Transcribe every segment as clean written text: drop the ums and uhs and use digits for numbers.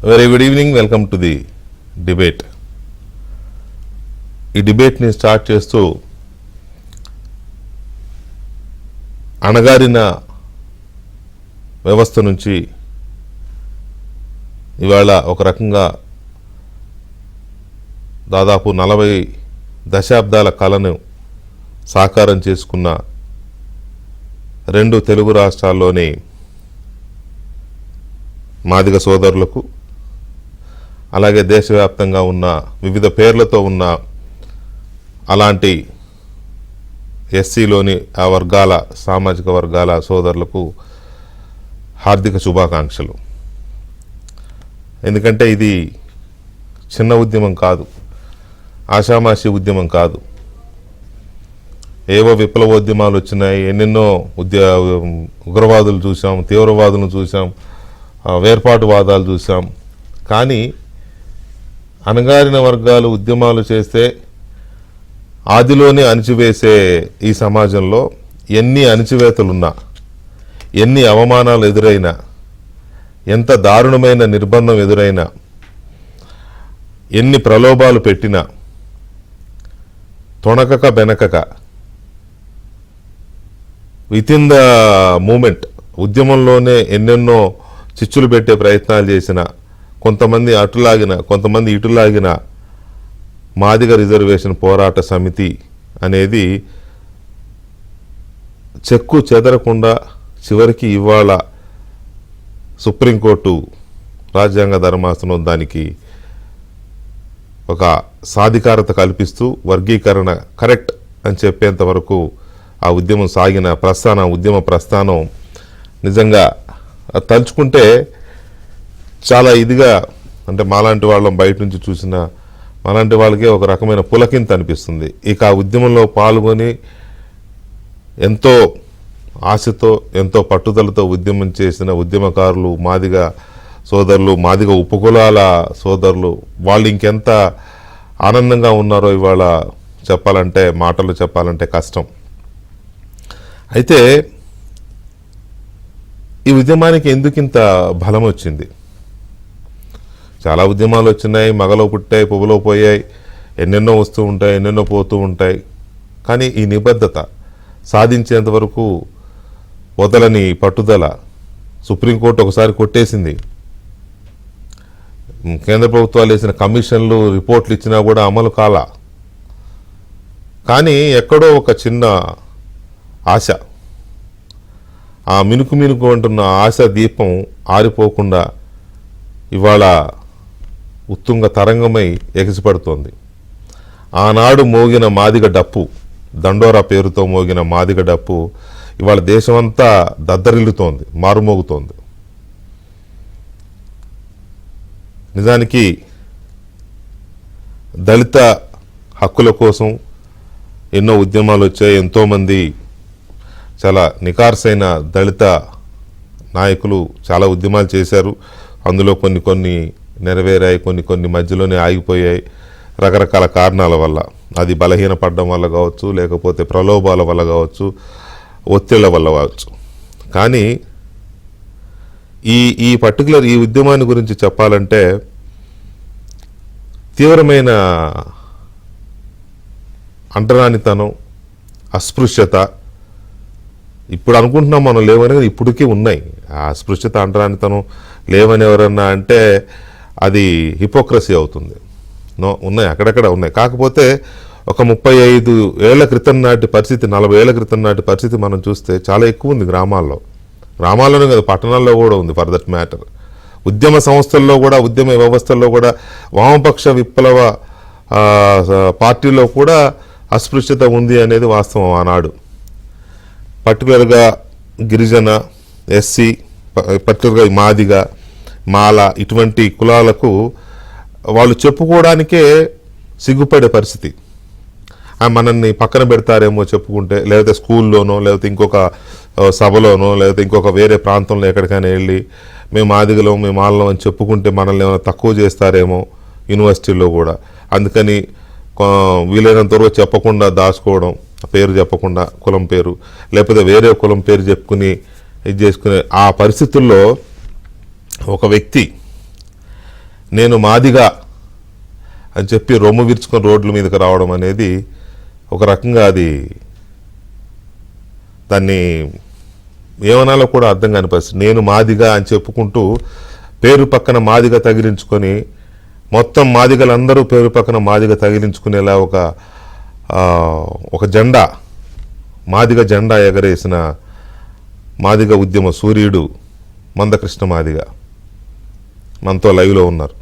Very good evening. Welcome to the debate. ఈ డిబేట్ని start చేస్తూ అణగారిన వ్యవస్థ నుంచి ఇవాళ ఒక రకంగా దాదాపు 40 దశాబ్దాల కళను సాకారం చేసుకున్న 2 తెలుగు రాష్ట్రాల్లోని మాదిగ సోదరులకు, అలాగే దేశవ్యాప్తంగా ఉన్న వివిధ పేర్లతో ఉన్న అలాంటి ఎస్సీలోని ఆ వర్గాల సామాజిక వర్గాల సోదరులకు హార్దిక శుభాకాంక్షలు. ఎందుకంటే ఇది చిన్న ఉద్యమం కాదు, ఆషామాషి ఉద్యమం కాదు. ఏవో విప్లవోద్యమాలు వచ్చినాయి, ఎన్నెన్నో ఉగ్రవాదులు చూసాం, తీవ్రవాదులను చూసాం, వేర్పాటువాదాలు చూసాం. కానీ అణగారిన వర్గాలు ఉద్యమాలు చేస్తే ఆదిలోనే అణిచివేసే ఈ సమాజంలో ఎన్ని అణిచివేతలున్నా, ఎన్ని అవమానాలు ఎదురైనా, ఎంత దారుణమైన నిర్బంధం ఎదురైనా, ఎన్ని ప్రలోభాలు పెట్టినా తొణకక బెనకక విత్ ఇన్ ద మూమెంట్ ఉద్యమంలోనే ఎన్నెన్నో చిచ్చులు పెట్టే ప్రయత్నాలు చేసిన, కొంతమంది అటులాగిన, కొంతమంది ఇటులాగిన మాదిగ రిజర్వేషన్ పోరాట సమితి అనేది చెక్కు చెదరకుండా చివరికి ఇవాళ సుప్రీంకోర్టు రాజ్యాంగ ధర్మాసనం దానికి ఒక సాధికారత కల్పిస్తూ వర్గీకరణ కరెక్ట్ అని చెప్పేంత వరకు ఆ ఉద్యమం సాగిన ఉద్యమ ప్రస్థానం నిజంగా తలుచుకుంటే చాలా ఇదిగా, అంటే మాలాంటి వాళ్ళం బయట నుంచి చూసిన మాలాంటి వాళ్ళకే ఒక రకమైన పులకింత అనిపిస్తుంది. ఇక ఆ ఉద్యమంలో పాల్గొని ఎంతో ఆశతో, ఎంతో పట్టుదలతో ఉద్యమం చేసిన ఉద్యమకారులు, మాదిగ సోదరులు, మాదిగ ఉపకులాల సోదరులు, వాళ్ళు ఇంకెంత ఆనందంగా ఉన్నారో ఇవాళ చెప్పాలంటే, మాటలు చెప్పాలంటే కష్టం. అయితే ఈ ఉద్యమానికి ఎందుకింత బలం వచ్చింది? చాలా ఉద్యమాలు వచ్చినాయి, మగలో పుట్టాయి, పువ్వులో పోయాయి, ఎన్నెన్నో వస్తూ ఉంటాయి, ఎన్నెన్నో పోతూ ఉంటాయి. కానీ ఈ నిబద్ధత సాధించేంత వరకు వదలని పట్టుదల సుప్రీంకోర్టు ఒకసారి కొట్టేసింది. కేంద్ర ప్రభుత్వాలు వేసిన కమిషన్లు, రిపోర్ట్లు ఇచ్చినా కూడా అమలు కాల. కానీ ఎక్కడో ఒక చిన్న ఆశ, ఆ మినుకు మినుకు అంటున్న ఆశ దీపం ఆరిపోకుండా ఇవాళ ఉత్తుంగ తరంగమై ఎగిసిపడుతోంది. ఆనాడు మోగిన మాదిగ డప్పు, దండోరా పేరుతో మోగిన మాదిగ డప్పు ఇవాళ దేశమంతా దద్దరిల్లుతోంది, మారుమోగుతోంది. నిజానికి దళిత హక్కుల కోసం ఎన్నో ఉద్యమాలు వచ్చాయి. ఎంతోమంది చాలా నికార్సైన దళిత నాయకులు చాలా ఉద్యమాలు చేశారు. అందులో కొన్ని నెరవేరాయి, కొన్ని మధ్యలోనే ఆగిపోయాయి రకరకాల కారణాల వల్ల. అది బలహీనపడడం వల్ల కావచ్చు, లేకపోతే ప్రలోభాల వల్ల కావచ్చు, ఒత్తిళ్ల వల్ల కావచ్చు. కానీ ఈ పర్టికులర్ ఈ ఉద్యమాన్ని గురించి చెప్పాలంటే తీవ్రమైన అంటరానితనం, అస్పృశ్యత, ఇప్పుడు అనుకుంటున్నాం మనం లేవని, ఇప్పటికీ ఉన్నాయి. ఆ అస్పృశ్యత, అంటరానితనం లేవని ఎవరన్నా అంటే అది హిపోక్రసీ అవుతుంది. ఉన్నాయి, అక్కడక్కడ ఉన్నాయి. కాకపోతే ఒక 35 ఏళ్ల క్రితం నాటి పరిస్థితి, 40 ఏళ్ల క్రితం నాటి పరిస్థితి మనం చూస్తే చాలా ఎక్కువ ఉంది గ్రామాల్లోనే కదా, పట్టణాల్లో కూడా ఉంది. ఫర్ దట్ మ్యాటర్ ఉద్యమ సంస్థల్లో కూడా, ఉద్యమ వ్యవస్థల్లో కూడా, వామపక్ష విప్లవ పార్టీలో కూడా అస్పృశ్యత ఉంది అనేది వాస్తవం. ఆనాడు పర్టికులర్గా గిరిజన, ఎస్సీ, పర్టికులర్గా మాదిగ, మాల ఇటువంటి కులాలకు వాళ్ళు చెప్పుకోవడానికే సిగ్గుపడే పరిస్థితి. మనల్ని పక్కన పెడతారేమో చెప్పుకుంటే, లేకపోతే స్కూల్లోనో, లేకపోతే ఇంకొక సభలోనో, లేకపోతే ఇంకొక వేరే ప్రాంతంలో ఎక్కడికైనా వెళ్ళి మేము మాదిగలం, మేము మాలం అని చెప్పుకుంటే మనల్ని ఏమైనా తక్కువ చేస్తారేమో యూనివర్సిటీలో కూడా. అందుకని వీలైనంత వరకు చెప్పకుండా దాచుకోవడం, పేరు చెప్పకుండా, కులం పేరు లేకపోతే వేరే కులం పేరు చెప్పుకుని ఇది చేసుకునే ఆ పరిస్థితుల్లో ఒక వ్యక్తి నేను మాదిగా అని చెప్పి రొమ్ము విరుచుకొని రోడ్ల మీదకి రావడం అనేది ఒక రకంగా అది దాన్ని ఏమనాలో కూడా అర్థం కాని పరిస్థితి. నేను మాదిగా అని చెప్పుకుంటూ పేరు పక్కన మాదిగా తగిలించుకొని మొత్తం మాదిగలందరూ పేరు పక్కన మాదిగా తగిలించుకునేలా ఒక జెండా, మాదిగ జెండా ఎగరేసిన మాదిగ ఉద్యమ సూర్యుడు మందకృష్ణ మాదిగ మనతో లైవ్లో ఉన్నారు.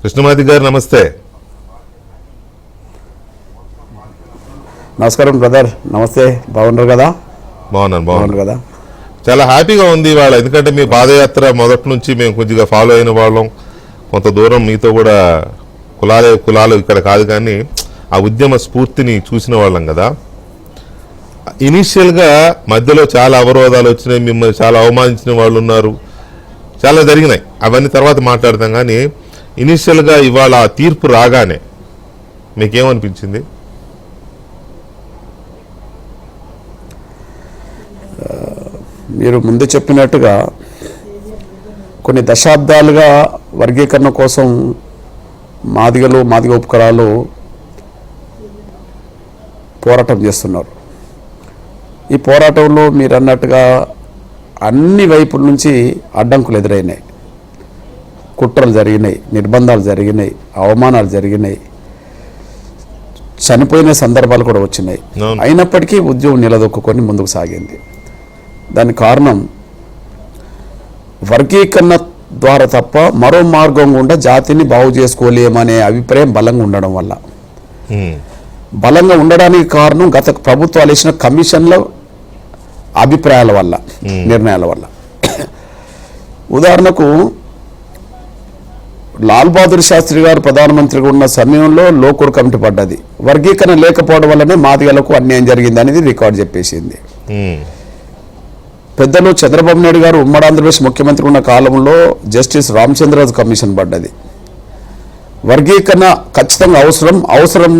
కృష్ణమాది గారు నమస్తే. నమస్కారం బ్రదర్, నమస్తే. బాగున్నారు కదా? బాగున్నాను కదా. చాలా హ్యాపీగా ఉంది ఇవాళ, ఎందుకంటే మీ పాదయాత్ర మొదటి నుంచి మేము కొద్దిగా ఫాలో అయిన వాళ్ళం. కొంత దూరం మీతో కూడా కులాలు ఇక్కడ కాదు కానీ ఆ ఉద్యమ స్ఫూర్తిని చూసిన వాళ్ళం కదా. ఇనీషియల్గా మధ్యలో చాలా అవరోధాలు వచ్చినాయి, మిమ్మల్ని చాలా అవమానించిన వాళ్ళు ఉన్నారు, చాలా జరిగినాయి. అవన్నీ తర్వాత మాట్లాడతాం. కానీ ఇనీషియల్గా ఇవాళ ఆ తీర్పు రాగానే మీకేమనిపించింది? మీరు ముందు చెప్పినట్టుగా కొన్ని దశాబ్దాలుగా వర్గీకరణ కోసం మాదిగ ఉపకులాలు పోరాటం చేస్తున్నారు. ఈ పోరాటంలో మీరు అన్నట్టుగా అన్ని వైపుల నుంచి అడ్డంకులు ఎదురైనాయి, కుట్రలు జరిగినాయి, నిర్బంధాలు జరిగినాయి, అవమానాలు జరిగినాయి, చనిపోయిన సందర్భాలు కూడా వచ్చినాయి. అయినప్పటికీ ఉద్యమం నిలదొక్కుని ముందుకు సాగింది. దానికి కారణం వర్గీకరణ ద్వారా తప్ప మరో మార్గం గుండా జాతిని బాగు చేసుకోలేమనే అభిప్రాయం బలంగా ఉండడం వల్ల. బలంగా ఉండడానికి కారణం గత ప్రభుత్వాలు వేసిన కమిషన్ల అభిప్రాయాల వల్ల, నిర్ణయాల వల్ల. ఉదాహరణకు లాల్ బహదూర్ శాస్త్రి గారు ప్రధానమంత్రిగా ఉన్న సమయంలో లోకూర్ కమిటీ పడ్డది. వర్గీకరణ లేకపోవడం వల్లనే మాదిగలకు అన్యాయం జరిగింది అనేది రికార్డు చెప్పేసింది. పెద్దలు చంద్రబాబు నాయుడు గారు ఉమ్మడి ఆంధ్రప్రదేశ్ ముఖ్యమంత్రి ఉన్న కాలంలో జస్టిస్ రామచంద్రరాజు కమిషన్ పడ్డది. వర్గీకరణ ఖచ్చితంగా అవసరం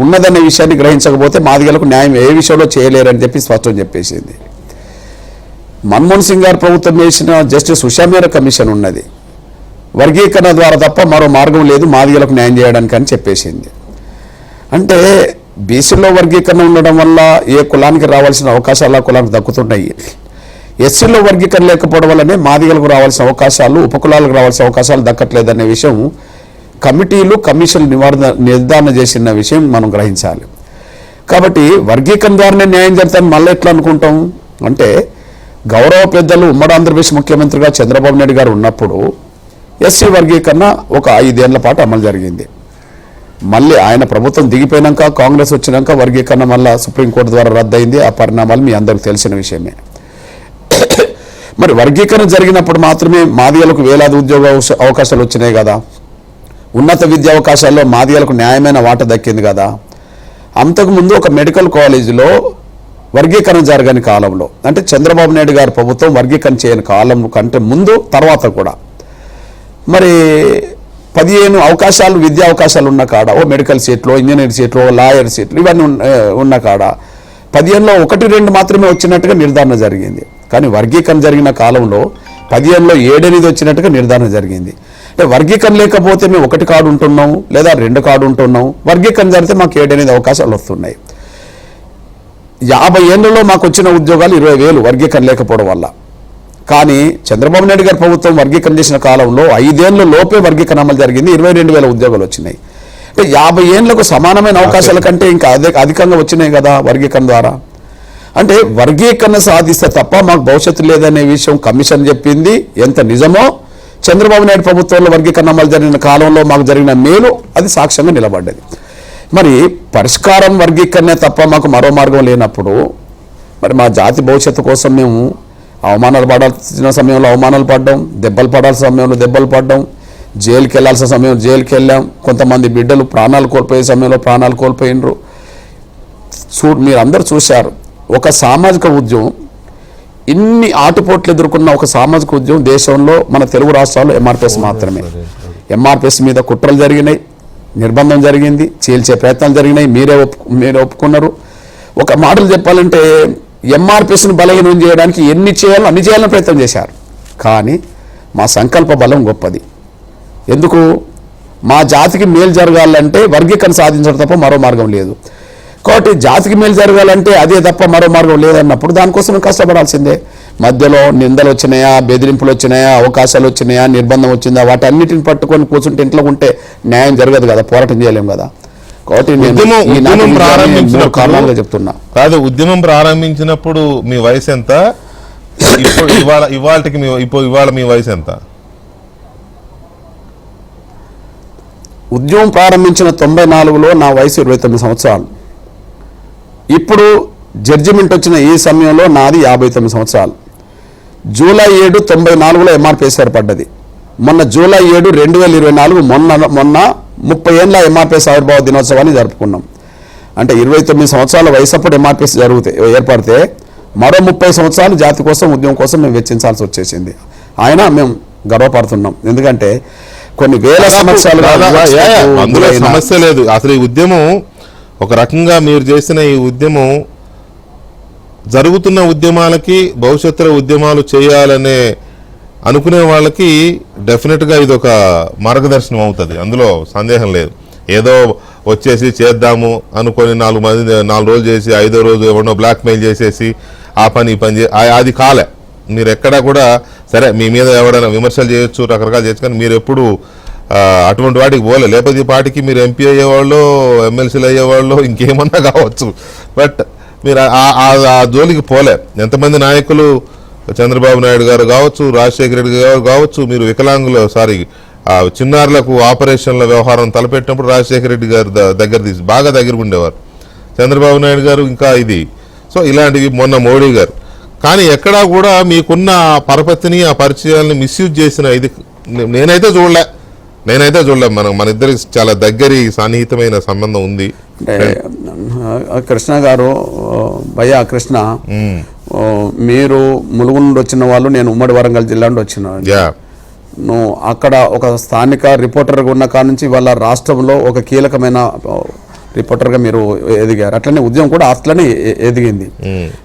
ఉన్నదనే విషయాన్ని గ్రహించకపోతే మాదిగలకు న్యాయం ఏ విషయంలో చేయలేరని చెప్పి స్పష్టం చెప్పేసింది. మన్మోహన్ సింగ్ గారు ప్రభుత్వం చేసిన జస్టిస్ ఉషా మేరా కమిషన్ ఉన్నది. వర్గీకరణ ద్వారా తప్ప మరో మార్గం లేదు మాదిగలకు న్యాయం చేయడానికి అని చెప్పేసింది. అంటే బీసీలో వర్గీకరణ ఉండడం వల్ల ఏ కులానికి రావాల్సిన అవకాశాలు ఆ కులానికి దక్కుతున్నాయి. ఎస్సీలో వర్గీకరణ లేకపోవడం వల్లనే మాదిగలకు రావాల్సిన అవకాశాలు, ఉపకులాలకు రావాల్సిన అవకాశాలు దక్కట్లేదనే విషయం కమిటీలు, కమిషన్ నిర్ధారణ చేసిన విషయం మనం గ్రహించాలి. కాబట్టి వర్గీకరణ ద్వారానే న్యాయం జరుగుతామని మళ్ళీ ఎట్లా అనుకుంటాం అంటే, గౌరవ పెద్దలు ఉమ్మడి ఆంధ్రప్రదేశ్ ముఖ్యమంత్రిగా చంద్రబాబు నాయుడు గారు ఉన్నప్పుడు ఎస్సీ వర్గీకరణ ఒక 5 ఏళ్ల పాటు అమలు జరిగింది. మళ్ళీ ఆయన ప్రభుత్వం దిగిపోయినాక, కాంగ్రెస్ వచ్చినాక వర్గీకరణ మళ్ళీ సుప్రీంకోర్టు ద్వారా రద్దయింది. ఆ పరిణామాలు మీ అందరికి తెలిసిన విషయమే. మరి వర్గీకరణ జరిగినప్పుడు మాత్రమే మాదిగలకు వేలాది ఉద్యోగ అవకాశాలు వచ్చినాయి కదా, ఉన్నత విద్యా అవకాశాల్లో మాదిగలకు న్యాయమైన వాటా దక్కింది కదా. అంతకుముందు ఒక మెడికల్ కాలేజీలో వర్గీకరణ జరగని కాలంలో, అంటే చంద్రబాబు నాయుడు గారి ప్రభుత్వం వర్గీకరణ చేయని కాలం కంటే ముందు, తర్వాత కూడా మరి 15 అవకాశాలు, విద్యా అవకాశాలు ఉన్న కాడ, ఓ మెడికల్ సీట్లు, ఇంజనీరింగ్ సీట్లు, లాయర్ సీట్లు ఇవన్నీ ఉన్న కాడ 15లో 1-2 మాత్రమే వచ్చినట్టుగా నిర్ధారణ జరిగింది. కానీ వర్గీకరణ జరిగిన కాలంలో 15లో 7-8 వచ్చినట్టుగా నిర్ధారణ జరిగింది. అంటే వర్గీకరణ లేకపోతే మేము 1 కార్డు ఉంటున్నాం లేదా 2 కార్డు ఉంటున్నాం, వర్గీకరణ జరిగితే మాకు 7-8 అవకాశాలు వస్తున్నాయి. 50 ఏళ్లలో మాకు వచ్చిన ఉద్యోగాలు 20,000 వర్గీకరణ లేకపోవడం వల్ల. కానీ చంద్రబాబు నాయుడు గారి ప్రభుత్వం వర్గీకరణ చేసిన కాలంలో 5 ఏళ్ల లోపే వర్గీకరణ అమలు జరిగింది, 22,000 ఉద్యోగాలు వచ్చినాయి. అంటే 50 ఏళ్లకు సమానమైన అవకాశాల కంటే ఇంకా అధికంగా వచ్చినాయి కదా వర్గీకరణ ద్వారా. అంటే వర్గీకరణ సాధిస్తే తప్ప మాకు భవిష్యత్తు లేదనే విషయం కమిషన్ చెప్పింది. ఎంత నిజమో చంద్రబాబు నాయుడు ప్రభుత్వంలో వర్గీకరణ అమలు జరిగిన కాలంలో మాకు జరిగిన మేలు అది సాక్ష్యంగా నిలబడ్డది. మరి పరిష్కారం వర్గీకరణే తప్ప మాకు మరో మార్గం లేనప్పుడు మరి మా జాతి భవిష్యత్తు కోసం మేము అవమానాలు పడాల్సిన సమయంలో అవమానాలు పడ్డాం, దెబ్బలు పడాల్సిన సమయంలో దెబ్బలు పడ్డాం, జైలుకి వెళ్ళాల్సిన సమయంలో జైలుకి వెళ్ళాం, కొంతమంది బిడ్డలు ప్రాణాలు కోల్పోయే సమయంలో ప్రాణాలు కోల్పోయినరు. మీరు అందరూ చూశారు. ఒక సామాజిక ఉద్యమం, ఇన్ని ఆటుపోట్లు ఎదుర్కొన్న ఒక సామాజిక ఉద్యమం దేశంలో మన తెలుగు రాష్ట్రాల్లో ఎంఆర్పిఎస్ మాత్రమే. ఎంఆర్పిఎస్ మీద కుట్రలు జరిగినాయి, నిర్బంధం జరిగింది, చీల్చే ప్రయత్నాలు జరిగినాయి, మీరే ఒప్పుకున్నారు. ఒక మాటలు చెప్పాలంటే ఎంఆర్పిఎస్ను బలహీనం చేయడానికి ఎన్ని చేయాలో అన్ని చేయాలని ప్రయత్నం చేశారు. కానీ మా సంకల్ప బలం గొప్పది. ఎందుకు? మా జాతికి మేలు జరగాలంటే వర్గీకరణ సాధించడం తప్ప మరో మార్గం లేదు. కాబట్టి జాతికి మేలు జరగాలంటే అదే తప్ప మరో మార్గం లేదన్నప్పుడు దానికోసం కష్టపడాల్సిందే. మధ్యలో నిందలు వచ్చినాయా, బెదిరింపులు వచ్చినాయా, అవకాశాలు వచ్చినాయా, నిర్బంధం వచ్చిందా, వాటన్నిటిని పట్టుకొని కూర్చుంటే ఇంట్లో ఉంటే న్యాయం జరగదు కదా, పోరాటం చేయలేం కదా. కాబట్టి నేను కారణాలుగా చెప్తున్నా. కాదు, ఉద్యమం ప్రారంభించినప్పుడు మీ వయసు ఎంత? ఇవాళ మీ వయసు ఎంత? ఉద్యమం ప్రారంభించిన 94లో నా వయసు 29 సంవత్సరాలు. ఇప్పుడు జడ్జిమెంట్ వచ్చిన ఈ సమయంలో నాది 59 సంవత్సరాలు. జూలై 7, 94లో ఎంఆర్పిఎస్ ఏర్పడ్డది. మొన్న జూలై 7, 2024 మొన్న 30 ఏళ్ళ ఎంఆర్పిఎస్ ఆవిర్భావ దినోత్సవాన్ని జరుపుకున్నాం. అంటే 29 సంవత్సరాల వయసు అప్పుడు ఎంఆర్పిఎస్ ఏర్పడితే మరో 30 సంవత్సరాలు జాతి కోసం, ఉద్యమం కోసం మేము వెచ్చించాల్సి వచ్చేసింది. అయినా మేము గర్వపడుతున్నాం. ఎందుకంటే కొన్ని వేల సంవత్సరాలు అందులో సమస్య లేదు. అసలు ఈ ఉద్యమం ఒక రకంగా మీరు చేసిన ఈ ఉద్యమం జరుగుతున్న ఉద్యమాలకి, భవిష్యత్తులో ఉద్యమాలు చేయాలనే అనుకునే వాళ్ళకి డెఫినెట్గా ఇది ఒక మార్గదర్శనం అవుతుంది. అందులో సందేహం లేదు. ఏదో వచ్చేసి చేద్దాము అనుకొని 4 రోజులు చేసి 5వ రోజు ఎవరినో బ్లాక్మెయిల్ చేసేసి ఆ పని అది కాలే. మీరు ఎక్కడా కూడా సరే మీ మీద ఎవరైనా విమర్శలు చేయొచ్చు, రకరకాలు చేయొచ్చు, కానీ మీరు ఎప్పుడు అటువంటి వాటికి పోలే. లేకపోతే ఈ పాటికి మీరు ఎంపీ అయ్యేవాళ్ళు, ఎమ్మెల్సీలు అయ్యేవాళ్ళు, ఇంకేమన్నా కావచ్చు. బట్ మీరు ఆ జోలికి పోలే. ఎంతమంది నాయకులు, చంద్రబాబు నాయుడు గారు కావచ్చు, రాజశేఖర రెడ్డి గారు కావచ్చు, మీరు వికలాంగులు చిన్నారులకు ఆపరేషన్ల వ్యవహారం తలపెట్టినప్పుడు రాజశేఖర రెడ్డి గారు బాగా దగ్గర ఉండేవారు. చంద్రబాబు నాయుడు గారు ఇంకా ఇది. సో ఇలాంటివి మొన్న మోడీ గారు. కానీ ఎక్కడా కూడా మీకున్న పరపతిని, ఆ పరిచయాలను మిస్యూజ్ చేసిన ఇది నేనైతే చూడలే. మన ఇద్దరికి చాలా దగ్గరి సన్నిహితమైన సంబంధం ఉంది. కృష్ణ గారు, భయ్యా కృష్ణ, మీరు ములుగు నుండి వచ్చిన వాళ్ళు, నేను ఉమ్మడి వరంగల్ జిల్లా నుండి వచ్చిన. నువ్వు అక్కడ ఒక స్థానిక రిపోర్టర్గా ఉన్న కాడ నుంచి వాళ్ళ రాష్ట్రంలో ఒక కీలకమైన రిపోర్టర్గా మీరు ఎదిగారు. అట్లనే ఉద్యమం కూడా అట్లనే ఎదిగింది.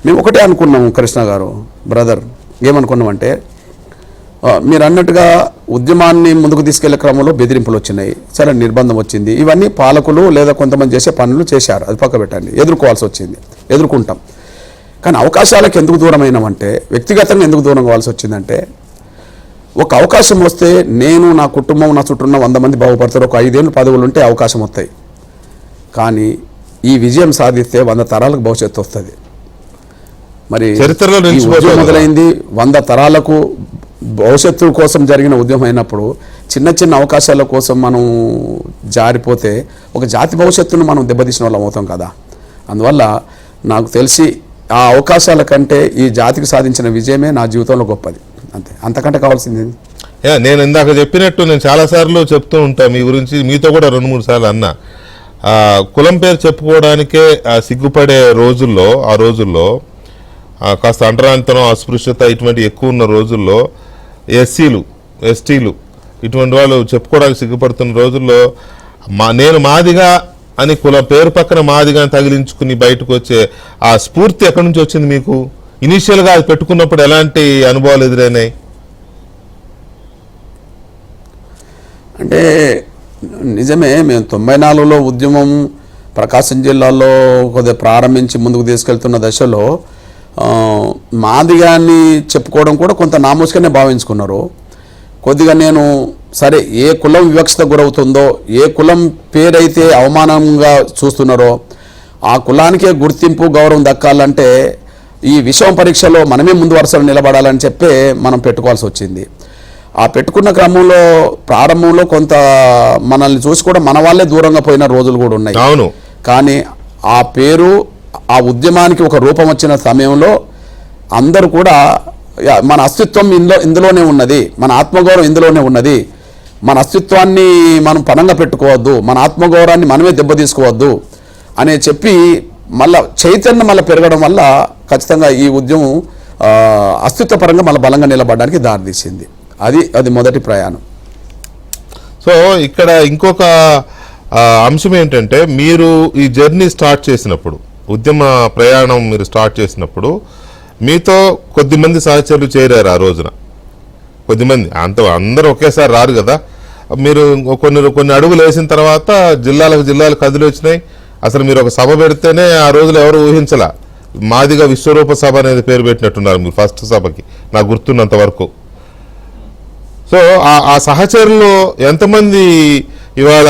మేము ఒకటే అనుకున్నాము కృష్ణ గారు, బ్రదర్, ఏమనుకున్నామంటే మీరు అన్నట్టుగా ఉద్యమాన్ని ముందుకు తీసుకెళ్లే క్రమంలో బెదిరింపులు వచ్చినాయి, సరే నిర్బంధం వచ్చింది. ఇవన్నీ పాలకులు లేదా కొంతమంది చేసే పనులు చేశారు, అది పక్క పెట్టండి, ఎదుర్కోవాల్సి వచ్చింది, ఎదుర్కొంటాం. కానీ అవకాశాలకు ఎందుకు దూరమైనామంటే, వ్యక్తిగతంగా ఎందుకు దూరం కావాల్సి వచ్చిందంటే, ఒక అవకాశం వస్తే నేను, నా కుటుంబం, నా చుట్టూ ఉన్న 100 మంది బాగుపడతారు. ఒక 5 ఏళ్ళు పదవులు ఉంటే అవకాశం వస్తాయి. కానీ ఈ విజయం సాధిస్తే 100 తరాలకు భవిష్యత్తు వస్తుంది. మరి చరిత్రలో మొదలైంది 100 తరాలకు భవిష్యత్తు కోసం జరిగిన ఉద్యమం అయినప్పుడు చిన్న చిన్న అవకాశాల కోసం మనం జారిపోతే ఒక జాతి భవిష్యత్తును మనం దెబ్బతీసిన వాళ్ళం అవుతాం కదా. అందువల్ల నాకు తెలిసి ఆ అవకాశాల కంటే ఈ జాతికి సాధించిన విజయమే నా జీవితంలో గొప్పది. అంతే, అంతకంటే కావాల్సింది. నేను ఇందాక చెప్పినట్టు నేను చాలాసార్లు చెప్తూ ఉంటాను మీ గురించి, మీతో కూడా 2-3 సార్లు అన్నా. కులం పేరు చెప్పుకోవడానికే సిగ్గుపడే రోజుల్లో, ఆ రోజుల్లో కాస్త అంటరానితనం, అస్పృశ్యత ఇటువంటి ఎక్కువ ఉన్న రోజుల్లో ఎస్సీలు, ఎస్టీలు ఇటువంటి వాళ్ళు చెప్పుకోవడానికి సిగ్గుపడుతున్న రోజుల్లో నేను మాదిగా అని పేరు పక్కన మాదిగా తగిలించుకుని బయటకు వచ్చే ఆ స్ఫూర్తి ఎక్కడి నుంచి వచ్చింది మీకు? ఇనీషియల్గా అది పెట్టుకున్నప్పుడు ఎలాంటి అనుభవాలు ఎదురైనాయి? అంటే నిజమే, మేము 94లో ఉద్యమం ప్రకాశం జిల్లాలో కొద్దిగా ప్రారంభించి ముందుకు తీసుకెళ్తున్న దశలో మాదిగాన్ని చెప్పుకోవడం కూడా కొంత నామోసుగానే భావించుకున్నారు. కొద్దిగా నేను సరే, ఏ కులం వివక్షత గురవుతుందో, ఏ కులం పేరైతే అవమానంగా చూస్తున్నారో ఆ కులానికే గుర్తింపు, గౌరవం దక్కాలంటే ఈ విషయం పరీక్షలో మనమే ముందు వరుసలో నిలబడాలని చెప్పి మనం పెట్టుకోవాల్సి వచ్చింది. ఆ పెట్టుకున్న క్రమంలో ప్రారంభంలో కొంత మనల్ని చూసి కూడా మన వాళ్ళే దూరంగా పోయిన రోజులు కూడా ఉన్నాయి. అవును. కానీ ఆ పేరు, ఆ ఉద్యమానికి ఒక రూపం వచ్చిన సమయంలో అందరూ కూడా మన అస్తిత్వం ఇందులోనే ఉన్నది, మన ఆత్మగౌరవం ఇందులోనే ఉన్నది, మన అస్తిత్వాన్ని మనం పనంగా పెట్టుకోవద్దు, మన ఆత్మగౌరవాన్ని మనమే దెబ్బతీసుకోవద్దు అనే చెప్పి మళ్ళా చైతన్యం పెరగడం వల్ల ఖచ్చితంగా ఈ ఉద్యమం అస్తిత్వపరంగా మళ్ళీ బలంగా నిలబడడానికి దారితీసింది. అది మొదటి ప్రయాణం. సో ఇక్కడ ఇంకొక అంశం ఏంటంటే, మీరు ఈ జర్నీ స్టార్ట్ చేసినప్పుడు, ఉద్యమ ప్రయాణం మీరు స్టార్ట్ చేసినప్పుడు మీతో కొద్దిమంది సహచరులు చేరారు ఆ రోజున. కొద్దిమంది అందరూ ఒకేసారి రారు కదా. మీరు కొన్ని అడుగులు వేసిన తర్వాత జిల్లాలు కదిలి వచ్చినాయి. అసలు మీరు ఒక సభ పెడితేనే ఆ రోజులు ఎవరు ఊహించలా. మాదిగా విశ్వరూప సభ అనేది పేరు పెట్టినట్టున్నారు మీరు ఫస్ట్ సభకి, నాకు గుర్తున్నంత వరకు. సో ఆ సహచరులు ఎంతమంది ఇవాళ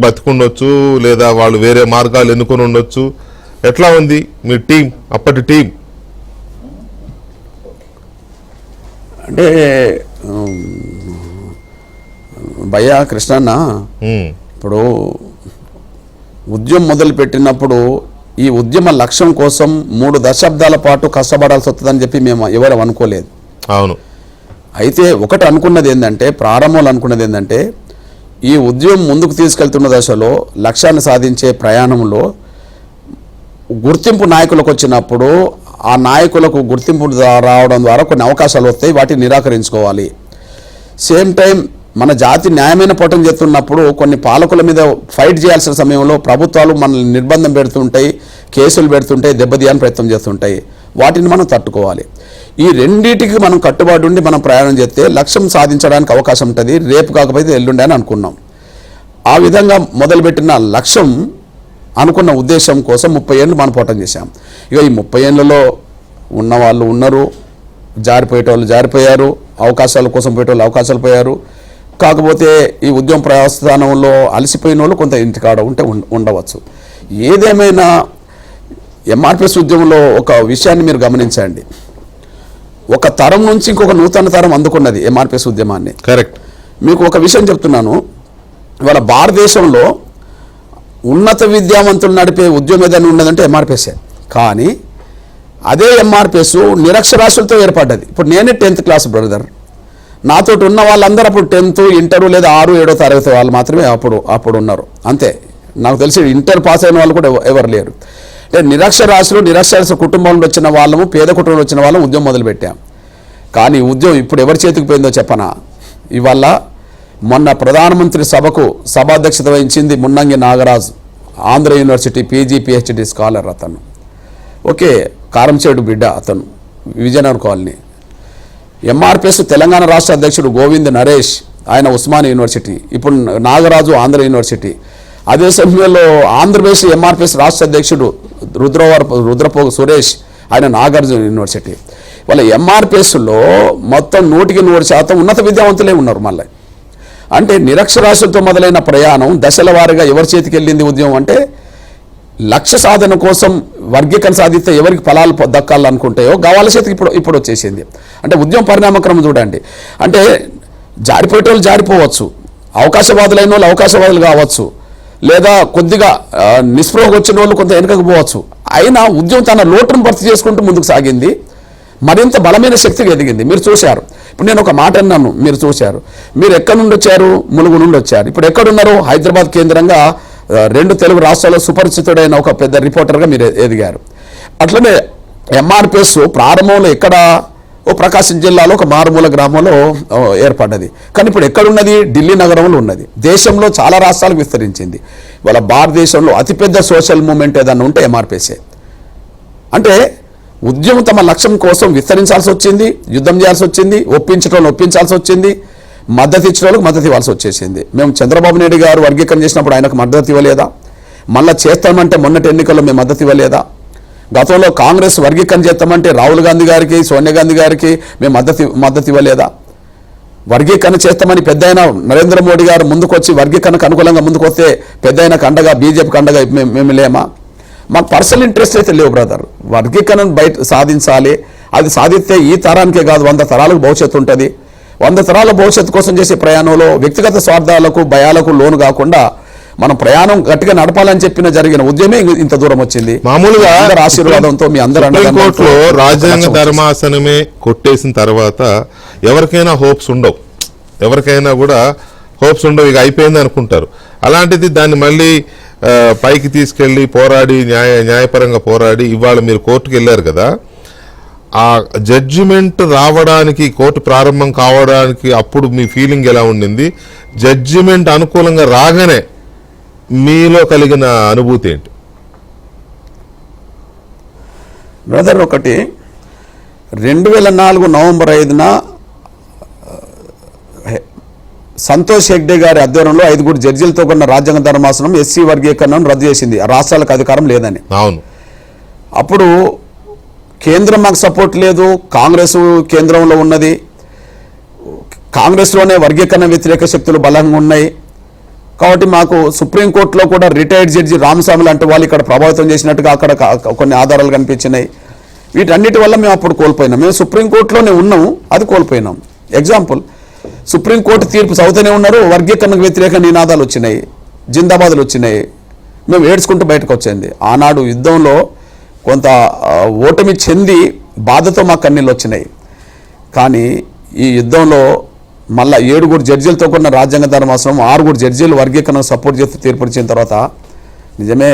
బతికుండొచ్చు, లేదా వాళ్ళు వేరే మార్గాలు ఎన్నుకొని ఉండొచ్చు? ఎట్లా ఉంది మీ టీం, అప్పటి టీం? అంటే భయ్యా కృష్ణన్న, ఇప్పుడు ఉద్యమం మొదలు పెట్టినప్పుడు ఈ ఉద్యమ లక్ష్యం కోసం 3 దశాబ్దాల పాటు కష్టపడాల్సి వస్తుందని చెప్పి మేము ఎవరు అనుకోలేదు. అవును. అయితే ఒకటి అనుకున్నది ఏంటంటే, ప్రారంభంలో అనుకున్నది ఏంటంటే, ఈ ఉద్యమం ముందుకు తీసుకెళ్తున్న దశలో లక్ష్యాన్ని సాధించే ప్రయాణంలో గుర్తింపు నాయకులకు వచ్చినప్పుడు ఆ నాయకులకు గుర్తింపు రావడం ద్వారా కొన్ని అవకాశాలు వస్తాయి, వాటిని నిరాకరించుకోవాలి. సేమ్ టైం మన జాతి న్యాయమైన పోటం చేస్తున్నప్పుడు కొన్ని పాలకుల మీద ఫైట్ చేయాల్సిన సమయంలో ప్రభుత్వాలు మనల్ని నిర్బంధం పెడుతుంటాయి, కేసులు పెడుతుంటాయి, దెబ్బతీయాలని ప్రయత్నం చేస్తుంటాయి. వాటిని మనం తట్టుకోవాలి. ఈ రెండింటికి మనం కట్టుబాటు ఉండి మనం ప్రయాణం చేస్తే లక్ష్యం సాధించడానికి అవకాశం ఉంటుంది. రేపు కాకపోతే ఎల్లుండి అని అనుకున్నాం. ఆ విధంగా మొదలుపెట్టిన లక్ష్యం, అనుకున్న ఉద్దేశం కోసం 30 ఏళ్ళు మనం పోటం చేశాం. ఇక ఈ 30 ఏళ్ళలో ఉన్నవాళ్ళు ఉన్నారు, జారిపోయేటోళ్ళు జారిపోయారు, అవకాశాల కోసం పోయేటోళ్ళు అవకాశాలు పోయారు. కాకపోతే ఈ ఉద్యమ ప్రస్థానంలో అలసిపోయిన వాళ్ళు కొంత ఇంటికాడ ఉండవచ్చు. ఏదేమైనా ఎంఆర్పిఎస్ ఉద్యమంలో ఒక విషయాన్ని మీరు గమనించండి. ఒక తరం నుంచి ఇంకొక నూతన తరం అందుకున్నది ఎంఆర్పిఎస్ ఉద్యమాన్ని. కరెక్ట్. మీకు ఒక విషయం చెప్తున్నాను. ఇవాళ భారతదేశంలో ఉన్నత విద్యావంతులు నడిపే ఉద్యమం ఏదైనా ఉన్నదంటే ఎంఆర్పిఎస్ఏ. కానీ అదే ఎంఆర్పిఎస్ నిరక్షరాస్యులతో ఏర్పడ్డది. ఇప్పుడు నేనే 10th క్లాస్ బ్రదర్. నాతో ఉన్న వాళ్ళందరూ అప్పుడు 10th, ఇంటర్ లేదా 6, 7వ తరగతి వాళ్ళు మాత్రమే అప్పుడు ఉన్నారు. అంతే. నాకు తెలిసి ఇంటర్ పాస్ అయిన వాళ్ళు కూడా ఎవరు లేరు. అంటే నిరక్షరాస్యుల కుటుంబం నుండి వచ్చిన వాళ్ళము, పేద కుటుంబం వచ్చిన వాళ్ళము ఉద్యమం మొదలుపెట్టాం. కానీ ఉద్యమం ఇప్పుడు ఎవరి చేతికి పోయిందో చెప్పనా? ఇవాళ మొన్న ప్రధానమంత్రి సభకు సభాధ్యక్షత వహించింది Munnangi Nagaraju, Andhra university PG PhD scholar. అతను ఓకే, కారంచేడు బిడ్డ, అతను విజయనగర్ కాలనీ. ఎంఆర్పిఎస్ తెలంగాణ రాష్ట్ర అధ్యక్షుడు గోవింద్ నరేష్, ఆయన ఉస్మానియా యూనివర్సిటీ. ఇప్పుడు నాగరాజు ఆంధ్ర యూనివర్సిటీ. అదే సమయంలో ఆంధ్రప్రదేశ్ ఎంఆర్పిఎస్ రాష్ట్ర అధ్యక్షుడు రుద్రపోగు సురేష్, ఆయన నాగార్జున యూనివర్సిటీ. వాళ్ళ ఎంఆర్పిఎస్లో మొత్తం 100% ఉన్నత విద్యావంతులే ఉన్నారు. మళ్ళీ అంటే నిరక్షరాస్యులతో మొదలైన ప్రయాణం దశల వారీగా ఎవరి చేతికి వెళ్ళింది ఉద్యమం అంటే, లక్ష్య సాధన కోసం వర్గీకరణ సాధిస్తే ఎవరికి ఫలాలు దక్కాలనుకుంటాయో వాళ్ళ చేతికి ఇప్పుడు వచ్చేసింది. అంటే ఉద్యమ పరిణామక్రమం చూడండి. అంటే జారిపోయేటోళ్ళు జారిపోవచ్చు, అవకాశవాదులైన వాళ్ళు అవకాశవాదులు కావచ్చు, లేదా కొద్దిగా నిస్పృహకు వచ్చిన వాళ్ళు కొంత వెనుకకు పోవచ్చు. అయినా ఉద్యమం తన లోటును భర్తీ చేసుకుంటూ ముందుకు సాగింది, మరింత బలమైన శక్తిగా ఎదిగింది. మీరు చూశారు. ఇప్పుడు నేను ఒక మాట అన్నాను, మీరు చూశారు. మీరు ఎక్కడి నుండి వచ్చారు? ములుగు నుండి వచ్చారు. ఇప్పుడు ఎక్కడున్నారు? హైదరాబాద్ కేంద్రంగా 2 తెలుగు రాష్ట్రాల్లో సుపరిచితుడైన ఒక పెద్ద రిపోర్టర్గా మీరు ఎదిగారు. అట్లనే ఎంఆర్పిఎస్ ప్రారంభంలో ఎక్కడ? ప్రకాశం జిల్లాలో ఒక మారుమూల గ్రామంలో ఏర్పడ్డది. కానీ ఇప్పుడు ఎక్కడున్నది? ఢిల్లీ నగరంలో ఉన్నది. దేశంలో చాలా రాష్ట్రాలకు విస్తరించింది. ఇవాళ భారతదేశంలో అతిపెద్ద సోషల్ మూమెంట్ ఏదన్నా ఉంటే ఎంఆర్పిఎస్ఏ. అంటే ఉద్యమం తమ లక్ష్యం కోసం విస్తరించాల్సి వచ్చింది, యుద్ధం చేయాల్సి వచ్చింది, ఒప్పించాల్సి వచ్చింది, మద్దతు ఇచ్చిన వాళ్ళకి మద్దతు ఇవ్వాల్సి వచ్చేసింది. మేము చంద్రబాబు నాయుడు గారు వర్గీకరణ చేసినప్పుడు ఆయనకు మద్దతు ఇవ్వలేదా? మళ్ళీ చేస్తామంటే మొన్నటి ఎన్నికల్లో మేము మద్దతు ఇవ్వలేదా? గతంలో కాంగ్రెస్ వర్గీకరణ చేస్తామంటే రాహుల్ గాంధీ గారికి, సోనియా గాంధీ గారికి మేము మద్దతు ఇవ్వలేదా? వర్గీకరణ చేస్తామని పెద్దయిన నరేంద్ర మోడీ గారు ముందుకొచ్చి వర్గీకరణకు అనుకూలంగా ముందుకు వస్తే పెద్దయినకు అండగా, బీజేపీకి అండగా మేము లేమా? మాకు పర్సనల్ ఇంట్రెస్ట్ అయితే లేవు బ్రదర్. వర్గీకరణ సాధించాలి. అది సాధిస్తే ఈ తరానికే కాదు, 100 తరాలకు భవిష్యత్తు ఉంటుంది. 100 తరాల భవిష్యత్తు కోసం చేసే ప్రయాణంలో వ్యక్తిగత స్వార్థాలకు, భయాలకు లోను కాకుండా మనం ప్రయాణం గట్టిగా నడపాలని చెప్పిన జరిగిన ఉద్యమే ఇంత దూరం వచ్చింది. మామూలుగా ఆశీర్వాదంతో మీ అందరూ కోర్టులో రాజ్యాంగ ధర్మాసనమే కొట్టేసిన తర్వాత ఎవరికైనా హోప్స్ ఉండవు, ఎవరికైనా కూడా హోప్స్ ఉండవు, ఇక అయిపోయింది అనుకుంటారు. అలాంటిది దాన్ని మళ్ళీ పైకి తీసుకెళ్లి పోరాడి న్యాయపరంగా పోరాడి ఇవాళ మీరు కోర్టుకు వెళ్ళారు కదా. ఆ జడ్జిమెంట్ రావడానికి, కోర్టు ప్రారంభం కావడానికి అప్పుడు మీ ఫీలింగ్ ఎలా ఉండింది? జడ్జిమెంట్ అనుకూలంగా రాగానే మీలో కలిగిన అనుభూతి ఏంటి? బ్రదర్, ఒకటి 2004 నవంబర్ 5న సంతోష్ హెగ్డే గారి ఆధ్వర్యంలో 5 జడ్జీలతో కూడిన రాజ్యాంగ ధర్మాసనం ఎస్సీ వర్గీకరణను రద్దు చేసింది, రాష్ట్రాలకు అధికారం లేదని. అవును. అప్పుడు కేంద్రం మాకు సపోర్ట్ లేదు, కాంగ్రెస్ కేంద్రంలో ఉన్నది, కాంగ్రెస్లోనే వర్గీకరణ వ్యతిరేక శక్తులు బలంగా ఉన్నాయి కాబట్టి మాకు సుప్రీంకోర్టులో కూడా రిటైర్డ్ జడ్జి రామస్వామి లాంటి వాళ్ళు ఇక్కడ ప్రభావితం చేసినట్టుగా అక్కడ కొన్ని ఆధారాలు కనిపించినాయి. వీటన్నిటి వల్ల మేము అప్పుడు కోల్పోయినాం. మేము సుప్రీంకోర్టులోనే ఉన్నాము, అది కోల్పోయినాం. ఎగ్జాంపుల్, సుప్రీంకోర్టు తీర్పు చదువుతూనే ఉన్నారు, వర్గీకరణకు వ్యతిరేక నినాదాలు వచ్చినాయి, జిందాబాదులు వచ్చినాయి, మేము ఏడ్చుకుంటూ బయటకు వచ్చింది. ఆనాడు యుద్ధంలో కొంత ఓటమి చెంది బాధతో మా కన్నీళ్ళు వచ్చినాయి. కానీ ఈ యుద్ధంలో మళ్ళీ 7 జడ్జీలతో కూడిన రాజ్యాంగ ధర్మాసనం 6 జడ్జీలు వర్గీకరణకు సపోర్ట్ చేస్తూ తీర్పు ఇచ్చిన తర్వాత నిజమే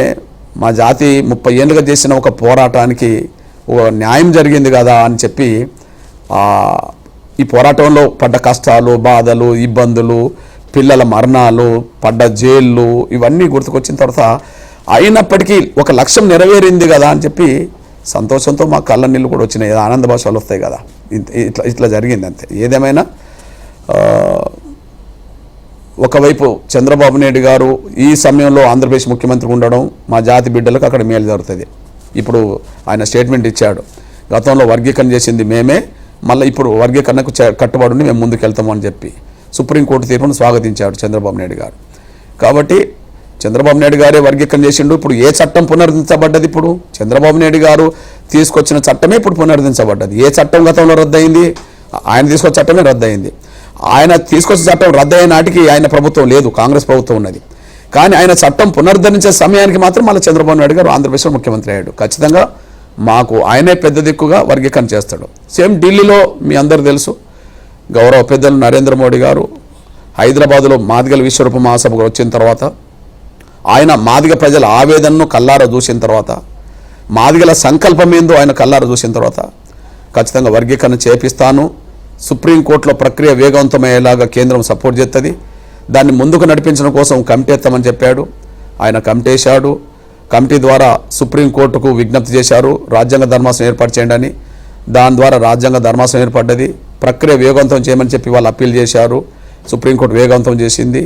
మా జాతి 30 ఏళ్ళుగా చేసిన ఒక పోరాటానికి ఒక న్యాయం జరిగింది కదా అని చెప్పి ఈ పోరాటంలో పడ్డ కష్టాలు, బాధలు, ఇబ్బందులు, పిల్లల మరణాలు, పడ్డ జైళ్ళు ఇవన్నీ గుర్తుకొచ్చిన తర్వాత అయినప్పటికీ ఒక లక్ష్యం నెరవేరింది కదా అని చెప్పి సంతోషంతో మా కళ్ళ నీళ్ళు కూడా వచ్చినాయి, ఆనంద భాషలు వస్తాయి కదా. ఇట్లా జరిగింది అంతే. ఏదేమైనా ఒకవైపు చంద్రబాబు నాయుడు గారు ఈ సమయంలో ఆంధ్రప్రదేశ్ ముఖ్యమంత్రి ఉండడం మా జాతి బిడ్డలకు అక్కడ మేలు జరుగుతుంది. ఇప్పుడు ఆయన స్టేట్మెంట్ ఇచ్చాడు, గతంలో వర్గీకరణ చేసింది మేమే, మళ్ళీ ఇప్పుడు వర్గీకరణకు కట్టుబడి మేము ముందుకు వెళ్తాము అని చెప్పి సుప్రీంకోర్టు తీర్పును స్వాగతించాడు చంద్రబాబు నాయుడు గారు. కాబట్టి చంద్రబాబు నాయుడు గారే వర్గీకరణ చేసిండు. ఇప్పుడు ఏ చట్టం పునరుద్ధరించబడ్డది? ఇప్పుడు చంద్రబాబు నాయుడు గారు తీసుకొచ్చిన చట్టమే ఇప్పుడు పునరుద్ధరించబడ్డది. ఏ చట్టం గతంలో రద్దయింది? ఆయన తీసుకొచ్చే చట్టమే రద్దయింది. ఆయన తీసుకొచ్చే చట్టం రద్దయిన నాటికి ఆయన ప్రభుత్వం లేదు, కాంగ్రెస్ ప్రభుత్వం ఉన్నది. కానీ ఆయన చట్టం పునరుద్ధరించే సమయానికి మాత్రం మళ్ళీ చంద్రబాబు నాయుడు గారు ఆంధ్రప్రదేశ్లో ముఖ్యమంత్రి అయ్యాడు. ఖచ్చితంగా మాకు ఆయనే పెద్ద దిక్కుగా వర్గీకరణ చేస్తాడు. సేమ్ ఢిల్లీలో మీ అందరూ తెలుసు, గౌరవ పెద్దలు నరేంద్ర మోడీ గారు హైదరాబాదులో మాదిగల విశ్వరూప మహాసభకు వచ్చిన తర్వాత ఆయన మాదిగ ప్రజల ఆవేదనను కల్లారా చూసిన తర్వాత, మాదిగల సంకల్పం ఏందో ఆయన కల్లారా చూసిన తర్వాత ఖచ్చితంగా వర్గీకరణ చేపిస్తాను, సుప్రీంకోర్టులో ప్రక్రియ వేగవంతమయ్యేలాగా కేంద్రం సపోర్ట్ చేస్తుంది, దాన్ని ముందుకు నడిపించడం కోసం కమిటీ ఎత్తామని చెప్పాడు. ఆయన కమిటీ వేశాడు. కమిటీ ద్వారా సుప్రీంకోర్టుకు విజ్ఞప్తి చేశారు, రాజ్యాంగ ధర్మాసనం ఏర్పాటు చేయండి అని. దాని ద్వారా రాజ్యాంగ ధర్మాసనం ఏర్పడ్డది. ప్రక్రియ వేగవంతం చేయమని చెప్పి వాళ్ళు అప్పీల్ చేశారు, సుప్రీంకోర్టు వేగవంతం చేసింది.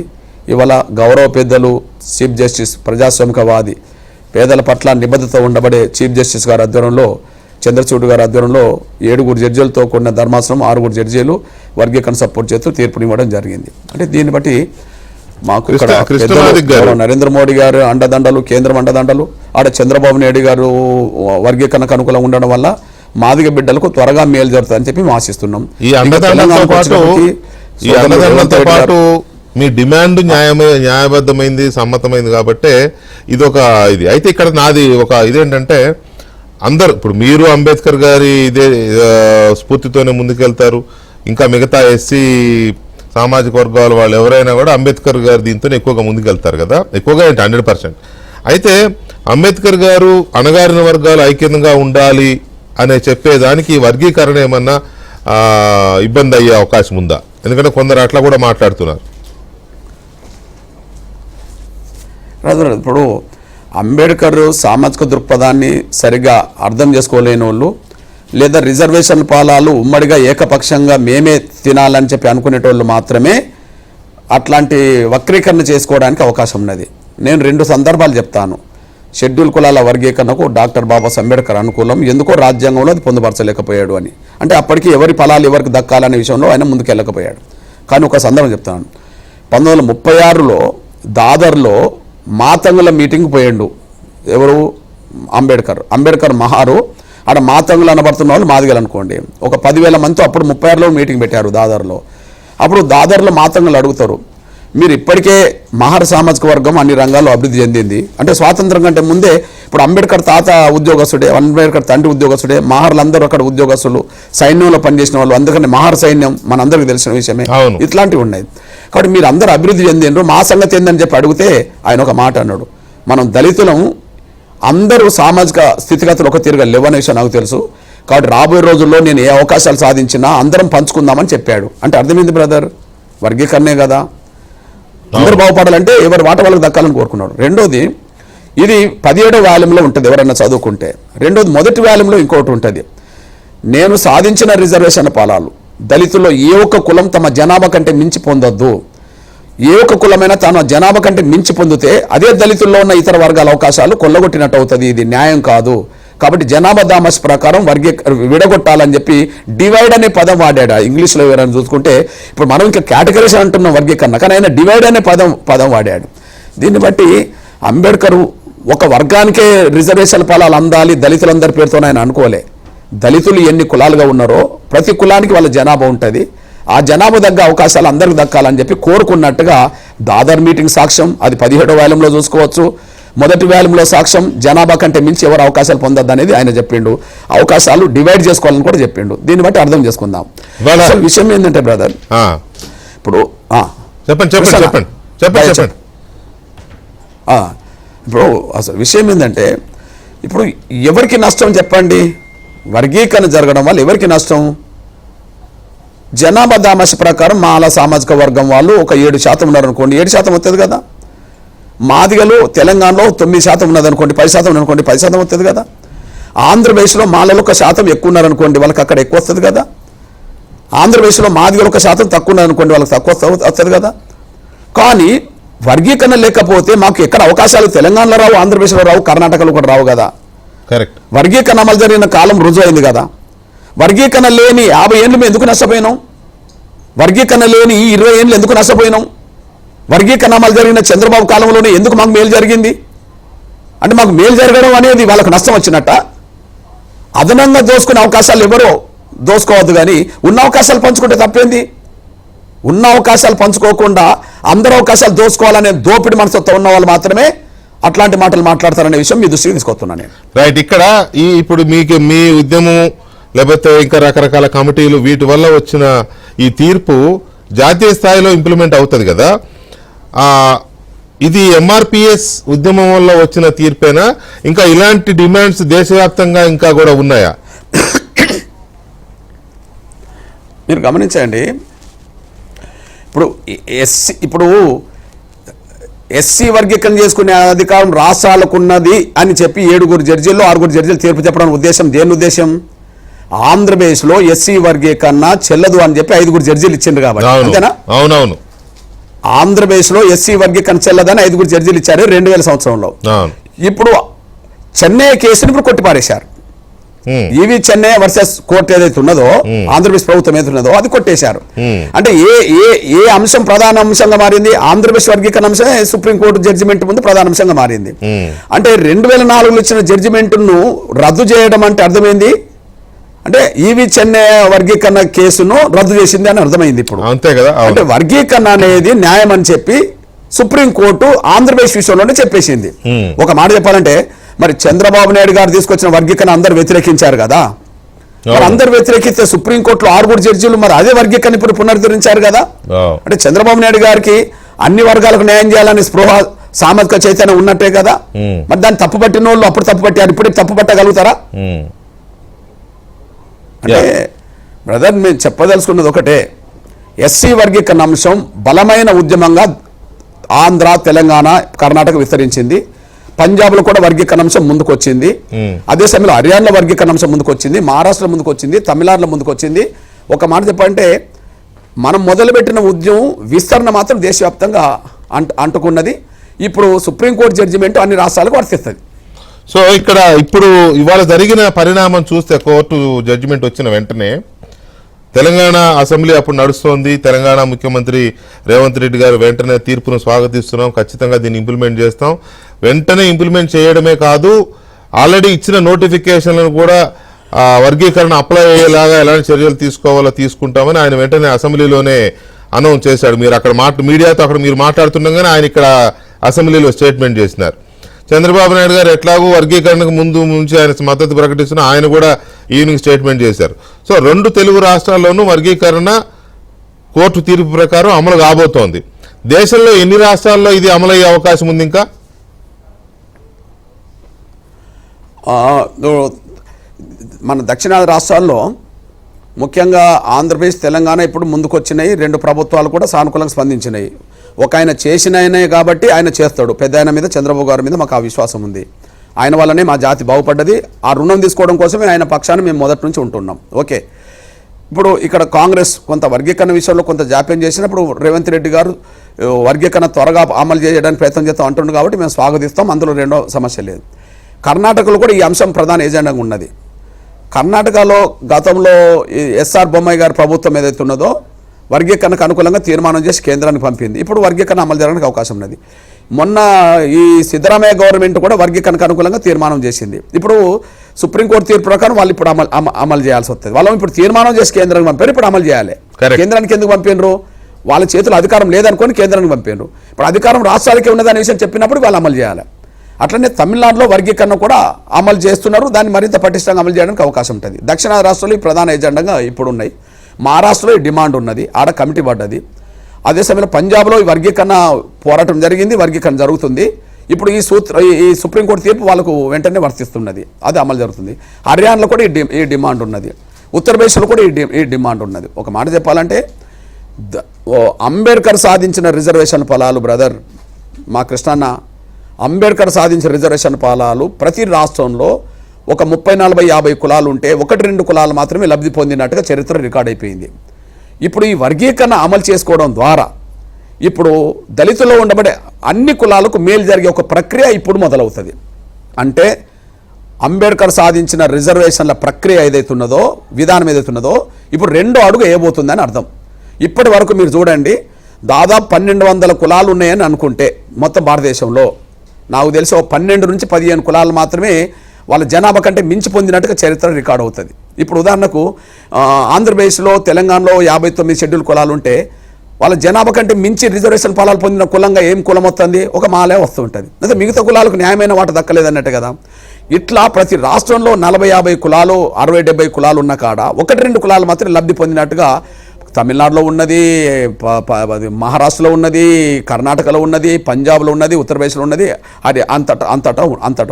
ఇవాళ గౌరవ పెద్దలు చీఫ్ జస్టిస్, ప్రజాస్వామికవాది, పేదల పట్ల నిబద్ధత ఉండబడే చీఫ్ జస్టిస్ గారి ఆధ్వర్యంలో, చంద్రచూడ్ గారి ఆధ్వర్యంలో 7 జడ్జీలతో కూడిన ధర్మాసనం 6 జడ్జీలు వర్గీకరణ సపోర్ట్ చేస్తూ తీర్పునివ్వడం జరిగింది. అంటే దీన్ని బట్టి మాకు ఇక్కడ నరేంద్ర మోడీ గారు అండదండలు, కేంద్రం అండదండలు, ఆడ చంద్రబాబు నాయుడు గారు వర్గీకరణకు అనుకూలంగా ఉండడం వల్ల మాదిగ బిడ్డలకు త్వరగా మేలు జరుగుతుందని చెప్పి మేము ఆశిస్తున్నాం. ఈ అండదండలతో పాటు మీ డిమాండ్ న్యాయబద్ధమైంది, సమ్మతమైంది కాబట్టి ఇదొక ఇది. అయితే ఇక్కడ నాది ఒక ఇదేంటంటే, అందరు ఇప్పుడు మీరు అంబేద్కర్ గారి ఇదే స్ఫూర్తితోనే ముందుకెళ్తారు, ఇంకా మిగతా ఎస్సీ సామాజిక వర్గాల వాళ్ళు ఎవరైనా కూడా అంబేద్కర్ గారి దీంతోనే ఎక్కువగా ముందుకెళ్తారు కదా, ఎక్కువగా 100%. అయితే అంబేద్కర్ గారు అణగారిన వర్గాలు ఐక్యంగా ఉండాలి అనే చెప్పేదానికి వర్గీకరణ ఏమన్నా ఇబ్బంది అయ్యే అవకాశం ఉందా? ఎందుకంటే కొందరు అట్లా కూడా మాట్లాడుతున్నారు. ఇప్పుడు అంబేద్కర్ సామాజిక దృక్పథాన్ని సరిగా అర్థం చేసుకోలేని వాళ్ళు, లేదా రిజర్వేషన్ పాలాలు ఉమ్మడిగా ఏకపక్షంగా మేమే తినాలని చెప్పి అనుకునేటోళ్ళు మాత్రమే అట్లాంటి వక్రీకరణ చేసుకోవడానికి అవకాశం ఉన్నది. నేను 2 సందర్భాలు చెప్తాను. షెడ్యూల్ కులాల వర్గీకరణకు డాక్టర్ బాబాసాహెబ్ అంబేద్కర్ అనుకూలం, ఎందుకో రాజ్యాంగంలో అది పొందుపరచలేకపోయాడు అని. అంటే అప్పటికి ఎవరి ఫలాలు ఎవరికి దక్కాలనే విషయంలో ఆయన ముందుకెళ్ళకపోయాడు. కానీ ఒక సందర్భం చెప్తాను. 1936లో దాదర్లో మాతంగుల మీటింగ్ పోయాడు. ఎవరు? అంబేద్కర్ మహారు. ఆడ మాతంగులు అనబడుతున్న వాళ్ళు మాదిగలు అనుకోండి. ఒక 10,000 మందితో అప్పుడు 36లో మీటింగ్ పెట్టారు దాదర్లో. అప్పుడు దాదర్లో మాతంగులు అడుగుతారు, మీరు ఇప్పటికే మహార్ సామాజిక వర్గం అన్ని రంగాల్లో అభివృద్ధి చెందింది, అంటే స్వాతంత్రం కంటే ముందే ఇప్పుడు అంబేద్కర్ తాత ఉద్యోగస్తుడే, అంబేద్కర్ తండ్రి ఉద్యోగస్తుడే, మహార్లందరూ అక్కడ ఉద్యోగస్తులు, సైన్యంలో పనిచేసిన వాళ్ళు, అందుకని మహార్ సైన్యం మనందరికీ తెలిసిన విషయమే. ఇట్లాంటివి ఉన్నాయి. కాబట్టి మీరు అందరూ అభివృద్ధి చెందిండ్రు, మా సంగతి ఏందని చెప్పి అడిగితే ఆయన ఒక మాట అన్నాడు, మనం దళితులం, అందరూ సామాజిక స్థితిగతులు ఒక తీరుగా లేవనే విషయం నాకు తెలుసు, కాబట్టి రాబోయే రోజుల్లో నేను ఏ అవకాశాలు సాధించినా అందరం పంచుకుందామని చెప్పాడు. అంటే అర్థమైంది బ్రదర్, వర్గీకరణే కదా, అందరూ బాగుపడాలంటే ఎవరి వాట వాళ్ళకి దక్కాలని కోరుకున్నాడు. రెండోది, ఇది 17వ వాల్యూమ్లో ఉంటుంది ఎవరైనా చదువుకుంటే. రెండోది, మొదటి వాల్యూమ్లో ఇంకోటి ఉంటుంది, నేను సాధించిన రిజర్వేషన్ ఫలాలు దళితుల్లో ఏ ఒక్క కులం తమ జనాభా కంటే మించి పొందొద్దు, ఏ ఒక్క కులమైనా తాను జనాభా కంటే మించి పొందితే అదే దళితుల్లో ఉన్న ఇతర వర్గాల అవకాశాలు కొల్లగొట్టినట్టు అవుతుంది. ఇది న్యాయం కాదు. కాబట్టి జనాభా దామస్ ప్రకారం విడగొట్టాలని చెప్పి డివైడ్ అనే పదం వాడాడు. ఇంగ్లీష్లో ఎవరైనా చూసుకుంటే ఇప్పుడు మనం ఇంకా కేటగిరీస్ అంటున్నాం వర్గీకరణ, కానీ ఆయన డివైడ్ అనే పదం వాడాడు. దీన్ని బట్టి అంబేద్కర్ ఒక వర్గానికే రిజర్వేషన్ ఫలాలు అందాలి దళితులందరి పేరుతో ఆయన అనుకోలే. దళితులు ఎన్ని కులాలుగా ఉన్నారో ప్రతి కులానికి వాళ్ళ జనాభా ఉంటుంది. ఆ జనాభా దగ్గర అవకాశాలు అందరికి దక్కాలని చెప్పి కోరుకున్నట్టుగా దాదర్ మీటింగ్ సాక్ష్యం, అది 17వ వాల్యూంలో చూసుకోవచ్చు. మొదటి వాల్యూంలో సాక్ష్యం జనాభా కంటే మించి ఎవరు అవకాశాలు పొందొద్దు అనేది ఆయన చెప్పిండు. అవకాశాలు డివైడ్ చేసుకోవాలని కూడా చెప్పిండు. దీన్ని బట్టి అర్థం చేసుకుందాం. అసలు విషయం ఏంటంటే బ్రదర్, ఇప్పుడు ఇప్పుడు అసలు విషయం ఏంటంటే ఇప్పుడు ఎవరికి నష్టం చెప్పండి? వర్గీకరణ జరగడం వల్ల ఎవరికి నష్టం? జనాభా దామశ ప్రకారం మాల సామాజిక వర్గం వాళ్ళు ఒక 7% ఉన్నారనుకోండి, 7% వస్తుంది కదా. మాదిగలు తెలంగాణలో 9% ఉన్నదనుకోండి, 10% ఉన్నదనుకోండి, 10% వస్తుంది కదా. ఆంధ్రప్రదేశ్లో మాలలో 1% ఎక్కువ ఉన్నారనుకోండి, వాళ్ళకి అక్కడ ఎక్కువ వస్తుంది కదా. ఆంధ్రప్రదేశ్లో మాదిగలు 1% తక్కువ ఉన్నారనుకోండి, వాళ్ళకి తక్కువ వస్తుంది కదా. కానీ వర్గీకరణ లేకపోతే మాకు ఎక్కడ అవకాశాలు తెలంగాణలో రావు, ఆంధ్రప్రదేశ్లో రావు, కర్ణాటకలో కూడా రావు కదా. కరెక్ట్. వర్గీకరణ అమలు జరిగిన కాలం రుజువు అయింది కదా. వర్గీకరణ లేని 50 ఏళ్ళు మేము ఎందుకు నష్టపోయినాం? వర్గీకరణ లేని ఈ 20 ఏళ్ళు ఎందుకు నష్టపోయినాం? వర్గీకరణ అమలు జరిగిన చంద్రబాబు కాలంలోనే ఎందుకు మాకు మేలు జరిగింది? అంటే మాకు మేలు జరగడం అనేది వాళ్ళకు నష్టం వచ్చినట్ట. అదనంగా దోసుకునే అవకాశాలు ఎవరో దోసుకోవద్దు, కానీ ఉన్న అవకాశాలు పంచుకుంటే తప్పేంది? ఉన్న అవకాశాలు పంచుకోకుండా అందరూ అవకాశాలు దోసుకోవాలనే దోపిడి మనసుతో ఉన్న వాళ్ళు మాత్రమే అట్లాంటి మాటలు మాట్లాడతారనే విషయం మీ దృష్టికి తీసుకొస్తున్నాను నేను. రైట్. ఇక్కడ ఇప్పుడు మీకు మీ ఉద్యమం లేకపోతే ఇంకా రకరకాల కమిటీలు వీటి వల్ల వచ్చిన ఈ తీర్పు జాతీయ స్థాయిలో ఇంప్లిమెంట్ అవుతుంది కదా. ఇది ఎంఆర్పిఎస్ ఉద్యమం వల్ల వచ్చిన తీర్పేనా? ఇంకా ఇలాంటి డిమాండ్స్ దేశవ్యాప్తంగా ఇంకా కూడా ఉన్నాయా? మీరు గమనించండి, ఇప్పుడు ఎస్సీ వర్గీకరణ చేసుకునే అధికారం రాష్ట్రాలకు ఉన్నది అని చెప్పి 7 జడ్జీల్లో 6 జడ్జీలు తీర్పు చెప్పడం ఉద్దేశం దేని ఉద్దేశం? ఆంధ్రప్రదేశ్లో ఎస్సీ వర్గీకరణ చెల్లదు అని చెప్పి 5 జడ్జీలు ఇచ్చిండ్రు కాబట్టి, అంతేనా? అవునవును. ఆంధ్రప్రదేశ్లో ఎస్సీ వర్గీకరణ చెల్లదని 5 జడ్జీలు ఇచ్చారు 2000 సంవత్సరంలో. ఇప్పుడు చెన్నై కేసుని ఇప్పుడు కొట్టిపారేశారు. ఈవి చెన్నై వర్సెస్ కోర్టు ఏదైతే ఉన్నదో, ఆంధ్రప్రదేశ్ ప్రభుత్వం ఏదైతే ఉన్నదో అది కొట్టేశారు. అంటే ఏ అంశం ప్రధాన అంశంగా మారింది? ఆంధ్రప్రదేశ్ వర్గీకరణ అంశమే సుప్రీంకోర్టు జడ్జిమెంట్ ముందు ప్రధాన అంశంగా మారింది. అంటే 2004లో ఇచ్చిన జడ్జిమెంట్ను రద్దు చేయడం అంటే అర్థమైంది, అంటే ఈవి చెన్నై వర్గీకరణ కేసును రద్దు చేసింది అని అర్థమైంది ఇప్పుడు. అంతే కదా. అంటే వర్గీకరణ అనేది న్యాయం అని చెప్పి సుప్రీంకోర్టు ఆంధ్రప్రదేశ్ విషయంలోనే చెప్పేసింది. ఒక మాట చెప్పాలంటే, మరి చంద్రబాబు నాయుడు గారు తీసుకొచ్చిన వర్గీకరణ అందరు వ్యతిరేకించారు కదా. మరి అందరు వ్యతిరేకిస్తే సుప్రీంకోర్టులో 6 జడ్జీలు మరి అదే వర్గీకరణ ఇప్పుడు పునరుద్ధరించారు కదా. అంటే చంద్రబాబు నాయుడు గారికి అన్ని వర్గాలకు న్యాయం చేయాలని స్పృహ సామాజిక చైతన్యం ఉన్నట్టే కదా. మరి దాన్ని తప్పు పట్టిన వాళ్ళు అప్పుడు తప్పు పట్టారు, ఇప్పుడు తప్పు పట్టగలుగుతారా? అంటే బ్రదర్, మేము చెప్పదలుచుకున్నది ఒకటే, ఎస్సీ వర్గీకరణ అంశం బలమైన ఉద్యమంగా ఆంధ్ర, తెలంగాణ, కర్ణాటక విస్తరించింది. పంజాబ్లో కూడా వర్గీకరణ అంశం ముందుకు వచ్చింది. అదే సమయంలో హర్యానాలో వర్గీకరణ అంశం ముందుకు వచ్చింది, మహారాష్ట్రలో ముందుకు వచ్చింది, తమిళనాడులో ముందుకు వచ్చింది. ఒక మాట చెప్పాలంటే మనం మొదలుపెట్టిన ఉద్యమం విస్తరణ మాత్రం దేశవ్యాప్తంగా అంటుకున్నది. ఇప్పుడు సుప్రీంకోర్టు జడ్జిమెంట్ అన్ని రాష్ట్రాలకు వర్తిస్తుంది. సో ఇక్కడ ఇప్పుడు ఇవాళ జరిగిన పరిణామం చూస్తే, కోర్టు జడ్జిమెంట్ వచ్చిన వెంటనే తెలంగాణ అసెంబ్లీ అప్పుడు నడుస్తోంది. తెలంగాణ ముఖ్యమంత్రి రేవంత్ రెడ్డి గారు వెంటనే తీర్పును స్వాగతిస్తున్నాం, ఖచ్చితంగా దీన్ని ఇంప్లిమెంట్ చేస్తాం, వెంటనే ఇంప్లిమెంట్ చేయడమే కాదు ఆల్రెడీ ఇచ్చిన నోటిఫికేషన్లను కూడా వర్గీకరణ అప్లై అయ్యేలాగా ఎలాంటి చర్యలు తీసుకోవాలో తీసుకుంటామని ఆయన వెంటనే అసెంబ్లీలోనే అనౌన్స్ చేశాడు. మీరు అక్కడ మీడియాతో అక్కడ మీరు మాట్లాడుతుండగానే ఆయన ఇక్కడ అసెంబ్లీలో స్టేట్మెంట్ చేసినారు. చంద్రబాబు నాయుడు గారు ఎట్లాగూ వర్గీకరణకు ముందు నుంచి ఆయన మద్దతు ప్రకటిస్తున్న ఆయన కూడా ఈవినింగ్ స్టేట్మెంట్ చేశారు. సో 2 తెలుగు రాష్ట్రాల్లోనూ వర్గీకరణ కోర్టు తీర్పు ప్రకారం అమలు కాబోతోంది. దేశంలో ఎన్ని రాష్ట్రాల్లో ఇది అమలయ్యే అవకాశం ఉంది? ఇంకా మన దక్షిణాది రాష్ట్రాల్లో ముఖ్యంగా ఆంధ్రప్రదేశ్, తెలంగాణ ఇప్పుడు ముందుకు వచ్చినాయి. 2 ప్రభుత్వాలు కూడా సానుకూలంగా స్పందించినాయి. ఒక ఆయన చేసిన ఆయనే కాబట్టి ఆయన చేస్తాడు. పెద్ద ఆయన మీద, చంద్రబాబు గారి మీద మాకు ఆ విశ్వాసం ఉంది. ఆయన వల్లనే మా జాతి బాగుపడ్డది. ఆ రుణం తీసుకోవడం కోసమే ఆయన పక్షాన్ని మేము మొదటి నుంచి ఉంటున్నాం. ఓకే, ఇప్పుడు ఇక్కడ కాంగ్రెస్ కొంత వర్గీకరణ విషయంలో కొంత జాప్యం చేసినప్పుడు రేవంత్ రెడ్డి గారు వర్గీకరణ త్వరగా అమలు చేయడానికి ప్రయత్నం చేస్తాం అంటుండ్రు కాబట్టి మేము స్వాగతిస్తాం. అందులో రెండో సమస్య లేదు. కర్ణాటకలో కూడా ఈ అంశం ప్రధాన ఎజెండాగా ఉన్నది. కర్ణాటకలో గతంలో ఎస్ఆర్ బొమ్మాయి గారి ప్రభుత్వం ఏదైతే ఉన్నదో వర్గీకరణకు అనుకూలంగా తీర్మానం చేసి కేంద్రానికి పంపింది. ఇప్పుడు వర్గీకరణ అమలు జరగడానికి అవకాశం ఉన్నది. మొన్న ఈ సిద్ధరామయ్య గవర్నమెంట్ కూడా వర్గీకరణకు అనుకూలంగా తీర్మానం చేసింది. ఇప్పుడు సుప్రీంకోర్టు తీర్పు ప్రకారం వాళ్ళు ఇప్పుడు అమలు చేయాల్సి వస్తుంది. వాళ్ళు ఇప్పుడు తీర్మానం చేసి కేంద్రానికి పంపారు, ఇప్పుడు అమలు చేయాలి. కేంద్రానికి ఎందుకు పంపినరు? వాళ్ళ చేతులు అధికారం లేదనుకొని కేంద్రానికి పంపారు. ఇప్పుడు అధికారం రాష్ట్రాలకే ఉన్నదనే విషయం చెప్పినప్పుడు వాళ్ళు అమలు చేయాలి. అట్లనే తమిళనాడులో వర్గీకరణ కూడా అమలు చేస్తున్నారు. దాన్ని మరింత పటిష్టంగా అమలు చేయడానికి అవకాశం ఉంటుంది. దక్షిణాది రాష్ట్రాలు ఈ ప్రధాన ఎజెండాగా ఇప్పుడు ఉన్నాయి. మహారాష్ట్రలో ఈ డిమాండ్ ఉన్నది, ఆడ కమిటీ పడ్డది. అదే సమయంలో పంజాబ్లో ఈ వర్గీకరణ పోరాటం జరిగింది, వర్గీకరణ జరుగుతుంది. ఇప్పుడు ఈ సుప్రీంకోర్టు తీర్పు వాళ్ళకు వెంటనే వర్తిస్తున్నది, అది అమలు జరుగుతుంది. హర్యానాలో కూడా ఈ డిమాండ్ ఉన్నది, ఉత్తరప్రదేశ్లో కూడా ఈ డిమాండ్ ఉన్నది. ఒక మాట చెప్పాలంటే అంబేద్కర్ సాధించిన రిజర్వేషన్ ఫలాలు బ్రదర్ మా కృష్ణన్న, అంబేద్కర్ సాధించిన రిజర్వేషన్ ఫలాలు ప్రతి రాష్ట్రంలో ఒక 30, 40, 50 కులాలు ఉంటే 1-2 కులాలు మాత్రమే లబ్ధి పొందినట్టుగా చరిత్ర రికార్డ్ అయిపోయింది. ఇప్పుడు ఈ వర్గీకరణ అమలు చేసుకోవడం ద్వారా ఇప్పుడు దళితుల్లో ఉండబడే అన్ని కులాలకు మేలు జరిగే ఒక ప్రక్రియ ఇప్పుడు మొదలవుతుంది. అంటే అంబేద్కర్ సాధించిన రిజర్వేషన్ల ప్రక్రియ ఏదైతే ఉన్నదో, విధానం ఏదైతే ఉన్నదో ఇప్పుడు 2వ అడుగు వేయబోతుందని అర్థం. ఇప్పటి వరకు మీరు చూడండి, దాదాపు 1200 కులాలు ఉన్నాయని అనుకుంటే మొత్తం భారతదేశంలో నాకు తెలిసి 12 నుంచి 15 కులాలు మాత్రమే వాళ్ళ జనాభా కంటే మించి పొందినట్టుగా చరిత్ర రికార్డ్ అవుతుంది. ఇప్పుడు ఉదాహరణకు ఆంధ్రప్రదేశ్లో, తెలంగాణలో 59 షెడ్యూల్ కులాలు ఉంటే వాళ్ళ జనాభా కంటే మించి రిజర్వేషన్ ఫలాలు పొందిన కులంగా ఏం కులం వస్తుంది? ఒక మాలే వస్తూ ఉంటుంది. అంటే మిగతా కులాలకు న్యాయమైన వాట దక్కలేదన్నట్టు కదా. ఇట్లా ప్రతి రాష్ట్రంలో 40, 50 కులాలు, 60, 70 కులాలు ఉన్న కాడ 1-2 కులాలు మాత్రం లబ్ధి పొందినట్టుగా తమిళనాడులో ఉన్నది, మహారాష్ట్రలో ఉన్నది, కర్ణాటకలో ఉన్నది, పంజాబ్లో ఉన్నది, ఉత్తరప్రదేశ్లో ఉన్నది, అది అంతటా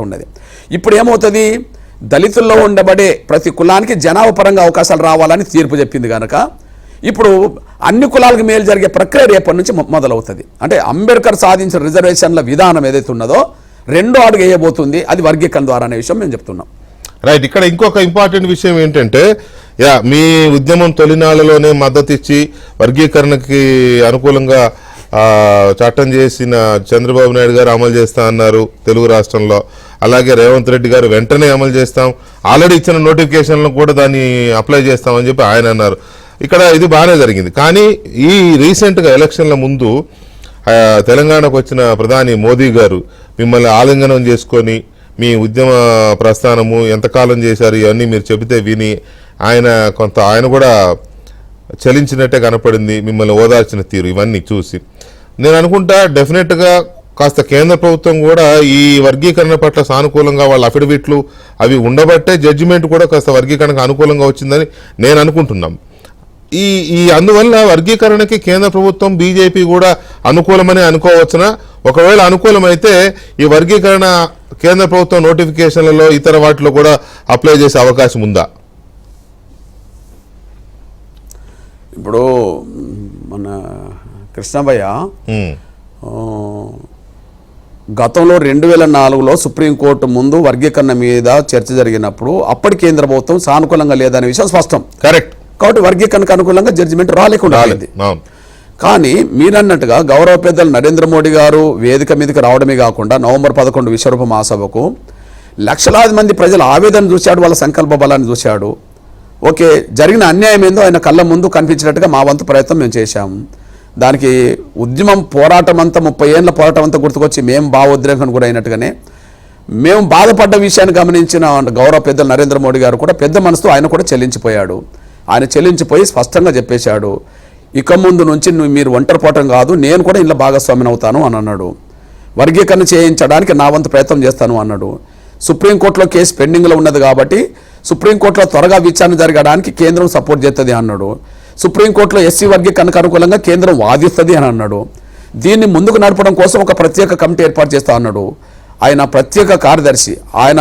ఉన్నది. ఇప్పుడు ఏమవుతుంది? దళితుల్లో ఉండబడే ప్రతి కులానికి జనాభా పరంగా అవకాశాలు రావాలని తీర్పు చెప్పింది కనుక ఇప్పుడు అన్ని కులాలకు మేలు జరిగే ప్రక్రియ రేపటి నుంచి మొదలవుతుంది. అంటే అంబేద్కర్ సాధించిన రిజర్వేషన్ల విధానం ఏదైతే ఉన్నదో 2వ అడుగు వేయబోతుంది, అది వర్గీకరణ ద్వారా అనే విషయం మేము చెప్తున్నాం. రైట్. ఇక్కడ ఇంకొక ఇంపార్టెంట్ విషయం ఏంటంటే, మీ ఉద్యమం తొలినాళ్ళలోనే మద్దతు ఇచ్చి వర్గీకరణకి అనుకూలంగా చట్టం చేసిన చంద్రబాబు నాయుడు గారు అమలు చేస్తా అన్నారు తెలుగు రాష్ట్రంలో. అలాగే రేవంత్ రెడ్డి గారు వెంటనే అమలు చేస్తాం, ఆల్రెడీ ఇచ్చిన నోటిఫికేషన్లో కూడా దాన్ని అప్లై చేస్తామని చెప్పి ఆయన అన్నారు. ఇక్కడ ఇది బాగానే జరిగింది. కానీ ఈ రీసెంట్గా ఎలక్షన్ల ముందు తెలంగాణకు వచ్చిన ప్రధాని మోదీ గారు మిమ్మల్ని ఆలింగనం చేసుకొని మీ ఉద్యమ ప్రస్థానము ఎంతకాలం చేశారు ఇవన్నీ మీరు చెబితే విని ఆయన కూడా చలించినట్టే కనపడింది, మిమ్మల్ని ఓదార్చిన తీరు ఇవన్నీ చూసి. నేను అనుకుంటా డెఫినెట్గా కాస్త కేంద్ర ప్రభుత్వం కూడా ఈ వర్గీకరణ పట్ల సానుకూలంగా వాళ్ళ అఫిడవిట్లు అవి ఉండబట్టే జడ్జిమెంట్ కూడా కాస్త వర్గీకరణకు అనుకూలంగా వచ్చిందని నేను అనుకుంటున్నాం. ఈ అందువల్ల వర్గీకరణకి కేంద్ర ప్రభుత్వం, బీజేపీ కూడా అనుకూలమని అనుకోవచ్చునా? ఒకవేళ అనుకూలమైతే ఈ వర్గీకరణ కేంద్ర ప్రభుత్వం నోటిఫికేషన్లలో ఇతర వాటిలో కూడా అప్లై చేసే అవకాశం ఉందా? ఇప్పుడు మన కృష్ణభయ్య గతంలో 2004లో సుప్రీంకోర్టు ముందు వర్గీకరణ మీద చర్చ జరిగినప్పుడు అప్పటి కేంద్ర ప్రభుత్వం సానుకూలంగా లేదనే విషయం స్పష్టం. కరెక్ట్. కాబట్టి వర్గీకరణకు అనుకూలంగా జడ్జిమెంట్ రాలేకుండా. కానీ మీరన్నట్టుగా గౌరవ పెద్దలు నరేంద్ర మోడీ గారు వేదిక మీదకి రావడమే కాకుండా నవంబర్ 11 విశ్వరూప మహాసభకు లక్షలాది మంది ప్రజల ఆవేదన చూశాడు, వాళ్ళ సంకల్ప బలాన్ని చూశాడు. ఓకే, జరిగిన అన్యాయం ఏందో ఆయన కళ్ళ ముందు కనిపించినట్టుగా మా వంతు ప్రయత్నం మేము చేశాము. దానికి ఉద్యమం పోరాటం అంతా 30 ఏళ్ళ పోరాటం అంతా గుర్తుకొచ్చి మేము భావోద్రేకానికి గురైనట్టుగానే మేము బాధపడ్డ విషయాన్ని గమనించిన గౌరవ పెద్దలు నరేంద్ర మోడీ గారు కూడా పెద్ద మనసుతో ఆయన కూడా చెల్లించిపోయాడు. ఆయన చెల్లించిపోయి స్పష్టంగా చెప్పేశాడు, ఇక ముందు నుంచి మీరు ఒంటరి పోవటం కాదు, నేను కూడా ఇంట్లో భాగస్వామిని అవుతాను అని అన్నాడు. వర్గీకరణ చేయించడానికి నా వంతు ప్రయత్నం చేస్తాను అన్నాడు. సుప్రీంకోర్టులో కేసు పెండింగ్లో ఉన్నది కాబట్టి సుప్రీంకోర్టులో త్వరగా విచారణ జరగడానికి కేంద్రం సపోర్ట్ చేస్తుంది అన్నాడు. సుప్రీంకోర్టులో ఎస్సీ వర్గీకరణకు అనుకూలంగా కేంద్రం వాదిస్తుంది అని అన్నాడు. దీన్ని ముందుకు నడపడం కోసం ఒక ప్రత్యేక కమిటీ ఏర్పాటు చేస్తా అన్నాడు. ఆయన ప్రత్యేక కార్యదర్శి, ఆయన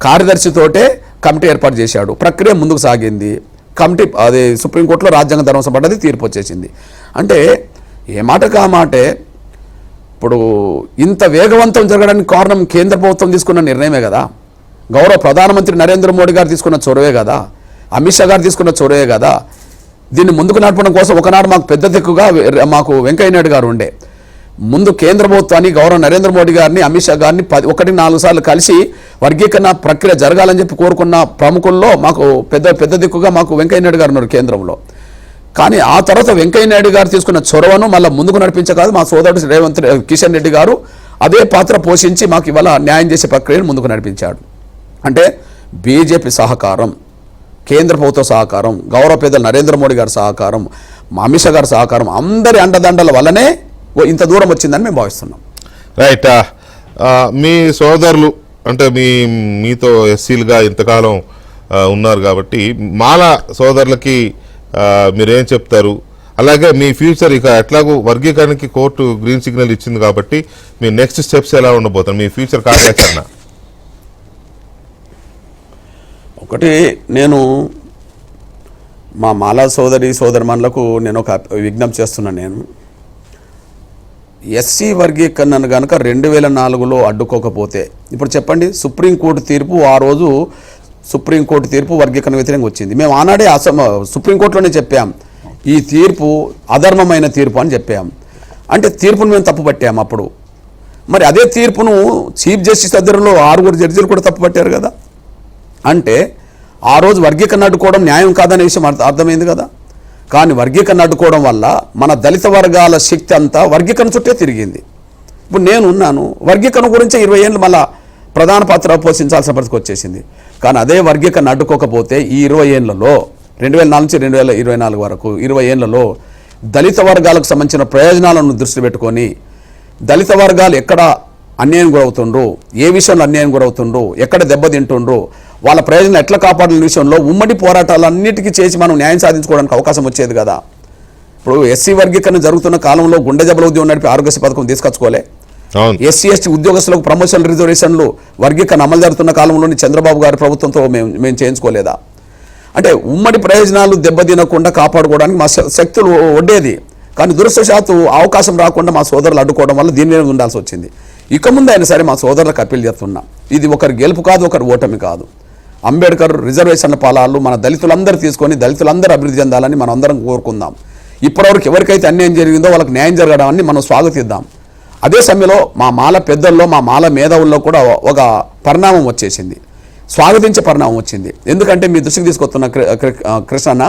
కార్యదర్శితోటే కమిటీ ఏర్పాటు చేశాడు. ప్రక్రియ ముందుకు సాగింది. కమిటీ అది సుప్రీంకోర్టులో రాజ్యాంగ ధర్మసభ పడ్డది, తీర్పు వచ్చేసింది. అంటే ఏ మాటకు ఆ మాటే. ఇప్పుడు ఇంత వేగవంతం జరగడానికి కారణం కేంద్ర ప్రభుత్వం తీసుకున్న నిర్ణయమే కదా, గౌరవ ప్రధానమంత్రి నరేంద్ర మోడీ గారు తీసుకున్న చొరవే కదా, అమిత్ షా గారు తీసుకున్న చొరవే కదా. దీన్ని ముందుకు నడపడం కోసం ఒకనాడు మాకు పెద్ద దిక్కుగా మాకు వెంకయ్య నాయుడు గారు ఉండే. ముందు కేంద్ర ప్రభుత్వాన్ని గౌరవ నరేంద్ర మోడీ గారిని అమిత్ షా గారిని 1-4 సార్లు కలిసి వర్గీకరణ ప్రక్రియ జరగాలని చెప్పి కోరుకున్న ప్రముఖుల్లో మాకు పెద్ద దిక్కుగా మాకు వెంకయ్య నాయుడు గారు ఉన్నారు కేంద్రంలో. కానీ ఆ తర్వాత వెంకయ్య నాయుడు గారు తీసుకున్న చొరవను మళ్ళీ ముందుకు నడిపించకాదు మా సోదరుడు కిషన్ రెడ్డి గారు అదే పాత్ర పోషించి మాకు ఇవాళ న్యాయం చేసే ప్రక్రియను ముందుకు నడిపించాడు. అంటే బీజేపీ సహకారం, కేంద్ర ప్రభుత్వ సహకారం, గౌరవ పెద్దలు నరేంద్ర మోడీ గారి సహకారం, అమిత్ షా గారి సహకారం, అందరి అండదండల వల్లనే ఇంత దూరం వచ్చిందని మేము భావిస్తున్నాం. రైట్. మీ సోదరులు అంటే మీతో ఎస్సీలుగా ఇంతకాలం ఉన్నారు కాబట్టి మాల సోదరులకి మీరేం చెప్తారు? అలాగే మీ ఫ్యూచర్ ఇక ఎట్లాగూ వర్గీకరణకి కోర్టు గ్రీన్ సిగ్నల్ ఇచ్చింది కాబట్టి మీ నెక్స్ట్ స్టెప్స్ ఎలా ఉండబోతారు, మీ ఫ్యూచర్ కార్యాచరణ? ఒకటి, నేను మా మాలా సోదరిమణులకు నేను ఒక విజ్ఞప్తి చేస్తున్నాను. నేను ఎస్సీ వర్గీకరణను కనుక 2004లో అడ్డుకోకపోతే, ఇప్పుడు చెప్పండి, సుప్రీంకోర్టు తీర్పు ఆ రోజు సుప్రీంకోర్టు తీర్పు వర్గీకరణ వ్యతిరేకంగా వచ్చింది. మేము ఆనాడే సుప్రీంకోర్టులోనే చెప్పాం ఈ తీర్పు అధర్మమైన తీర్పు అని చెప్పాం. అంటే తీర్పును మేము తప్పుపట్టాము అప్పుడు. మరి అదే తీర్పును చీఫ్ జస్టిస్ ఆధ్వర్యంలో 6 జడ్జీలు కూడా తప్పుపట్టారు కదా. అంటే ఆ రోజు వర్గీకరణ అడ్డుకోవడం న్యాయం కాదనే విషయం అర్థమైంది కదా. కానీ వర్గీకరణ అడ్డుకోవడం వల్ల మన దళిత వర్గాల శక్తి అంతా వర్గీకరణ చుట్టే తిరిగింది. ఇప్పుడు నేను ఉన్నాను, వర్గీకరణ గురించి 20 ఏళ్ళు మళ్ళా ప్రధాన పాత్ర పోషించాల్సిన పరిస్థితి వచ్చేసింది. కానీ అదే వర్గీకరణ అడ్డుకోకపోతే ఈ 20 ఏళ్లలో 2004 నుంచి 2024 వరకు 20 ఏళ్లలో దళిత వర్గాలకు సంబంధించిన ప్రయోజనాలను దృష్టి పెట్టుకొని దళిత వర్గాలు ఎక్కడ అన్యాయం గురవుతుండ్రు, ఏ విషయంలో అన్యాయం గురవుతుండ్రు, ఎక్కడ దెబ్బతింటుండ్రు, వాళ్ళ ప్రయోజనాలు ఎట్లా కాపాడిన విషయంలో ఉమ్మడి పోరాటాలన్నిటికీ చేసి మనం న్యాయం సాధించుకోవడానికి అవకాశం వచ్చేది కదా. ఇప్పుడు ఎస్సీ వర్గీకరణ జరుగుతున్న కాలంలో గుండె జబ్బల ఉద్యోగం నడిపి ఆరోగ్యశ్రీ పథకం తీసుకొచ్చుకోలే. ఎస్సీ ఎస్టీ ఉద్యోగస్తులకు ప్రమోషన్ రిజర్వేషన్లు వర్గీకరణ అమలు జరుగుతున్న కాలంలోని చంద్రబాబు గారి ప్రభుత్వంతో మేము చేయించుకోలేదా? అంటే ఉమ్మడి ప్రయోజనాలు దెబ్బతినకుండా కాపాడుకోవడానికి మా శక్తులు ఒడ్డేది. కానీ దురదృష్టవశాత్తు అవకాశం రాకుండా మా సోదరులు అడ్డుకోవడం వల్ల దీని మీద ఉండాల్సి వచ్చింది. ఇక ముందు అయినా సరే మా సోదరులకు అప్పీల్ చేస్తున్నా, ఇది ఒకరి గెలుపు కాదు, ఒకరి ఓటమి కాదు. అంబేద్కర్ రిజర్వేషన్ల ఫలాలు మన దళితులందరూ తీసుకొని దళితులందరూ అభివృద్ధి చెందాలని మనం అందరం కోరుకుందాం. ఇప్పటివరకు ఎవరికైతే అన్యాయం జరిగిందో వాళ్ళకి న్యాయం జరగడాన్ని మనం స్వాగతిద్దాం. అదే సమయంలో మా మాల పెద్దల్లో, మా మాల మేధావుల్లో కూడా ఒక పరిణామం వచ్చేసింది, స్వాగతించే పరిణామం వచ్చింది. ఎందుకంటే మీ దృష్టికి తీసుకొస్తున్న కృష్ణన్న,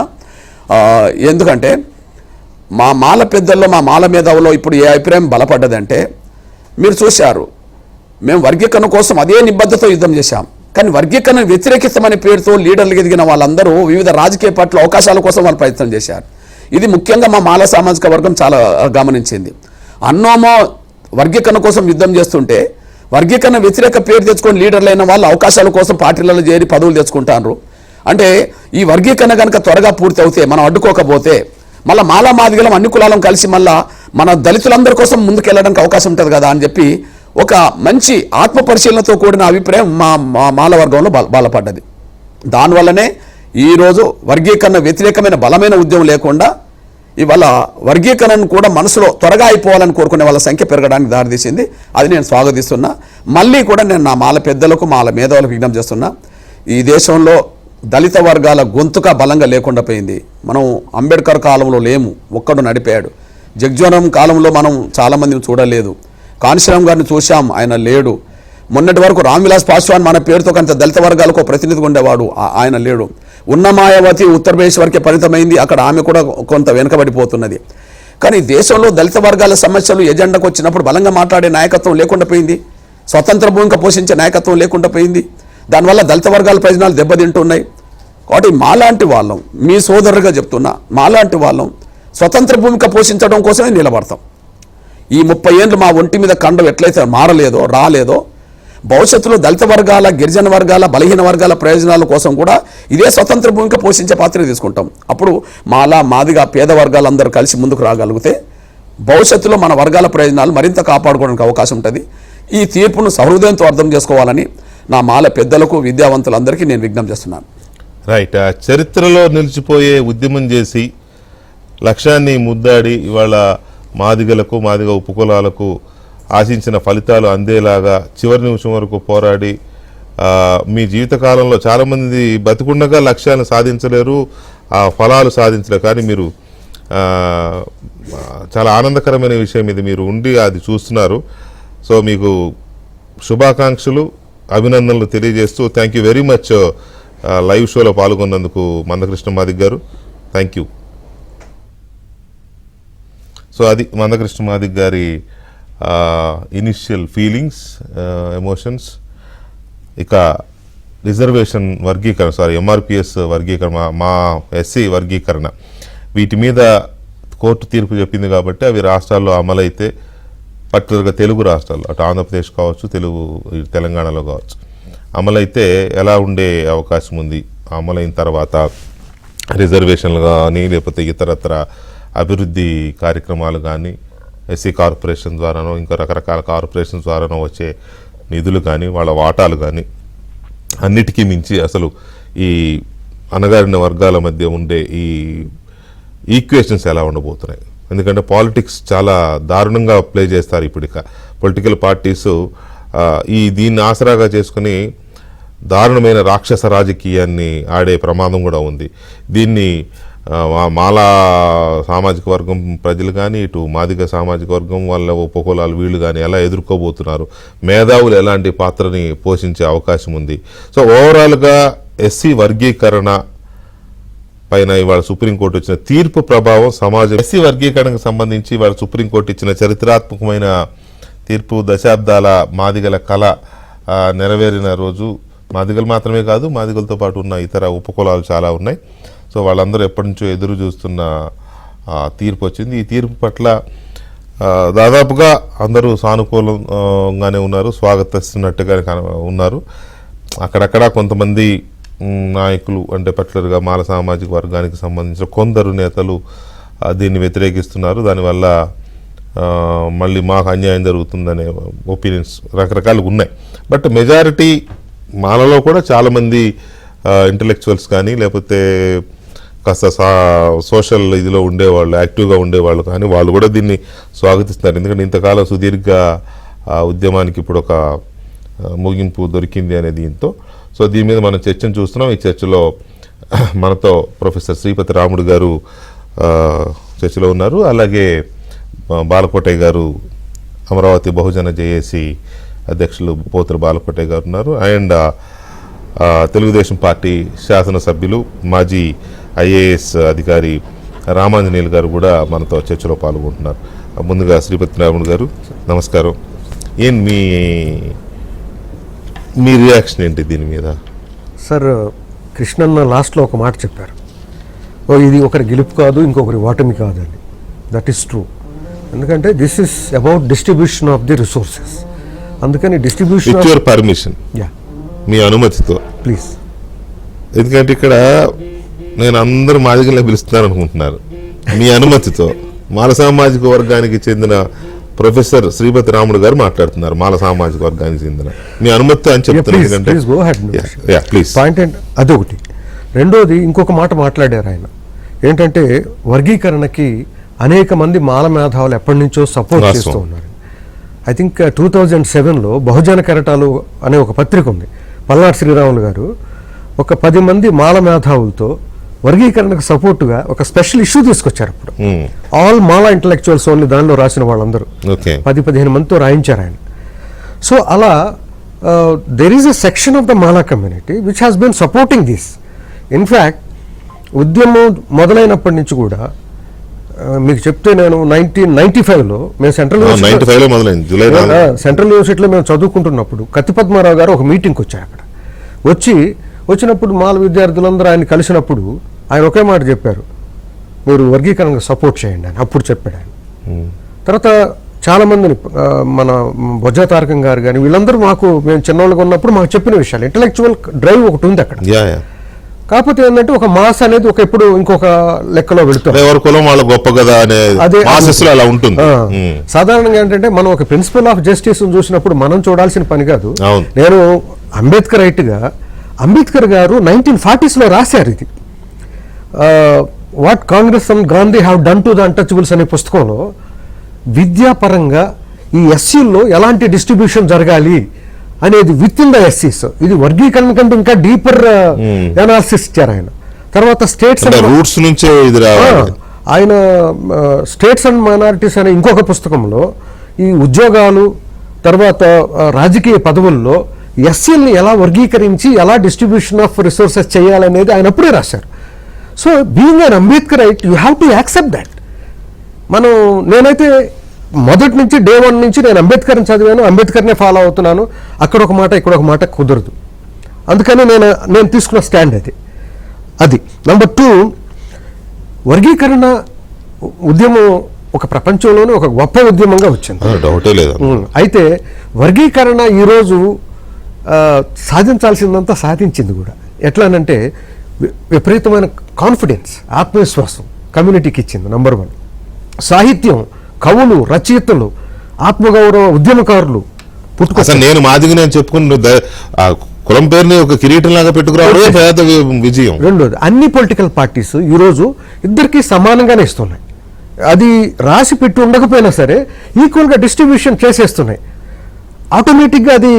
ఎందుకంటే మా మాల పెద్దల్లో, మా మాల మేధావుల్లో ఇప్పుడు ఏ అభిప్రాయం బలపడ్డదంటే, మీరు చూశారు, మేము వర్గీకరణ కోసం అదే నిబద్ధతతో యుద్ధం చేశాం. కానీ వర్గీకరణ వ్యతిరేకిస్తామనే పేరుతో లీడర్లు ఎదిగిన వాళ్ళందరూ వివిధ రాజకీయ పార్టీల అవకాశాల కోసం వాళ్ళు ప్రయత్నం చేశారు. ఇది ముఖ్యంగా మా మాల సామాజిక వర్గం చాలా గమనించింది. అన్నోమో వర్గీకరణ కోసం యుద్ధం చేస్తుంటే వర్గీకరణ వ్యతిరేక పేరు తెచ్చుకొని లీడర్లు అయిన వాళ్ళు అవకాశాల కోసం పార్టీలలో చేరి పదవులు తెచ్చుకుంటారు. అంటే ఈ వర్గీకరణ కనుక త్వరగా పూర్తి అవుతే, మనం అడ్డుకోకపోతే మళ్ళీ మాలా మాదిగలం అన్ని కులాలం కలిసి మళ్ళా మన దళితులందరి కోసం ముందుకెళ్ళడానికి అవకాశం ఉంటుంది కదా అని చెప్పి ఒక మంచి ఆత్మ పరిశీలనతో కూడిన అభిప్రాయం మా మాల వర్గంలో బలపడ్డది. దానివల్లనే ఈరోజు వర్గీకరణ వ్యతిరేకమైన బలమైన ఉద్యమం లేకుండా ఇవాళ వర్గీకరణను కూడా మనసులో త్వరగా అయిపోవాలని కోరుకునే వాళ్ళ సంఖ్య పెరగడానికి దారితీసింది. అది నేను స్వాగతిస్తున్నా. మళ్ళీ కూడా నేను నా మాల పెద్దలకు, మాల మేధావులకు విజ్ఞప్తి చేస్తున్నా, ఈ దేశంలో దళిత వర్గాల గొంతుక బలంగా లేకుండా పోయింది. మనం అంబేద్కర్ కాలంలో లేము, ఒక్కడు నడిపాడు. జగ్జీవనం కాలంలో మనం చాలామందిని చూడలేదు. కాన్శీరామ్ గారిని చూశాం, ఆయన లేడు. మొన్నటి వరకు రామ్విలాస్ పాస్వాన్ మన పేరుతో కొంత దళిత వర్గాలకు ప్రతినిధిగా ఉండేవాడు, ఆయన లేడు. ఉన్న మాయావతి ఉత్తరప్రదేశ్ వరకే పరిమితమైంది, అక్కడ ఆమె కూడా కొంత వెనుకబడిపోతున్నది. కానీ దేశంలో దళిత వర్గాల సమస్యలు ఎజెండాకు వచ్చినప్పుడు బలంగా మాట్లాడే నాయకత్వం లేకుండా పోయింది, స్వతంత్ర భూమిక పోషించే నాయకత్వం లేకుండా పోయింది. దానివల్ల దళిత వర్గాల ప్రయోజనాలు దెబ్బతింటున్నాయి. కాబట్టి మాలాంటి వాళ్ళం, మీ సోదరుగా చెప్తున్నా, మాలాంటి వాళ్ళం స్వతంత్ర భూమిక పోషించడం కోసమే నిలబడతాం. ఈ 30 ఏళ్ళు మా ఒంటి మీద కండం ఎట్లయితే మారలేదో, రాలేదో, భవిష్యత్తులో దళిత వర్గాల, గిరిజన వర్గాల, బలహీన వర్గాల ప్రయోజనాల కోసం కూడా ఇదే స్వతంత్ర భూమిక పోషించే పాత్ర తీసుకుంటాం. అప్పుడు మాలా మాదిగా పేద వర్గాలందరూ కలిసి ముందుకు రాగలిగితే భవిష్యత్తులో మన వర్గాల ప్రయోజనాలు మరింత కాపాడుకోవడానికి అవకాశం ఉంటుంది. ఈ తీర్పును సహృదయంతో అర్థం చేసుకోవాలని నా మాల పెద్దలకు, విద్యావంతులందరికీ నేను విజ్ఞప్తి చేస్తున్నాను. రైట్. చరిత్రలో నిలిచిపోయే ఉద్యమం చేసి లక్ష్యాన్ని ముద్దాడి ఇవాళ మాదిగలకు, మాదిగ ఉపకులాలకు ఆశించిన ఫలితాలు అందేలాగా చివరి నిమిషం వరకు పోరాడి మీ జీవితకాలంలో చాలామంది బతికుండగా లక్ష్యాలను సాధించలేరు, ఆ ఫలాలు సాధించలేరు. కానీ మీరు చాలా ఆనందకరమైన విషయం ఇది. మీరు ఉండి అది చూస్తున్నారు. సో మీకు శుభాకాంక్షలు, అభినందనలు తెలియజేస్తూ thank you very much live షోలో పాల్గొన్నందుకు మందకృష్ణ మాదిగ గారు. Thank you. సో అది మందకృష్ణ మాదిగ గారి ఇనిషియల్ ఫీలింగ్స్, ఎమోషన్స్. ఇక రిజర్వేషన్ వర్గీకరణ, ఎంఆర్పిఎస్ వర్గీకరణ, మా ఎస్సీ వర్గీకరణ, వీటి మీద కోర్టు తీర్పు చెప్పింది కాబట్టి అవి రాష్ట్రాల్లో అమలైతే, పర్టికులర్గా తెలుగు రాష్ట్రాల్లో, అటు ఆంధ్రప్రదేశ్ కావచ్చు, తెలంగాణలో కావచ్చు, అమలైతే ఎలా ఉండే అవకాశం ఉంది, అమలైన తర్వాత రిజర్వేషన్లు కానీ లేకపోతే ఇతరత్ర అభివృద్ధి కార్యక్రమాలు కానీ, ఎస్సీ కార్పొరేషన్ ద్వారానో ఇంకా రకరకాల కార్పొరేషన్ ద్వారానో వచ్చే నిధులు కానీ, వాళ్ళ వాటాలు కానీ, అన్నిటికీ మించి అసలు ఈ అణగారిన వర్గాల మధ్య ఉండే ఈ ఈక్వేషన్స్ ఎలా ఉండబోతున్నాయి. ఎందుకంటే పాలిటిక్స్ చాలా దారుణంగా ప్లే చేస్తారు ఇప్పుడు. ఇక పొలిటికల్ పార్టీస్ దీన్ని ఆసరాగా చేసుకుని దారుణమైన రాక్షస రాజకీయాన్ని ఆడే ప్రమాదం కూడా ఉంది. దీన్ని మాలా సామాజిక వర్గం ప్రజలు కానీ, ఇటు మాదిగ సామాజిక వర్గం వాళ్ళ ఉపకులాలు వీళ్ళు కానీ ఎలా ఎదుర్కోబోతున్నారు, మేధావులు ఎలాంటి పాత్రని పోషించే అవకాశం ఉంది. సో ఓవరాల్గా ఎస్సీ వర్గీకరణ పైన ఇవాళ సుప్రీంకోర్టు ఇచ్చిన తీర్పు ప్రభావం సమాజం, ఎస్సీ వర్గీకరణకు సంబంధించి ఇవాళ సుప్రీంకోర్టు ఇచ్చిన చరిత్రాత్మకమైన తీర్పు, దశాబ్దాల మాదిగల కళ నెరవేరిన రోజు. మాదిగలు మాత్రమే కాదు, మాదిగలతో పాటు ఉన్న ఇతర ఉపకులాలు చాలా ఉన్నాయి. సో వాళ్ళందరూ ఎప్పటి నుంచో ఎదురు చూస్తున్న తీర్పు వచ్చింది. ఈ తీర్పు పట్ల దాదాపుగా అందరూ సానుకూలంగానే ఉన్నారు, స్వాగతిస్తున్నట్టుగా ఉన్నారు. అక్కడక్కడ కొంతమంది నాయకులు, అంటే పర్టికులర్గా మాల సామాజిక వర్గానికి సంబంధించిన కొందరు నేతలు దీన్ని వ్యతిరేకిస్తున్నారు. దానివల్ల మళ్ళీ మాకు అన్యాయం జరుగుతుందనే ఒపీనియన్స్ రకరకాలుగా ఉన్నాయి. బట్ మెజారిటీ మాలలో కూడా చాలామంది ఇంటలెక్చువల్స్ కానీ లేకపోతే కాస్త సోషల్ ఇదిలో ఉండేవాళ్ళు, యాక్టివ్గా ఉండేవాళ్ళు కానీ వాళ్ళు కూడా దీన్ని స్వాగతిస్తున్నారు. ఎందుకంటే ఇంతకాలం సుదీర్ఘ ఉద్యమానికి ఇప్పుడు ఒక ముగింపు దొరికింది అనే దీంతో. సో దీని మీద మనం చర్చను చూస్తున్నాం. ఈ చర్చలో మనతో ప్రొఫెసర్ శ్రీపతి రాముడు గారు చర్చలో ఉన్నారు. అలాగే బాలకోటయ్య గారు, అమరావతి బహుజన జేఏసీ అధ్యక్షులు పోతుల బాలకోటయ్య గారు ఉన్నారు. అండ్ తెలుగుదేశం పార్టీ శాసనసభ్యులు, మాజీ ఐఏఎస్ అధికారి రామాంజనేయులు గారు కూడా మనతో చర్చలో పాల్గొంటున్నారు. ముందుగా శ్రీపతి రాముడు గారు నమస్కారం. మీ రియాక్షన్ ఏంటి దీని మీద? సార్, కృష్ణన్న లాస్ట్లో ఒక మాట చెప్పారు, ఇది ఒకరి గెలుపు కాదు, ఇంకొకరి ఓటమి కాదు అని. That is true. ఎందుకంటే this is about distribution of the resources. అందుకని డిస్ట్రిబ్యూషన్ విత్ యువర్ పర్మిషన్, మీ అనుమతితో ప్లీజ్. ఎందుకంటే ఇక్కడ నేను అందరూ మాదిగల్ని పిలుస్తున్నాను అనుకుంటున్నారు. మీ అనుమతితో మాల సామాజిక వర్గానికి చెందిన ప్రొఫెసర్ శ్రీపతి రాముడు గారు మాట్లాడుతున్నారు. మాల సామాజిక వర్గానికి చెందిన మీ అనుమతితో అని చెప్తున్నారు. పాయింట్ అదొకటి. రెండోది, ఇంకొక మాట మాట్లాడారు ఆయన. ఏంటంటే వర్గీకరణకి అనేక మంది మాల మేధావులు ఎప్పటి నుంచో సపోర్ట్ చేస్తూ ఉన్నారు. ఐ థింక్ 2007లో బహుజన కెరటాలు అనే ఒక పత్రిక ఉంది. పల్నాడు శ్రీరాములు గారు ఒక 10 మంది మాల మేధావులతో వర్గీకరణకు సపోర్టుగా ఒక స్పెషల్ ఇష్యూ తీసుకొచ్చారు. అప్పుడు ఆల్ మాలా ఇంటలెక్చువల్స్ ఓన్లీ దానిలో రాసిన వాళ్ళందరూ 10-15 మందితో రాయించారు ఆయన. సో అలా there is a section of the Mala community which has been supporting this. In fact ఉద్యమం మొదలైనప్పటి నుంచి కూడా మీకు చెప్తే, నేను 1995లో మేము సెంట్రల్ యూనివర్సిటీలో మేము చదువుకుంటున్నప్పుడు కత్తిపద్మారావు గారు ఒక మీటింగ్కి వచ్చారు. అక్కడ వచ్చినప్పుడు మాల విద్యార్థులందరూ ఆయన కలిసినప్పుడు ఆయన ఒకే మాట చెప్పారు, మీరు వర్గీకరణకు సపోర్ట్ చేయండి అని. అప్పుడు చెప్పాడు ఆయన. తర్వాత చాలామందిని, మన బొజ్జా తారకం గారు కానీ వీళ్ళందరూ మేము చిన్నోళ్ళుగా ఉన్నప్పుడు మాకు చెప్పిన విషయాలు. ఇంటలెక్చువల్ డ్రైవ్ ఒకటి ఉంది అక్కడ. కాకపోతే ఏంటంటే ఒక మాస్ అనేది ఎప్పుడు ఇంకొక లెక్కలో వెళుతుంది. గొప్ప కదా అదే అలా ఉంటుంది. సాధారణంగా ఏంటంటే మనం ఒక ప్రిన్సిపల్ ఆఫ్ జస్టిస్ చూసినప్పుడు మనం చూడాల్సిన పని కాదు. నేను అంబేద్కర్ అంబేద్కర్ గారు 1940s రాశారు ఇది. What Congress and Gandhi have done to the untouchables అనే పుస్తకంలో విద్యాపరంగా ఈ ఎస్సీల్లో ఎలాంటి డిస్ట్రిబ్యూషన్ జరగాలి అనేది విత్ ఇన్ ద ఎస్సీస్. ఇది వర్గీకరణ కంటే ఇంకా డీపర్ అనాలిసిస్ ఇచ్చారు ఆయన. తర్వాత స్టేట్స్ రూట్స్ నుంచే ఆయన స్టేట్స్ అండ్ మైనారిటీస్ అనే ఇంకొక పుస్తకంలో ఈ ఉద్యోగాలు తర్వాత రాజకీయ పదవుల్లో ఎస్సీల్ని ఎలా వర్గీకరించి ఎలా డిస్ట్రిబ్యూషన్ ఆఫ్ రిసోర్సెస్ చేయాలనేది ఆయన అప్పుడే రాశారు. So being an Ambedkar right you have to accept that. నేనైతే మొదటి నుంచి డే 1 నుంచి నేను అంబేద్కర్ని చదివాను, అంబేద్కర్నే ఫాలో అవుతున్నాను. అక్కడ ఒక మాట ఇక్కడ ఒక మాట కుదరదు. అందుకని నేను తీసుకున్న స్టాండ్ అది. నెంబర్ 2, వర్గీకరణ ఉద్యమం ఒక ప్రపంచంలోనే ఒక గొప్ప ఉద్యమంగా వచ్చింది, డౌటే లేదు. అయితే వర్గీకరణ ఈరోజు సాధించాల్సిందంతా సాధించింది కూడా. ఎట్లానంటే విపరీతమైన కాన్ఫిడెన్స్, ఆత్మవిశ్వాసం కమ్యూనిటీకి ఇచ్చింది. నెంబర్ 1, సాహిత్యం, కవులు, రచయితలు, ఆత్మగౌరవ ఉద్యమకారులు అసలు నేను మాదిగా నేను చెప్పుకున్న కులం పేరుని ఒక కిరీటం లాగా పెట్టుకురావడం పెద్ద విజయం. రెండోది, అన్ని పొలిటికల్ పార్టీస్ ఈరోజు ఇద్దరికి సమానంగానే ఇస్తున్నాయి. అది రాసి పెట్టి ఉండకపోయినా సరే ఈక్వల్ గా డిస్ట్రిబ్యూషన్ చేసేస్తున్నాయి. ఆటోమేటిక్ గా అది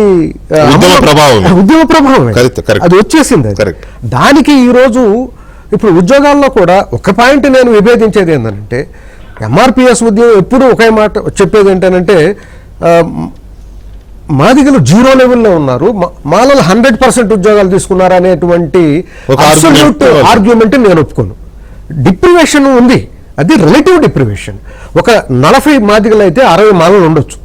ఉద్యమ ప్రభావమే, అది వచ్చేసింది. దానికి ఈరోజు ఇప్పుడు ఉద్యోగాల్లో కూడా ఒక పాయింట్ నేను విభేదించేది ఏంటంటే, ఎంఆర్పిఎస్ ఉద్యమం ఎప్పుడు ఒకే మాట చెప్పేది ఏంటంటే, మాదిగలు 0 లెవెల్లో ఉన్నారు, మాలలు 100% ఉద్యోగాలు తీసుకున్నారు అనేటువంటి ఆర్గ్యుమెంట్ నేను ఒప్పుకోను. డిప్రివేషన్ ఉంది, అది రిలేటివ్ డిప్రివేషన్. ఒక 40 మాదిగలు అయితే 60 మాలలు ఉండొచ్చు,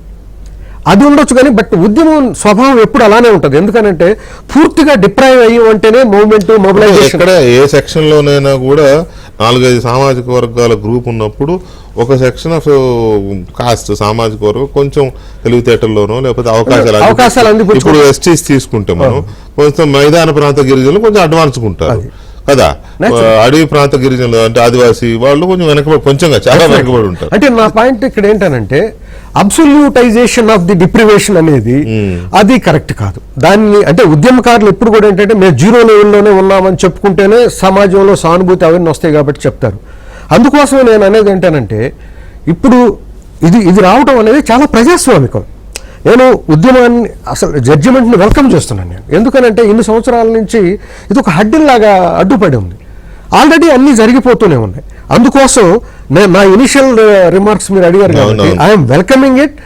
అది ఉండొచ్చు. కానీ బట్ ఉద్యమం స్వభావం ఎప్పుడు అలానే ఉంటుంది. ఎందుకనంటే పూర్తిగా డిప్రైవ్ అయ్యి ఉంటేనే మూవ్మెంట్, మొబిలైజేషన్. ఏ సెక్షన్ లోనైనా కూడా 4-5 సామాజిక వర్గాల గ్రూప్ ఉన్నప్పుడు ఒక సెక్షన్ ఆఫ్ కాస్ట్ సామాజిక వర్గం కొంచెం తెలివితేటల్లోనో లేకపోతే అవకాశాలు ఇప్పుడు ఎస్టీస్ తీసుకుంటే మనం కొంచెం మైదాన ప్రాంత గిరిజనులు కొంచెం అడ్వాన్స్ ఉంటారు కదా, అడవి ప్రాంత గిరిజనులు అంటే ఆదివాసీ వాళ్ళు కొంచెం కొంచెంగా చాలా వెనకబడి ఉంటారు. అంటే నా పాయింట్ ఇక్కడ ఏంటనంటే, అబ్సల్యూటైజేషన్ ఆఫ్ ది డిప్రివేషన్ అనేది అది కరెక్ట్ కాదు. దాన్ని అంటే ఉద్యమకారులు ఎప్పుడు కూడా ఏంటంటే మేము 0 లెవెల్లోనే ఉన్నామని చెప్పుకుంటేనే సమాజంలో సానుభూతి అవన్నీ వస్తాయి కాబట్టి చెప్తారు. అందుకోసమే నేను అనేది ఏంటనంటే, ఇప్పుడు ఇది రావడం అనేది చాలా ప్రజాస్వామికం. నేను ఉద్యమాన్ని అసలు జడ్జిమెంట్ని వెల్కమ్ చేస్తున్నాను నేను. ఎందుకనంటే ఇన్ని సంవత్సరాల నుంచి ఇది ఒక హడ్డిల్లాగా అడ్డుపడి ఉంది, ఆల్రెడీ అన్నీ జరిగిపోతూనే ఉన్నాయి. అందుకోసం నా ఇనిషియల్ రిమార్క్స్ మీరు అడిగారు కాబట్టి ఐఎమ్ వెల్కమింగ్ ఇట్.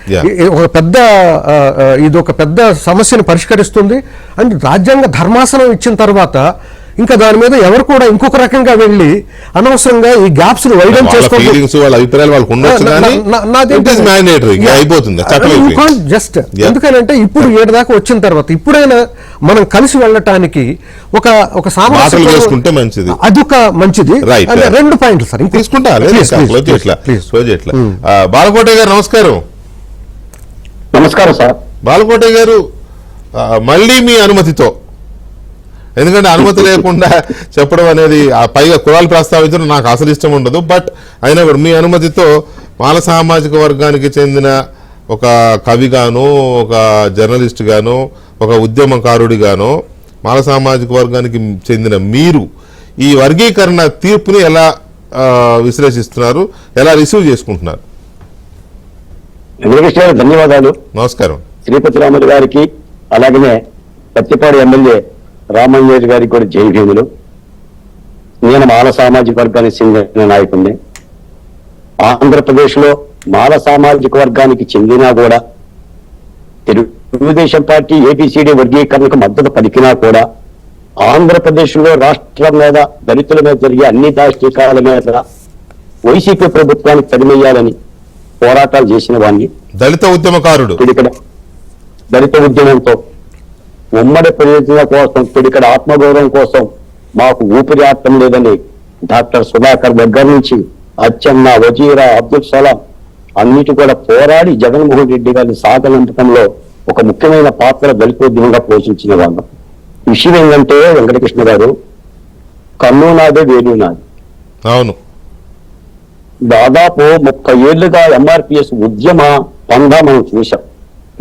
ఇది ఒక పెద్ద సమస్యను పరిష్కరిస్తుంది. అండ్ రాజ్యాంగ ధర్మాసనం ఇచ్చిన తర్వాత ఇంకా దాని మీద ఎవరు కూడా ఇంకొక రకంగా వెళ్ళి అనవసరంగా ఈ గ్యాప్స్ వైడన్ చేసుకోవాలి. జస్ట్ ఎందుకనంటే ఇప్పుడు 7 దాకా వచ్చిన తర్వాత ఇప్పుడైనా మనం కలిసి వెళ్ళటానికి ఒక సామర్థ్యం మంచిది, అదొక మంచిది. 2 పాయింట్లు సార్ తీసుకుంటా. బాలకోట గారు నమస్కారం. నమస్కారం సార్. బాలకోట గారు, మళ్ళీ మీ అనుమతితో, ఎందుకంటే అనుమతి లేకుండా చెప్పడం అనేది పైగా కులాలు ప్రస్తావించడం నాకు అసలు ఇష్టం ఉండదు, బట్ అయినా కూడా మీ అనుమతితో మాల సామాజిక వర్గానికి చెందిన ఒక కవిగాను, ఒక జర్నలిస్ట్ గాను, ఒక ఉద్యమకారుడిగాను మాల సామాజిక వర్గానికి చెందిన మీరు ఈ వర్గీకరణ తీర్పుని ఎలా విశ్లేషిస్తున్నారు, ఎలా రిసీవ్ చేసుకుంటున్నారు? ధన్యవాదాలు. నమస్కారం. శ్రీపతి రాములు గారికి అలాగనే పత్తిపాడు ఎమ్మెల్యే రామయ్య గారికి కూడా జై భీములు. నేను మాల సామాజిక వర్గానికి చెందిన నాయకుడిని. ఆంధ్రప్రదేశ్ లో మాల సామాజిక వర్గానికి చెందినా కూడా తెలుగుదేశం పార్టీ ఏబిసిడి వర్గీకరణకు మద్దతు పలికినా కూడా ఆంధ్రప్రదేశ్ లో రాష్ట్రం మీద దళితుల మీద జరిగే అన్ని దాష్టికాల మీద వైసీపీ ప్రభుత్వానికి తరిమేయాలని పోరాటాలు చేసిన వాడిని. దళిత ఉద్యమకారుడు. ఇక్కడ దళిత ఉద్యమంతో ఉమ్మడి ప్రయోజనాల కోసం, ఇక్కడ ఆత్మగౌరవం కోసం మాకు ఊపిరి ఆడటం లేదని డాక్టర్ సుధాకర్ దగ్గర నుంచి అచ్చెన్న, వజీరా, అబ్దుల్ సలాం అన్నిటి కూడా పోరాడి జగన్మోహన్ రెడ్డి గారిని సాగనంపడంలో ఒక ముఖ్యమైన పాత్ర దళితోద్యమంగా పోషించిన వాళ్ళు. విషయం ఏంటంటే వెంకటకృష్ణ గారు, కన్ను నాదే వేలు నాది. అవును. దాదాపు 30 ఏళ్లుగా ఎంఆర్పిఎస్ ఉద్యమ పందా మనం చూశాం.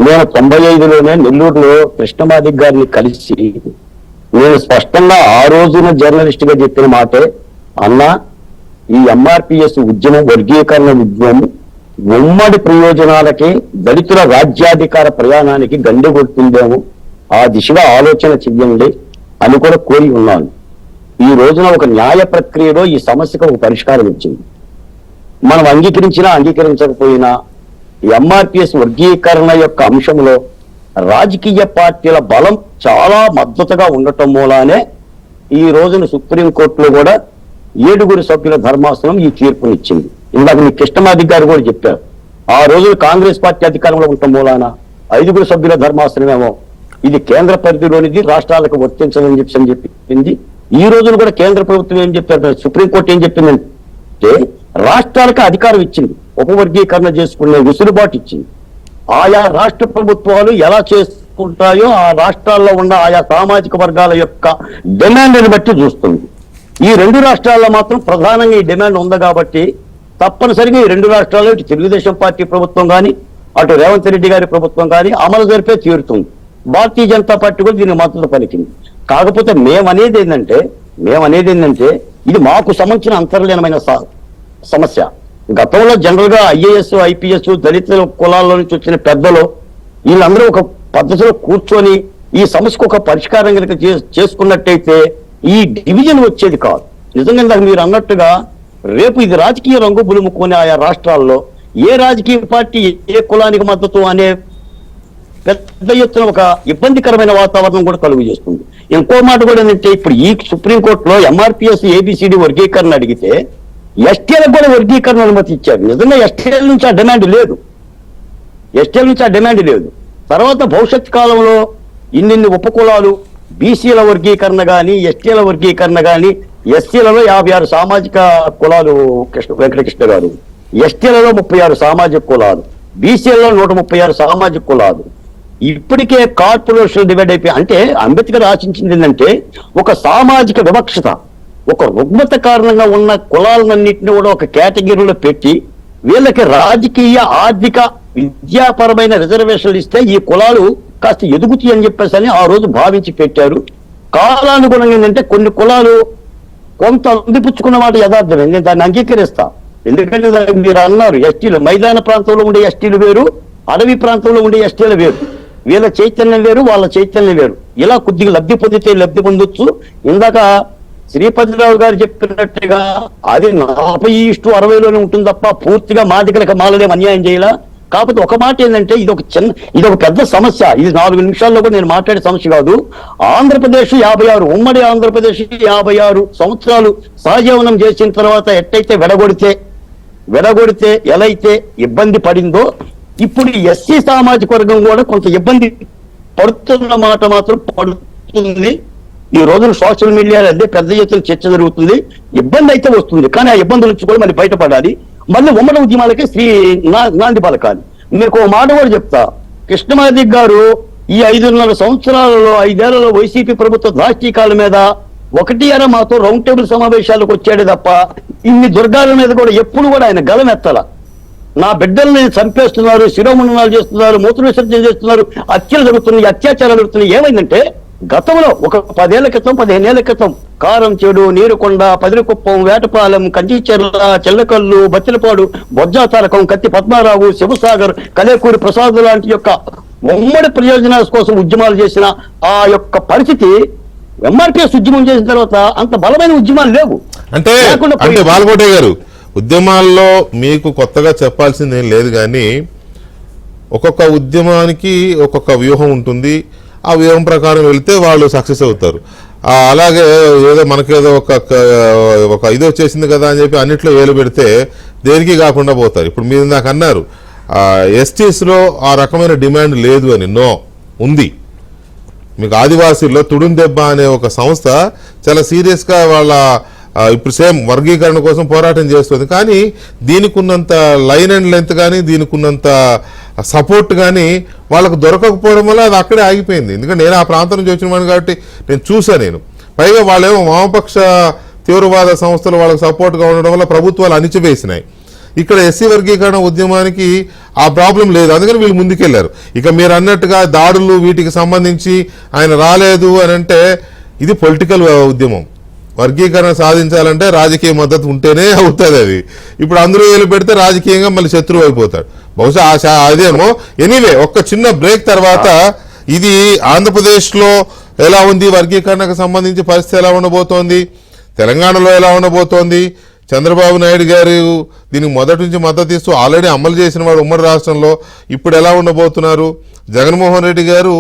నేను 95లోనే నెల్లూరులో కృష్ణమాదిక్ గారిని కలిసి నేను స్పష్టంగా ఆ రోజున జర్నలిస్ట్ గా చెప్పిన మాటే, అన్నా ఈ ఎంఆర్పిఎస్ ఉద్యమం, వర్గీకరణ ఉద్యమం ఉమ్మడి ప్రయోజనాలకి, దళితుల రాజ్యాధికార ప్రయాణానికి గండి కొడుతుందేమో, ఆ దిశగా ఆలోచన చెయ్యండి అని కూడా కోరి ఉన్నాను. ఈ రోజున ఒక న్యాయ ప్రక్రియలో ఈ సమస్యకు ఒక పరిష్కారం వచ్చింది. మనం అంగీకరించినా అంగీకరించకపోయినా ఎంఆర్పిఎస్ వర్గీకరణ యొక్క అంశంలో రాజకీయ పార్టీల బలం చాలా మద్దతుగా ఉండటం మూలానే ఈ రోజున సుప్రీంకోర్టులో కూడా 7 సభ్యుల ధర్మాసనం ఈ తీర్పునిచ్చింది. ఇందాక మీ కృష్ణమాదిక్ గారు కూడా చెప్పారు, ఆ రోజు కాంగ్రెస్ పార్టీ అధికారంలో ఉండటం మూలాన 5 సభ్యుల ధర్మాసనమేమో ఇది కేంద్ర పరిధిలోనిది, రాష్ట్రాలకు వర్తించదని చెప్పింది. ఈ రోజున కూడా కేంద్ర ప్రభుత్వం ఏం చెప్పారు, సుప్రీంకోర్టు ఏం చెప్పిందంటే రాష్ట్రాలకు అధికారం ఇచ్చింది, ఉపవర్గీకరణ చేసుకునే వెసులుబాటు ఇచ్చింది. ఆయా రాష్ట్ర ప్రభుత్వాలు ఎలా చేసుకుంటాయో ఆ రాష్ట్రాల్లో ఉన్న ఆయా సామాజిక వర్గాల యొక్క డిమాండ్ని బట్టి చూస్తుంది. ఈ 2 రాష్ట్రాల్లో మాత్రం ప్రధానంగా ఈ డిమాండ్ ఉంది కాబట్టి తప్పనిసరిగా ఈ 2 రాష్ట్రాల్లో ఇటు తెలుగుదేశం పార్టీ ప్రభుత్వం కానీ అటు రేవంత్ రెడ్డి గారి ప్రభుత్వం కానీ అమలు జరిపే తీరుతుంది. భారతీయ జనతా పార్టీ కూడా దీనికి మద్దతు పలికింది. కాకపోతే మేమనేది ఏంటంటే ఇది మాకు సంబంధించిన అంతర్లీనమైన సమస్య. గతంలో జనరల్ గా ఐఏఎస్ ఐపీఎస్ దళిత కులాల్లో నుంచి వచ్చిన పెద్దలు వీళ్ళందరూ ఒక పద్ధతిలో కూర్చొని ఈ సమస్యకు ఒక పరిష్కారం కనుక చేసుకున్నట్టయితే ఈ డివిజన్ వచ్చేది కాదు. నిజంగా మీరు అన్నట్టుగా రేపు ఇది రాజకీయ రంగు బులుముకొని ఆయా రాష్ట్రాల్లో ఏ రాజకీయ పార్టీ ఏ కులానికి మద్దతు అనే పెద్ద ఎత్తున ఒక ఇబ్బందికరమైన వాతావరణం కూడా కలుగు చేస్తుంది. ఇంకో మాట కూడా ఏంటంటే ఇప్పుడు ఈ సుప్రీంకోర్టులో ఎంఆర్పిఎస్ ఏబిసిడి వర్గీకరణ అడిగితే ఎస్టీలకు కూడా వర్గీకరణ అనుమతి ఇచ్చారు. నిజంగా ఎస్టీల నుంచి ఆ డిమాండ్ లేదు. తర్వాత భవిష్యత్ కాలంలో ఇన్ని ఉపకులాలు బీసీల వర్గీకరణ కానీ ఎస్టీల వర్గీకరణ కానీ ఎస్సీలలో 56 సామాజిక కులాలు వెంకటకృష్ణ గారు, ఎస్టీలలో 36 సామాజిక కులాలు, బీసీలలో 136 సామాజిక కులాలు. ఇప్పటికే కార్పొరేషన్ డివైడ్ అయిపోయి అంటే అంబేద్కర్ ఆశించింది ఏంటంటే ఒక సామాజిక వివక్షత, ఒక రుగ్మత కారణంగా ఉన్న కులాలన్నింటినీ కూడా ఒక కేటగిరీలో పెట్టి వీళ్ళకి రాజకీయ ఆర్థిక విద్యాపరమైన రిజర్వేషన్లు ఇస్తే ఈ కులాలు కాస్త ఎదుగుతాయి అని చెప్పేసి ఆ రోజు భావించి పెట్టారు. కాలానుగుణంగా ఏంటంటే కొన్ని కులాలు కొంత అందిపుచ్చుకున్న మాట యథార్థమే, నేను దాన్ని అంగీకరిస్తా. ఎందుకంటే మీరు అన్నారు ఎస్టీలు మైదాన ప్రాంతంలో ఉండే ఎస్టీలు వేరు, అడవి ప్రాంతంలో ఉండే ఎస్టీలు వేరు, వీళ్ళ చైతన్యం వేరు, వాళ్ళ చైతన్యం వేరు. ఇలా కొద్దిగా లబ్ధి పొందితే లబ్ధి పొందొచ్చు. ఇందాక శ్రీపతిరావు గారు చెప్పినట్టుగా అది 40:60లోనే ఉంటుంది తప్ప పూర్తిగా మాదికలకు మాలదేం అన్యాయం చేయాల. కాకపోతే ఒక మాట ఏంటంటే ఇది ఒక పెద్ద సమస్య. ఇది 4 నిమిషాల్లో కూడా నేను మాట్లాడే సమస్య కాదు. ఆంధ్రప్రదేశ్ 56 ఉమ్మడి ఆంధ్రప్రదేశ్ 56 సంవత్సరాలు సహజీవనం చేసిన తర్వాత ఎట్టయితే వెడగొడితే ఎలా అయితే ఇబ్బంది పడిందో ఇప్పుడు ఎస్సీ సామాజిక వర్గం కూడా కొంత ఇబ్బంది పడుతున్న మాట మాత్రం పడుతుంది. ఈ రోజున సోషల్ మీడియాలో అదే పెద్ద ఎత్తున చర్చ జరుగుతుంది. ఇబ్బంది అయితే వస్తుంది, కానీ ఆ ఇబ్బందుల నుంచి కూడా మళ్ళీ బయటపడాలి. మళ్ళీ ఉమ్మడి ఉద్యమాలకి నాంది పలకాలి. మీకు ఒక మాట కూడా చెప్తా, కృష్ణమాదిక్ గారు ఈ 5.5 సంవత్సరాలలో 5 ఏళ్లలో వైసీపీ ప్రభుత్వ దాష్టీకాల మీద 1 మాతో రౌండ్ టేబుల్ సమావేశాలకు వచ్చాడే తప్ప ఇన్ని దుర్గాల మీద కూడా ఎప్పుడు కూడా ఆయన గలమెత్తల. నా బిడ్డల్ని చంపేస్తున్నారు, శిరోముండనాలు చేస్తున్నారు, మూత్ర విసర్జన చేస్తున్నారు, హత్యలు జరుగుతున్నాయి, అత్యాచారాలు జరుగుతున్నాయి. ఏమైందంటే గతంలో ఒక 10 ఏళ్ల క్రితం 15 ఏళ్ల క్రితం కారంచేడు, నీరుకొండ, పదిరికుప్పం, వేటపాలెం, కంచిచెర్ల, చెల్లకల్లు, బత్తిలపాడు, బొజ్జాతారకం, కత్తి పద్మారావు, శివసాగర్, కలేకూరి ప్రసాద్ లాంటి యొక్క ఉమ్మడి ప్రయోజనాల కోసం ఉద్యమాలు చేసిన ఆ యొక్క పరిస్థితి ఎంఆర్పిఎస్ ఉద్యమం చేసిన తర్వాత అంత బలమైన ఉద్యమాలు లేవు. అంటే బాలకోటే గారు ఉద్యమాల్లో మీకు కొత్తగా చెప్పాల్సింది ఏం లేదు, కానీ ఒక్కొక్క ఉద్యమానికి ఒక్కొక్క వ్యూహం ఉంటుంది. ఆ వ్యూహం ప్రకారం వెళ్తే వాళ్ళు సక్సెస్ అవుతారు. అలాగే ఏదో మనకేదో ఒక ఇది వచ్చేసింది కదా అని చెప్పి అన్నిట్లో ఏలు పెడితే దేనికి కాకుండా పోతారు. ఇప్పుడు మీరు నాకు అన్నారు ఎస్టీస్లో ఆ రకమైన డిమాండ్ లేదు అని. నో, ఉంది. మీకు ఆదివాసీల్లో తుడుందెబ్బ అనే ఒక సంస్థ చాలా సీరియస్గా వాళ్ళ ఇప్పుడు సేమ్ వర్గీకరణ కోసం పోరాటం చేస్తుంది. కానీ దీనికి ఉన్నంత లైన్ అండ్ లెంత్ కానీ దీనికి ఉన్నంత సపోర్ట్ కానీ వాళ్ళకు దొరకకపోవడం వల్ల అది అక్కడే ఆగిపోయింది. ఎందుకంటే నేను ఆ ప్రాంతం నుంచి వచ్చిన వాడిని కాబట్టి నేను చూసాను. పైగా వాళ్ళేమో వామపక్ష తీవ్రవాద సంస్థలు వాళ్ళకి సపోర్ట్గా ఉండడం వల్ల ప్రభుత్వాలు అణిచివేసినాయి. ఇక్కడ ఎస్సీ వర్గీకరణ ఉద్యమానికి ఆ ప్రాబ్లం లేదు, అందుకని వీళ్ళు ముందుకెళ్లారు. ఇక మీరు అన్నట్టుగా దాడులు వీటికి సంబంధించి ఆయన రాలేదు అని అంటే ఇది పొలిటికల్ ఉద్యమం. వర్గీకరణ సాధించాలంటే రాజకీయ మద్దతు ఉంటేనే అవుతుంది. అది ఇప్పుడు అందరూ ఏలు పెడితే రాజకీయంగా మళ్ళీ శత్రువు అయిపోతాడు. బహుశా అదేమో. ఎనీవే, ఒక్క చిన్న బ్రేక్ తర్వాత ఇది ఆంధ్రప్రదేశ్లో ఎలా ఉంది, వర్గీకరణకు సంబంధించి పరిస్థితి ఎలా ఉండబోతోంది, తెలంగాణలో ఎలా ఉండబోతోంది, చంద్రబాబు నాయుడు గారు దీనికి మొదటి నుంచి మద్దతు ఇస్తూ ఆల్రెడీ అమలు చేసిన వాడు ఉమ్మడి రాష్ట్రంలో. ఇప్పుడు ఎలా ఉండబోతున్నారు? జగన్మోహన్ రెడ్డి గారు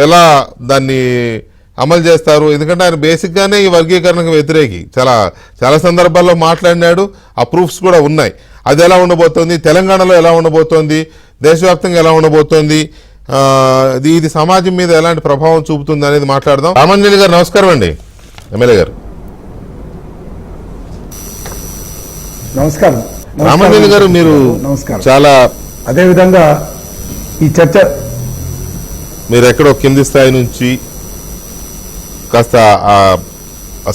ఎలా దాన్ని అమలు చేస్తారు? ఎందుకంటే ఆయన బేసిక్గానే ఈ వర్గీకరణకు వ్యతిరేకి చాలా సందర్భాల్లో మాట్లాడినాడు. ఆ ప్రూఫ్స్ కూడా ఉన్నాయి. అది ఎలా ఉండబోతోంది? తెలంగాణలో ఎలా ఉండబోతోంది? దేశవ్యాప్తంగా ఎలా ఉండబోతోంది? ఇది సమాజం మీద ఎలాంటి ప్రభావం చూపుతుంది అనేది మాట్లాడదాం. రామాంజలి గారు నమస్కారం అండి. ఎమ్మెల్యే గారు నమస్కారం. రామాంజలి గారు, మీరు నమస్కారం. చాలా అదేవిధంగా ఈ చర్చ మీరు ఎక్కడో కింది స్థాయి నుంచి కాస్త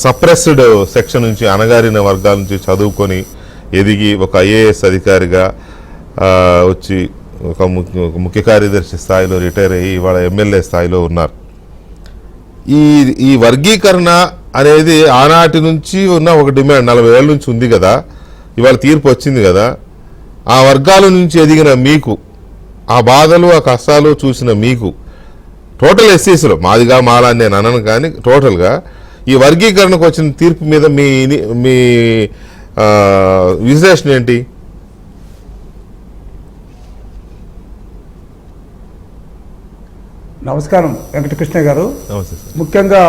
సప్రెస్డ్ సెక్షన్ నుంచి, అణగారిన వర్గాల నుంచి చదువుకొని ఎదిగి ఒక ఐఏఎస్ అధికారిగా వచ్చి ఒక ముఖ్య కార్యదర్శి స్థాయిలో రిటైర్ అయ్యి ఇవాళ ఎమ్మెల్యే స్థాయిలో ఉన్నారు. ఈ వర్గీకరణ అనేది ఆనాటి నుంచి ఉన్న ఒక డిమాండ్ 40 ఏళ్ళ నుంచి ఉంది కదా. ఇవాళ తీర్పు వచ్చింది కదా. ఆ వర్గాల నుంచి ఎదిగిన మీకు, ఆ బాధలు ఆ కష్టాలు చూసిన మీకు, టోటల్ ఎస్సీస్లో మాదిగా మాలా అని నేను అనను, కానీ టోటల్గా ఈ వర్గీకరణకు వచ్చిన తీర్పు మీద మీ విశ్లేషణ ఏంటి? నమస్కారం వెంకటకృష్ణ గారు. నమస్తే సార్. ముఖ్యంగా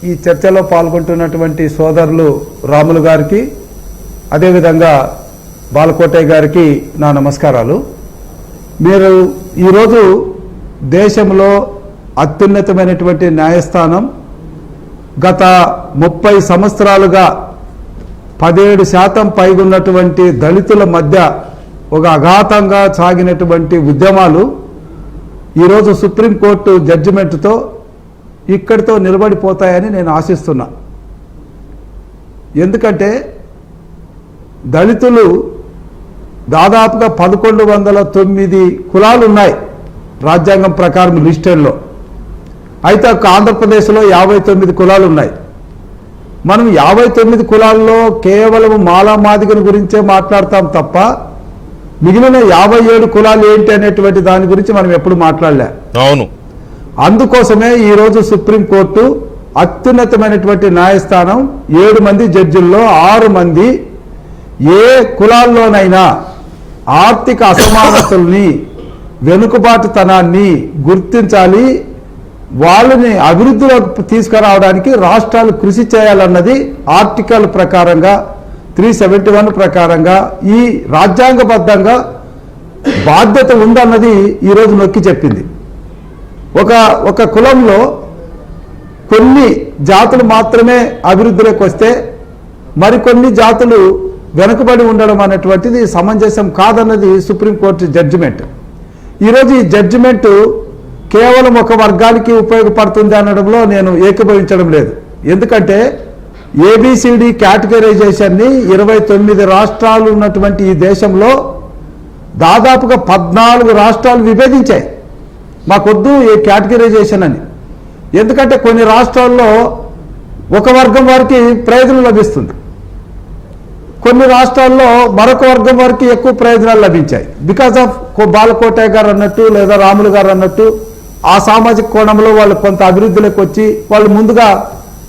ఈ చర్చలో పాల్గొంటున్నటువంటి సోదరులు రాములు గారికి, అదేవిధంగా బాలకోటయ్య గారికి నా నమస్కారాలు. మీరు ఈరోజు దేశంలో అత్యున్నతమైనటువంటి న్యాయస్థానం గత 30 సంవత్సరాలుగా 17% పైగున్నటువంటి దళితుల మధ్య ఒక అఘాతంగా సాగినటువంటి ఉద్యమాలు ఈరోజు సుప్రీంకోర్టు జడ్జిమెంట్తో ఇక్కడితో నిలబడిపోతాయని నేను ఆశిస్తున్నా. ఎందుకంటే దళితులు దాదాపుగా 1109 కులాలు ఉన్నాయి రాజ్యాంగం ప్రకారం లిస్టెడ్లో. అయితే ఆంధ్రప్రదేశ్లో 59 కులాలు ఉన్నాయి. మనం 59 కులాల్లో కేవలం మాలా మాదిగల గురించే మాట్లాడతాం తప్ప మిగిలిన 57 కులాలు ఏంటి అనేటువంటి దాని గురించి మనం ఎప్పుడు మాట్లాడలే. అవును. అందుకోసమే ఈరోజు సుప్రీంకోర్టు అత్యున్నతమైనటువంటి న్యాయస్థానం 7 మంది జడ్జిల్లో 6 మంది ఏ కులాల్లోనైనా ఆర్థిక అసమానతల్ని, వెనుకబాటుతనాన్ని గుర్తించాలి, వాళ్ళని అభివృద్ధిలోకి తీసుకురావడానికి రాష్ట్రాలు కృషి చేయాలన్నది ఆర్టికల్ ప్రకారంగా 371 ప్రకారంగా ఈ రాజ్యాంగబద్ధంగా బాధ్యత ఉందన్నది ఈరోజు నొక్కి చెప్పింది. ఒక కులంలో కొన్ని జాతులు మాత్రమే అభివృద్ధిలోకి వస్తే మరికొన్ని జాతులు వెనుకబడి ఉండడం అనేటువంటిది సమంజసం కాదన్నది సుప్రీంకోర్టు జడ్జిమెంట్. ఈరోజు ఈ జడ్జిమెంట్ కేవలం ఒక వర్గానికి ఉపయోగపడుతుంది అనడంలో నేను ఏకీభవించడం లేదు. ఎందుకంటే ఏబిసిడి కేటగరైజేషన్ని 29 రాష్ట్రాలు ఉన్నటువంటి ఈ దేశంలో దాదాపుగా 14 రాష్ట్రాలు విభేదించాయి. మాకొద్దు ఈ కేటగరైజేషన్ అని. ఎందుకంటే కొన్ని రాష్ట్రాల్లో ఒక వర్గం వారికి ప్రయోజనం లభిస్తుంది, కొన్ని రాష్ట్రాల్లో మరొక వర్గం వారికి ఎక్కువ ప్రయోజనాలు లభించాయి. బికాస్ ఆఫ్ బాలకోటయ్య గారు అన్నట్టు లేదా రాములు గారు అన్నట్టు ఆ సామాజిక కోణంలో వాళ్ళు కొంత అభివృద్ధిలోకి వచ్చి వాళ్ళు ముందుగా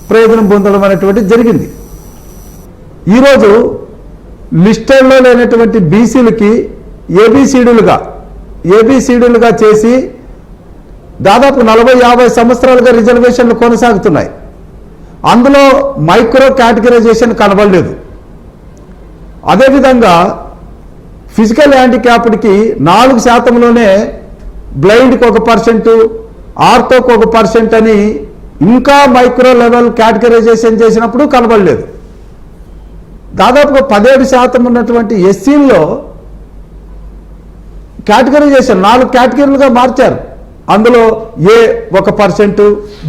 ప్రయోజనం పొందడం అనేటువంటి జరిగింది. ఈరోజు లిస్టెడ్లో లేనటువంటి బీసీలకి ఏబిసిడీలుగా చేసి దాదాపు 40-50 సంవత్సరాలుగా రిజర్వేషన్లు కొనసాగుతున్నాయి. అందులో మైక్రో కేటగరైజేషన్ కనబడలేదు. అదేవిధంగా ఫిజికల్ హ్యాండిక్యాప్డ్కి 4%లోనే బ్లైండ్కి 1%, ఆర్థోకి 1% అని ఇంకా మైక్రో లెవెల్ కేటగరైజేషన్ చేసినప్పుడు కనబడలేదు. దాదాపుగా 17% ఉన్నటువంటి ఎస్సీల్లో కేటగరైజేషన్ 4 కేటగిరీలుగా మార్చారు. అందులో ఏ 1%,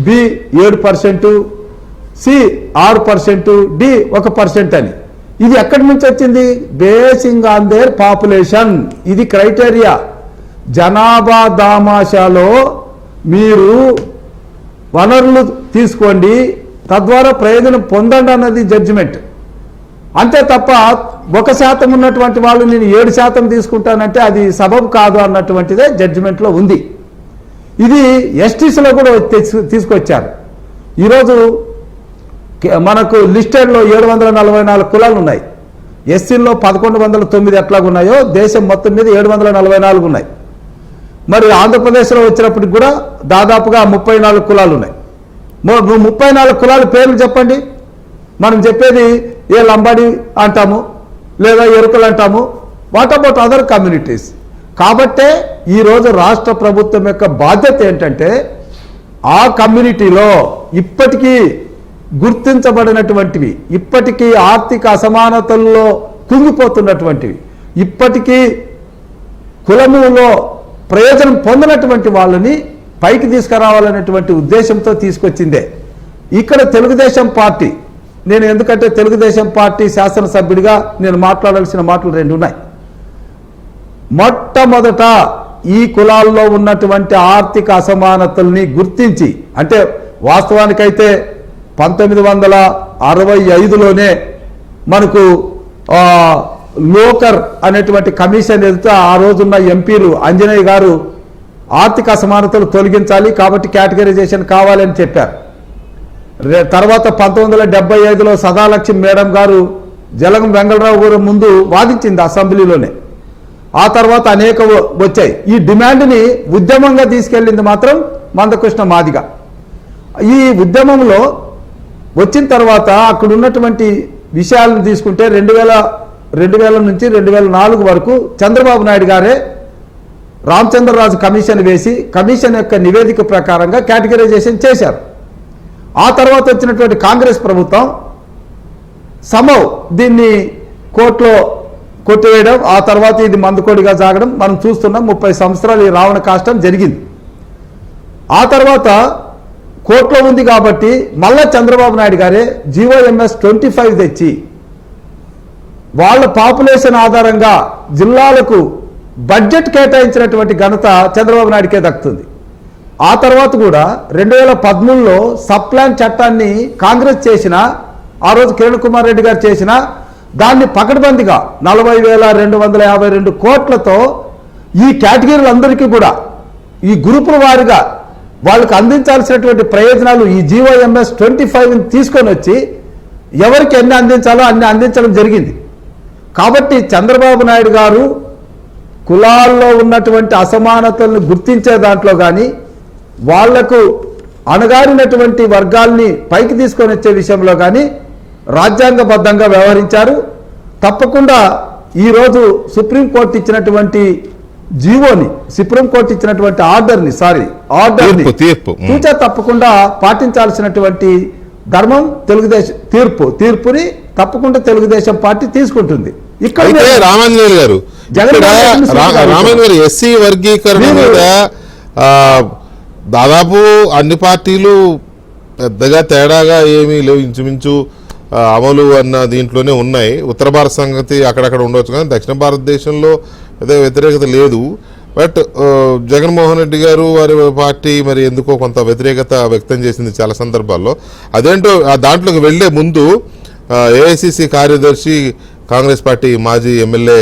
బి 7%, సి 6%, డి 1% అని. ఇది ఎక్కడి నుంచి వచ్చింది? Basing on their population. ఇది క్రైటీరియా. జనాభా దామాషాలో మీరు వనరులు తీసుకోండి, తద్వారా ప్రయోజనం పొందండి అన్నది జడ్జిమెంట్. అంతే తప్ప 1% ఉన్నటువంటి వాళ్ళు నేను 7% తీసుకుంటానంటే అది సబబు కాదు అన్నటువంటిదే జడ్జిమెంట్లో ఉంది. ఇది ఎస్టీసీలో కూడా తీసుకొచ్చారు. ఈరోజు మనకు లిస్టెడ్లో 744 కులాలు ఉన్నాయి. ఎస్సీల్లో 1109 ఎట్లాగున్నాయో దేశం మొత్తం మీద 744 ఉన్నాయి. మరి ఆంధ్రప్రదేశ్లో వచ్చినప్పటికి కూడా దాదాపుగా 34 కులాలు ఉన్నాయి. 34 కులాల పేర్లు చెప్పండి. మనం చెప్పేది ఏ లంబాడి అంటాము, లేదా ఎరుకలు అంటాము. What about other communities? కాబట్టే ఈరోజు రాష్ట్ర ప్రభుత్వం యొక్క బాధ్యత ఏంటంటే ఆ కమ్యూనిటీలో ఇప్పటికీ గుర్తించబడినటువంటివి, ఇప్పటికీ ఆర్థిక అసమానతల్లో కుంగిపోతున్నటువంటివి, ఇప్పటికీ కులములో ప్రయోజనం పొందినటువంటి వాళ్ళని పైకి తీసుకురావాలనేటువంటి ఉద్దేశంతో తీసుకొచ్చిందే. ఇక్కడ తెలుగుదేశం పార్టీ, నేను ఎందుకంటే తెలుగుదేశం పార్టీ శాసనసభ్యుడిగా నేను మాట్లాడాల్సిన మాటలు 2 ఉన్నాయి. మొట్టమొదట ఈ కులాల్లో ఉన్నటువంటి ఆర్థిక అసమానతల్ని గుర్తించి, అంటే వాస్తవానికైతే 1965లోనే మనకు లోకర్ అనేటువంటి కమిషన్ ఎదుట ఆ రోజున్న ఎంపీలు అంజనేయ గారు ఆర్థిక అసమానతలు తొలగించాలి కాబట్టి కేటగరైజేషన్ కావాలని చెప్పారు. తర్వాత 1975లో సదాలక్ష్మి మేడం గారు జలగం వెంగళరావు గారు ముందు వాదించింది అసెంబ్లీలోనే. ఆ తర్వాత అనేక వచ్చాయి. ఈ డిమాండ్ని ఉద్యమంగా తీసుకెళ్ళింది మాత్రం మందకృష్ణ మాదిగ. ఈ ఉద్యమంలో వచ్చిన తర్వాత అక్కడ ఉన్నటువంటి విషయాలను తీసుకుంటే 2000 నుంచి 2004 వరకు చంద్రబాబు నాయుడు గారే రామచంద్రరాజు కమిషన్ వేసి కమిషన్ యొక్క నివేదిక ప్రకారంగా కేటగరైజేషన్ చేశారు. ఆ తర్వాత వచ్చినటువంటి కాంగ్రెస్ ప్రభుత్వం దీన్ని కోర్టులో కొట్టివేయడం, ఆ తర్వాత ఇది మందుకోడిగా సాగడం మనం చూస్తున్నాం. 30 సంవత్సరాలు ఈ రావణ కాష్టం జరిగింది. ఆ తర్వాత కోర్టులో ఉంది కాబట్టి మళ్ళా చంద్రబాబు నాయుడు గారే GOMS 25 తెచ్చి వాళ్ళ పాపులేషన్ ఆధారంగా జిల్లాలకు బడ్జెట్ కేటాయించినటువంటి ఘనత చంద్రబాబు నాయుడుకే దక్కుతుంది. ఆ తర్వాత కూడా 2013లో సబ్ప్లాన్ చట్టాన్ని కాంగ్రెస్ చేసిన, ఆ రోజు కిరణ్ కుమార్ రెడ్డి గారు చేసిన దాన్ని పకడ్బందీగా 40,252 కోట్లతో ఈ కేటగిరీలందరికీ కూడా ఈ గ్రూపుల వారిగా వాళ్ళకి అందించాల్సినటువంటి ప్రయోజనాలు ఈ GOMS 25 తీసుకొని వచ్చి ఎవరికి ఎన్ని అందించాలో అన్ని అందించడం జరిగింది. కాబట్టి చంద్రబాబు నాయుడు గారు కులాల్లో ఉన్నటువంటి అసమానతలను గుర్తించే దాంట్లో కానీ వాళ్లకు అణగారినటువంటి వర్గాల్ని పైకి తీసుకొని వచ్చే విషయంలో కానీ రాజ్యాంగబద్ధంగా వ్యవహరించారు. తప్పకుండా ఈరోజు సుప్రీంకోర్టు ఇచ్చినటువంటి సుప్రీంకోర్టు ఇచ్చినటువంటి ఆర్డర్ని తూచా తప్పకుండా పాటించాల్సినటువంటి ధర్మం తెలుగుదేశం తీర్పుని తప్పకుండా తెలుగుదేశం పార్టీ తీసుకుంటుంది. ఇక్కడ రామాంజనేయులు గారు ఎస్సీ వర్గీకరణ మీద దాదాపు అన్ని పార్టీలు పెద్దగా తేడాగా ఏమీ లేవు, ఇంచుమించు అమలు అన్న దీంట్లోనే ఉన్నాయి. ఉత్తర భారత సంగతి అక్కడక్కడ ఉండవచ్చు కానీ దక్షిణ భారతదేశంలో అదే వ్యతిరేకత లేదు. బట్ జగన్మోహన్ రెడ్డి గారు వారి పార్టీ మరి ఎందుకో కొంత వ్యతిరేకత వ్యక్తం చేసింది చాలా సందర్భాల్లో. అదేంటో దాంట్లోకి వెళ్లే ముందు AICC కార్యదర్శి కాంగ్రెస్ పార్టీ మాజీ ఎమ్మెల్యే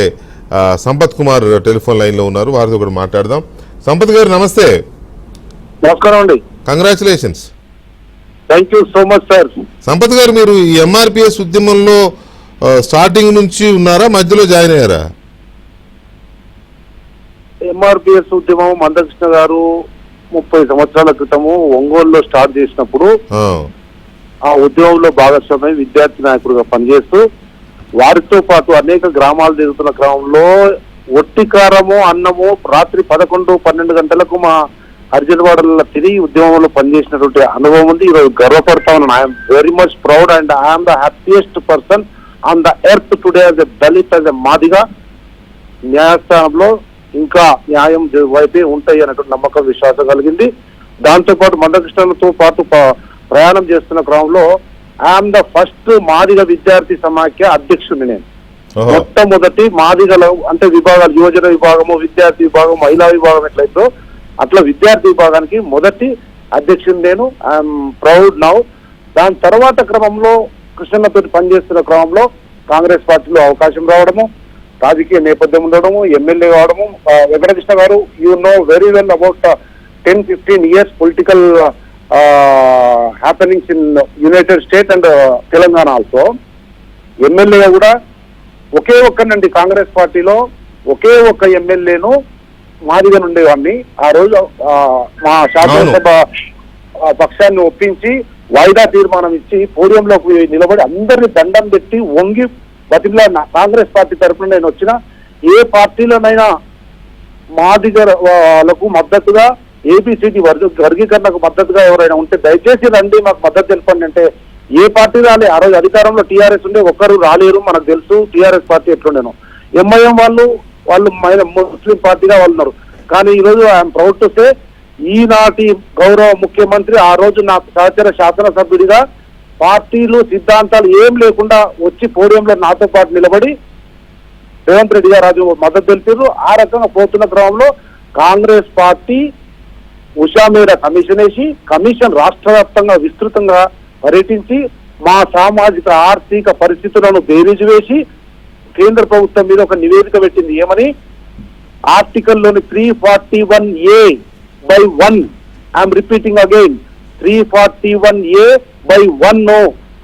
సంపత్ కుమార్ టెలిఫోన్ లైన్లో ఉన్నారు, వారితో కూడా మాట్లాడదాం. సంపత్ గారు నమస్తే. నమస్కారం అండి. Congratulations. Thank you so much sir. Sampath గారు, మీరు ఈ MRPS ఉద్యమంలో స్టార్టింగ్ నుంచి ఉన్నారా, మధ్యలో జాయిన్ అయ్యారా? MRPS ఉద్యమం మందకృష్ణ గారు 30 సంవత్సరాల క్రితము ఒంగోలులో స్టార్ట్ చేసినప్పుడు ఆ ఉద్యమంలో భాగస్వామ్యం విద్యార్థి నాయకుడిగా పనిచేస్తూ వారితో పాటు అనేక గ్రామాలు తిరుగుతున్న క్రమంలో ఒట్టికారము అన్నము రాత్రి 11-12 గంటలకు మా అర్జునవాడలో తిరిగి ఉద్యమంలో పనిచేసినటువంటి అనుభవం ఉంది. ఈరోజు గర్వపడతా ఉన్నాను. I'm very much proud and I'm the happiest person on the earth today as a Dalit, as a Madiga. న్యాయస్థానంలో ఇంకా న్యాయం వైపే ఉంటాయి అన్నటువంటి నమ్మకం, విశ్వాసం కలిగింది. దాంతోపాటు మందకృష్ణతో పాటు ప్రయాణం చేస్తున్న క్రమంలో ఐఎమ్ ద ఫస్ట్ మాదిగ విద్యార్థి సమాఖ్య అధ్యక్షుడిని నేను. మొట్టమొదటి మాదిగలో అంటే విభాగాలు, యువజన విభాగము, విద్యార్థి విభాగం, మహిళా విభాగం ఎట్లయితే అట్లా విద్యార్థి విభాగానికి మొదటి అధ్యక్షుడు నేను. I'm proud now. దాని తర్వాత క్రమంలో కృష్ణన్నతో పనిచేస్తున్న క్రమంలో కాంగ్రెస్ పార్టీలో అవకాశం రావడము, రాజకీయ నేపథ్యం ఉండడము, ఎమ్మెల్యే కావడము. వెంకటకృష్ణ గారు, you know very well about 10-15 years political happenings in United state and Telangana also. ఎమ్మెల్యేగా కూడా ఒకే ఒక్కనండి కాంగ్రెస్ పార్టీలో ఒకే ఒక్క ఎమ్మెల్యేను మాదిగా ఉండేవాడిని. ఆ రోజు మా శాసనసభ పక్షాన్ని ఒప్పించి వాయిదా తీర్మానం ఇచ్చి పోడియంలోకి నిలబడి అందరినీ దండం పెట్టి వంగి బతిమలాడిన కాంగ్రెస్ పార్టీ తరఫున నేను వచ్చిన ఏ పార్టీలోనైనా మాదిగలకు మద్దతుగా ఏబిసిడి వర్గీకరణకు మద్దతుగా ఎవరైనా ఉంటే దయచేసి రండి మాకు మద్దతు తెలపండి అంటే ఏ పార్టీ రాలే. ఆ రోజు అధికారంలో టీఆర్ఎస్ ఉండే ఒక్కరు రాలేరు, మనకు తెలుసు టీఆర్ఎస్ పార్టీ ఎట్లుండేను. ఎంఐఎం వాళ్ళు ముస్లిం పార్టీగా వాళ్ళు ఉన్నారు. కానీ ఈ రోజు ఐఎమ్ ప్రౌడ్ టు సే ఈనాటి గౌరవ ముఖ్యమంత్రి ఆ రోజు నాకు సహచర శాసనసభ్యుడిగా పార్టీలు సిద్ధాంతాలు ఏం లేకుండా వచ్చి పోడియంలో నాతో పాటు నిలబడి రేవంత్ రెడ్డి గారు మద్దతు తెలిపారు. ఆ రకంగా పోతున్న క్రమంలో కాంగ్రెస్ పార్టీ ఉషా మేర కమిషన్ వేసి కమిషన్ రాష్ట్ర వ్యాప్తంగా విస్తృతంగా పర్యటించి మా సామాజిక ఆర్థిక పరిస్థితులను బేరీజు వేసి కేంద్ర ప్రభుత్వం మీద ఒక నివేదిక పెట్టింది. ఏమని? ఆర్టికల్లోని 341A/1 I'm repeating again 341A/1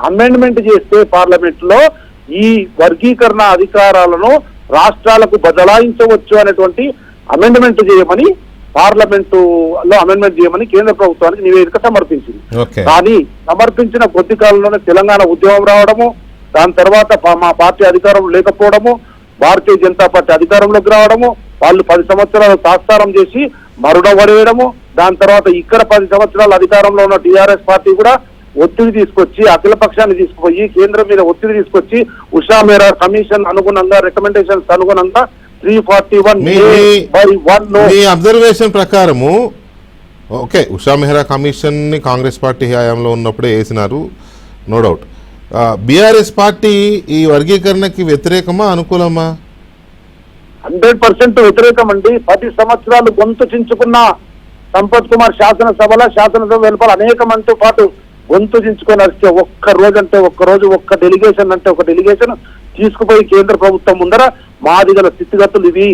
amendment చేస్తే పార్లమెంట్ లో ఈ వర్గీకరణ అధికారాలను రాష్ట్రాలకు బదలాయించవచ్చు అనేటువంటి అమెండ్మెంట్ చేయమని పార్లమెంటు లో అమెండ్మెంట్ చేయమని కేంద్ర ప్రభుత్వానికి నివేదిక సమర్పించింది. కానీ సమర్పించిన కొద్ది కాలంలోనే తెలంగాణ ఉద్యమం రావడము, దాని తర్వాత మా పార్టీ అధికారంలో లేకపోవడము, భారతీయ జనతా పార్టీ అధికారంలోకి రావడము, వాళ్ళు 10 సంవత్సరాలు తాత్సారం చేసి మరుడవడేయడము, దాని తర్వాత ఇక్కడ 10 సంవత్సరాలు అధికారంలో ఉన్న టీఆర్ఎస్ పార్టీ కూడా ఒత్తిడి తీసుకొచ్చి అఖిల పక్షాన్ని తీసుకుపోయి కేంద్రం మీద ఒత్తిడి తీసుకొచ్చి ఉషా మేరా కమిషన్ అనుగుణంగా రికమెండేషన్స్ అనుగుణంగా 341A/1 మీ అబ్జర్వేషన్ ప్రకారము ఓకే ఉషా మెహ్రా కమిషన్ ని కాంగ్రెస్ పార్టీ హయాంలో ఉన్నప్పుడే వేసినారు, నో డౌట్. బీఆర్ఎస్ పార్టీ ఈ వర్గీకరణకి వ్యతిరేకమా అనుకూలమా? 100% వ్యతిరేకం అండి. 10 సంవత్సరాలు గొంతు చించుకున్న సంపత్ కుమార్ శాసనసభ వెలుపల అనేక మందితో పాటు గొంతు చించుకొని వస్తే ఒక్క రోజు ఒక్క డెలిగేషన్ తీసుకుపోయి కేంద్ర ప్రభుత్వం ముందర మాదిగల స్థితిగతులు ఇవి,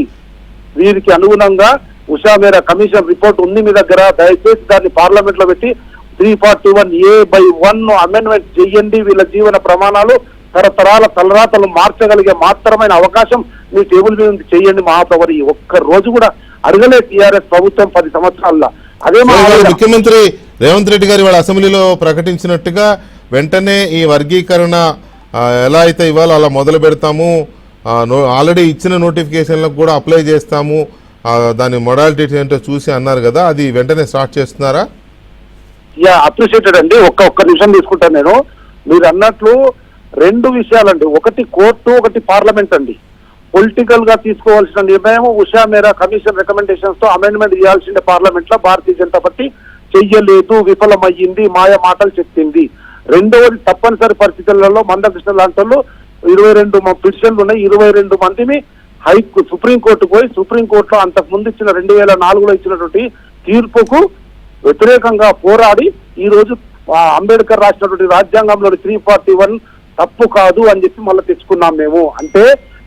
వీరికి అనుగుణంగా ఉషా మేరా కమిషన్ రిపోర్ట్ ఉంది మీ దగ్గర, దయచేసి దాన్ని పార్లమెంట్ లో పెట్టి 341A/1 అమెండ్మెంట్ చేయండి, వీళ్ళ జీవన ప్రమాణాలు తరతరాల తలరాతలు మార్చగలిగే మాత్రమైన అవకాశం మీ టేబుల్ మీద చేయండి మహాప్రభు. ఒక్క రోజు కూడా అడగలే టీఆర్ఎస్ ప్రభుత్వం 10 సంవత్సరాల్లో. అదే ముఖ్యమంత్రి రేవంత్ రెడ్డి గారు వాళ్ళ అసెంబ్లీలో ప్రకటించినట్టుగా వెంటనే ఈ వర్గీకరణ ఎలా అయితే ఇవ్వాలో అలా మొదలు పెడతాము, ఆల్రెడీ ఇచ్చిన నోటిఫికేషన్లకు కూడా అప్లై చేస్తాము, దాని మొడాలిటీస్ ఏంటో చూసి అన్నారు కదా, అది వెంటనే స్టార్ట్ చేస్తున్నారా? అప్రిషియేటెడ్ అండి. ఒక్క నిమిషం తీసుకుంటాను నేను. మీరు అన్నట్లు 2 విషయాలండి, ఒకటి కోర్టు, ఒకటి పార్లమెంట్ అండి. పొలిటికల్ గా తీసుకోవాల్సిన నిర్ణయం ఉషా మేరా కమిషన్ రికమెండేషన్స్ తో అమెండ్మెంట్ చేయాల్సిందే పార్లమెంట్ లో, భారతీయ జనతా పార్టీ చెయ్యలేదు, విఫలమయ్యింది, మాయ మాటలు చెప్పింది. రెండవది తప్పనిసరి పరిస్థితులలో మందకృష్ణ లాంటి వాళ్ళు 22 పిటిషన్లు ఉన్నాయి, 22 మందిని సుప్రీంకోర్టుకు పోయి సుప్రీంకోర్టులో అంతకు ముందు ఇచ్చిన 2004లో ఇచ్చినటువంటి తీర్పుకు వ్యతిరేకంగా పోరాడి ఈ రోజు అంబేద్కర్ రాసినటువంటి రాజ్యాంగంలోని 341 తప్పు కాదు అని చెప్పి మళ్ళీ తెచ్చుకున్నాం మేము. అంటే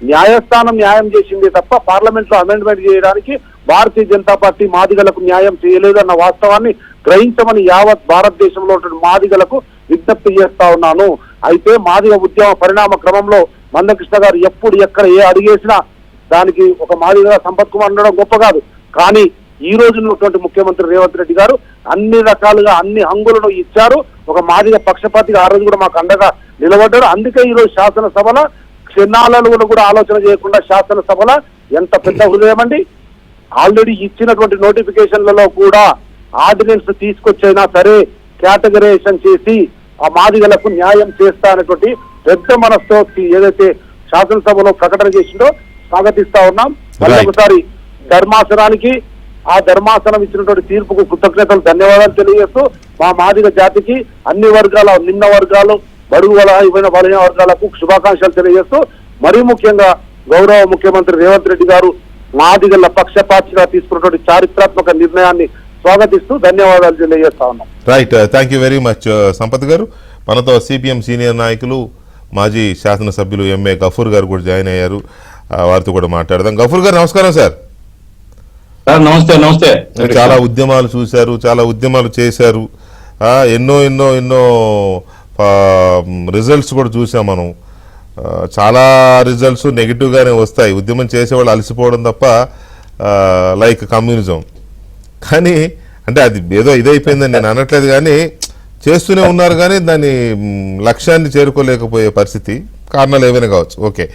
న్యాయస్థానం న్యాయం చేసిందే తప్ప పార్లమెంట్ లో అమెండ్మెంట్ చేయడానికి భారతీయ జనతా పార్టీ మాదిగలకు న్యాయం చేయలేదు అన్న వాస్తవాన్ని గ్రహించమని యావత్ భారతదేశంలో ఉన్న మాదిగలకు విజ్ఞప్తి చేస్తా ఉన్నాను. అయితే మాదిగ ఉద్యమ పరిణామ క్రమంలో మందకృష్ణ గారు ఎప్పుడు ఎక్కడ ఏ అడిగేసినా దానికి ఒక మాదిగ సంపత్ కుమార్ ఉండడం గొప్ప కాదు. కానీ ఈ రోజు ఉన్నటువంటి ముఖ్యమంత్రి రేవంత్ రెడ్డి గారు అన్ని రకాలుగా అన్ని హంగులను ఇచ్చారు. ఒక మాదిగ పక్షపాతిగా ఆ రోజు కూడా మాకు అండగా నిలబడ్డారు. అందుకే ఈ రోజు శాసనసభలో క్షణాలను కూడా ఆలోచన చేయకుండా శాసనసభలో ఎంత పెద్ద హృదయం అండి. ఆల్రెడీ ఇచ్చినటువంటి నోటిఫికేషన్లలో కూడా ఆర్డినెన్స్ తీసుకొచ్చైనా సరే కేటగరైజేషన్ చేసి ఆ మాదిగలకు న్యాయం చేస్తా అనేటువంటి పెద్ద మనస్తో ఏదైతే శాసనసభలో ప్రకటన చేసిందో స్వాగతిస్తా ఉన్నాం. మళ్ళీ ఒకసారి ధర్మాసనానికి ఆ ధర్మాసనం ఇచ్చినటువంటి తీర్పుకు కృతజ్ఞతలు ధన్యవాదాలు తెలియజేస్తూ మా మాదిగ జాతికి అన్ని వర్గాల నిమ్న వర్గాలు బడుగు బలహీన వర్గాలకు శుభాకాంక్షలు తెలియజేస్తూ మరీ ముఖ్యంగా గౌరవ ముఖ్యమంత్రి రేవంత్ రెడ్డి గారు మాదిగల పక్షపాతిగా తీసుకున్నటువంటి చారిత్రాత్మక నిర్ణయాన్ని స్వాగతిస్తూ ధన్యవాదాలు తెలియజేస్తా ఉన్నాం. Right, thank you very much Sampath గారు. మనతో సిపిఎం సీనియర్ నాయకులు మాజీ శాసనసభ్యులు ఎంఏ గఫూర్ గారు కూడా జాయిన్ అయ్యారు, వారితో కూడా మాట్లాడదాం. గఫూర్ గారు నమస్కారం సార్. నమస్తే. చాలా ఉద్యమాలు చూశారు, చాలా ఉద్యమాలు చేశారు. ఎన్నో ఎన్నో ఎన్నో రిజల్ట్స్ కూడా చూసాం మనం. చాలా రిజల్ట్స్ నెగిటివ్గానే వస్తాయి. ఉద్యమం చేసేవాళ్ళు అలసిపోవడం తప్ప, లైక్ కమ్యూనిజం. కానీ అంటే అది ఏదో ఇదైపోయిందని నేను అనట్లేదు, కానీ చేస్తూనే ఉన్నారు, కానీ దాని లక్ష్యాన్ని చేరుకోలేకపోయే పరిస్థితి. కారణాలు ఏవైనా కావచ్చు. ఓకే,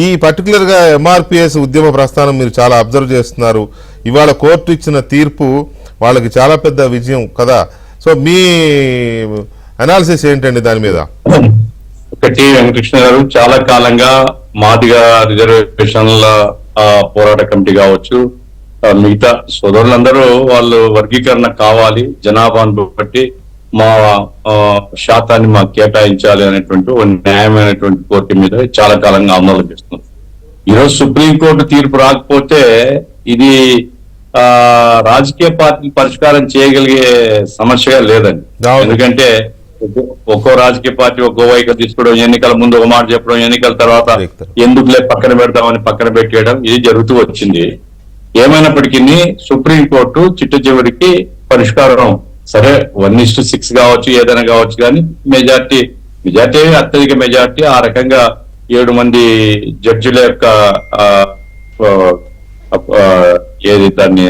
ఈ పర్టికులర్గా ఎంఆర్పిఎస్ ఉద్యమ ప్రస్థానం మీరు చాలా అబ్జర్వ్ చేస్తున్నారు. ఇవాళ కోర్టు ఇచ్చిన తీర్పు వాళ్ళకి చాలా పెద్ద విజయం కదా. సో మీ అనాలిసిస్ ఏంటండి దాని మీద? ఒకటి, వెంకటకృష్ణ గారు చాలా కాలంగా మాదిగ రిజర్వేషన్ల పోరాట కమిటీ కావచ్చు, మిగతా సోదరులందరూ వాళ్ళు వర్గీకరణ కావాలి, జనాభాను బట్టి మా శాతాన్ని మాకు కేటాయించాలి అనేటువంటి ఒక న్యాయమైనటువంటి కోరిక మీద చాలా కాలంగా ఆందోళన చేస్తున్నారు. ఈరోజు సుప్రీంకోర్టు తీర్పు రాకపోతే ఇది రాజకీయ పార్టీ పరిష్కారం చేయగలిగే సమస్యగా లేదండి. ఎందుకంటే ఒక్కో రాజకీయ పార్టీ ఒక్కో వైఖరి తీసుకోవడం, ఎన్నికల ముందు ఒక మాట చెప్పడం, ఎన్నికల తర్వాత ఎందుకులే పక్కన పెడతామని పక్కన పెట్టేయడం, ఇది జరుగుతూ వచ్చింది. ఏమైనప్పటికీ సుప్రీంకోర్టు చిట్ట చివరికి పరిష్కారం, సరే 1:6 కావచ్చు, ఏదైనా కావచ్చు, కానీ మెజార్టీ అత్యధిక మెజార్టీ, ఆ రకంగా 7 మంది జడ్జిల యొక్క ఏది దాన్ని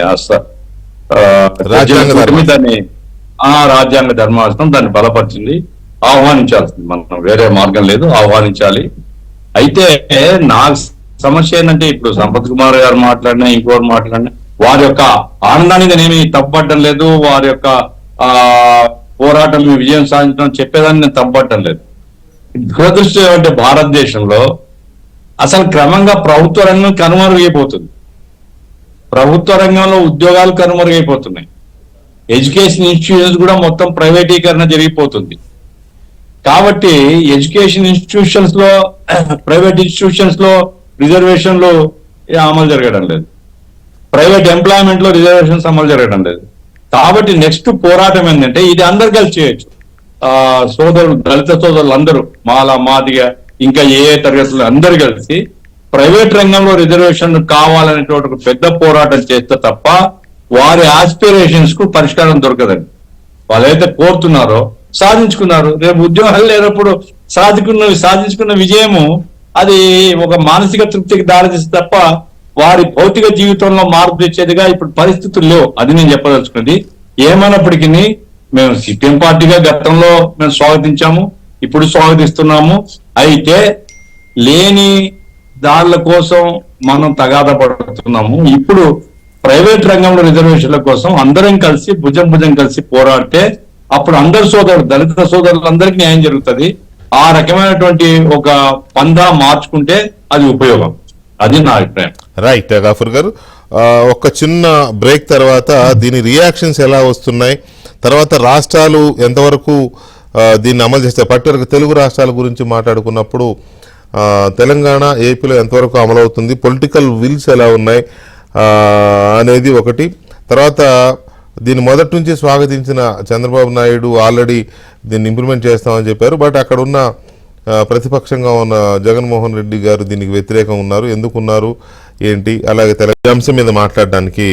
దాన్ని రాజ్యాంగ ధర్మాసనం దాన్ని బలపరిచింది. ఆహ్వానించాల్సింది, మనం వేరే మార్గం లేదు, ఆహ్వానించాలి. అయితే నా సమస్య ఏంటంటే, ఇప్పుడు సంపత్ కుమార్ గారు మాట్లాడినా ఇంకోరు మాట్లాడినా వారి యొక్క ఆనందాన్ని నేనేమి తప్పుపట్టడం లేదు, వారి యొక్క పోరాటం విజయం సాధించడం చెప్పేదాన్ని నేను తప్పుపట్టడం లేదు. దురదృష్టం ఏమంటే భారతదేశంలో అసలు క్రమంగా ప్రభుత్వ రంగం కనుమరుగైపోతుంది. ప్రభుత్వ రంగంలో ఉద్యోగాలు కనుమరుగైపోతున్నాయి. ఎడ్యుకేషన్ ఇన్స్టిట్యూషన్స్ కూడా మొత్తం ప్రైవేటీకరణ జరిగిపోతుంది. కాబట్టి ఎడ్యుకేషన్ ఇన్స్టిట్యూషన్స్ లో, ప్రైవేట్ ఇన్స్టిట్యూషన్స్ లో రిజర్వేషన్లు అమలు జరగడం లేదు, ప్రైవేట్ ఎంప్లాయ్మెంట్ లో రిజర్వేషన్స్ అమలు జరగడం లేదు. కాబట్టి నెక్స్ట్ పోరాటం ఏంటంటే, ఇది అందరు కలిసి చేయొచ్చు. సోదరులు, దళిత సోదరులు అందరూ, మాదిగ ఇంకా ఏ తరగతులు అందరు కలిసి ప్రైవేట్ రంగంలో రిజర్వేషన్ కావాలనేటువంటి ఒక పెద్ద పోరాటం చేస్తే తప్ప వారి ఆస్పిరేషన్స్ కు పరిష్కారం దొరకదండి. వాళ్ళైతే కోరుతున్నారో సాధించుకున్నారు, రేపు ఉద్యోగాలు లేనప్పుడు సాధించుకున్న విజయము అది ఒక మానసిక తృప్తికి దారితీస్తే తప్ప వారి భౌతిక జీవితంలో మార్పు తెచ్చేదిగా ఇప్పుడు పరిస్థితులు లేవు. అది నేను చెప్పదలుచుకున్నది. ఏమైనప్పటికీ మేము సిపిఎం పార్టీగా గతంలో మేము స్వాగతించాము, ఇప్పుడు స్వాగతిస్తున్నాము. అయితే లేని దారుల కోసం మనం తగాద పడుతున్నాము. ఇప్పుడు ప్రైవేట్ రంగంలో రిజర్వేషన్ల కోసం అందరం కలిసి భుజం కలిసి పోరాడితే అప్పుడు అందరు సోదరులు, దళిత సోదరులందరికీ న్యాయం జరుగుతుంది. ఆ రకమైనటువంటి ఒక పందా మార్చుకుంటే అది ఉపయోగం. అది నా అభిప్రాయం. రైట్ గఫూర్ గారు, ఒక చిన్న బ్రేక్ తర్వాత దీని రియాక్షన్స్ ఎలా వస్తున్నాయి, తర్వాత రాష్ట్రాలు ఎంతవరకు దీన్ని అమలు చేస్తాయి, పర్టికులర్గా తెలుగు రాష్ట్రాల గురించి మాట్లాడుకున్నప్పుడు తెలంగాణ, ఏపీలో ఎంతవరకు అమలవుతుంది, పొలిటికల్ విల్స్ ఎలా ఉన్నాయి అనేది ఒకటి. తర్వాత దీన్ని మొదటి నుంచి స్వాగతించిన చంద్రబాబు నాయుడు ఆల్రెడీ దీన్ని ఇంప్లిమెంట్ చేస్తామని చెప్పారు. బట్ అక్కడ ఉన్న ప్రతిపక్షంగా ఉన్న జగన్మోహన్ రెడ్డి గారు దీనికి వ్యతిరేకంగా ఉన్నారు. ఎందుకున్నారు ఏంటి? అలాగే తెలంగాణ అంశం మీద మాట్లాడడానికి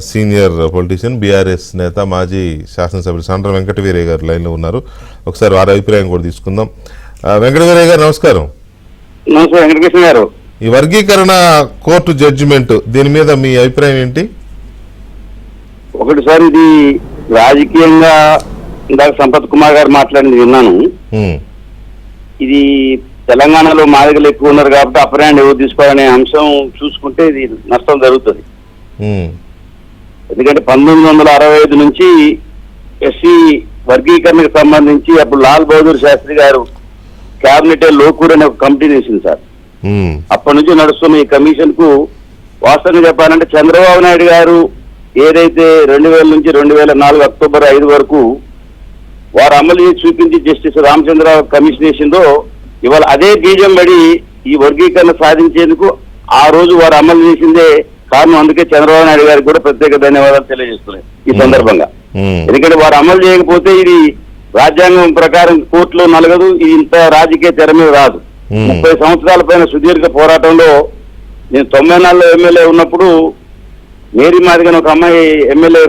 సీనియర్ పొలిటీషియన్, బీఆర్ఎస్ నేత, మాజీ శాసనసభ్యులు సండ్ర వెంకటవీరయ్య గారు లైన్లో ఉన్నారు. ఒకసారి వారి అభిప్రాయం కూడా తీసుకుందాం. వెంకటవీరయ్య గారు నమస్కారం. నమస్కారం వెంకటకృష్ణ గారు. ఈ వర్గీకరణ కోర్టు జడ్జిమెంట్ దీని మీద మీ అభిప్రాయం ఏంటి? ఒకటి సార్, ఇది రాజకీయంగా ఇందాక సంపత్ కుమార్ గారు మాట్లాడింది విన్నాను. ఇది తెలంగాణలో మాదిగలు ఎక్కువ ఉన్నారు కాబట్టి అప్పర్ హ్యాండ్ ఎవరు తీసుకోవాలనే అంశం చూసుకుంటే ఇది నష్టం జరుగుతుంది. ఎందుకంటే 1965 నుంచి ఎస్సీ వర్గీకరణకు సంబంధించి అప్పుడు లాల్ బహదూర్ శాస్త్రి గారు క్యాబినెట్ లోకూర్ అనే ఒక కమిటీ వేసింది సార్. అప్పటి నుంచి నడుస్తున్న ఈ కమిషన్ కు వాస్తవంగా చెప్పాలంటే చంద్రబాబు నాయుడు గారు ఏదైతే 2000 నుంచి 2004 అక్టోబర్ 5 వరకు వారు అమలు చేసి చూపించి జస్టిస్ రామచంద్రరావు కమిషన్ వేసిందో, ఇవాళ అదే బీజం పడి ఈ వర్గీకరణ సాధించేందుకు ఆ రోజు వారు అమలు చేసిందే కారణం. అందుకే చంద్రబాబు నాయుడు గారికి కూడా ప్రత్యేక ధన్యవాదాలు తెలియజేస్తున్నాయి ఈ సందర్భంగా. ఎందుకంటే వారు అమలు చేయకపోతే ఇది రాజ్యాంగం ప్రకారం కోర్టులో నలగదు, ఇది ఇంత రాజకీయ తెర మీద రాదు. 30 సంవత్సరాల పైన సుదీర్ఘ పోరాటంలో నేను 94లో ఎమ్మెల్యే ఉన్నప్పుడు మేరీ మాదిగని ఒక అమ్మాయి ఎమ్మెల్యే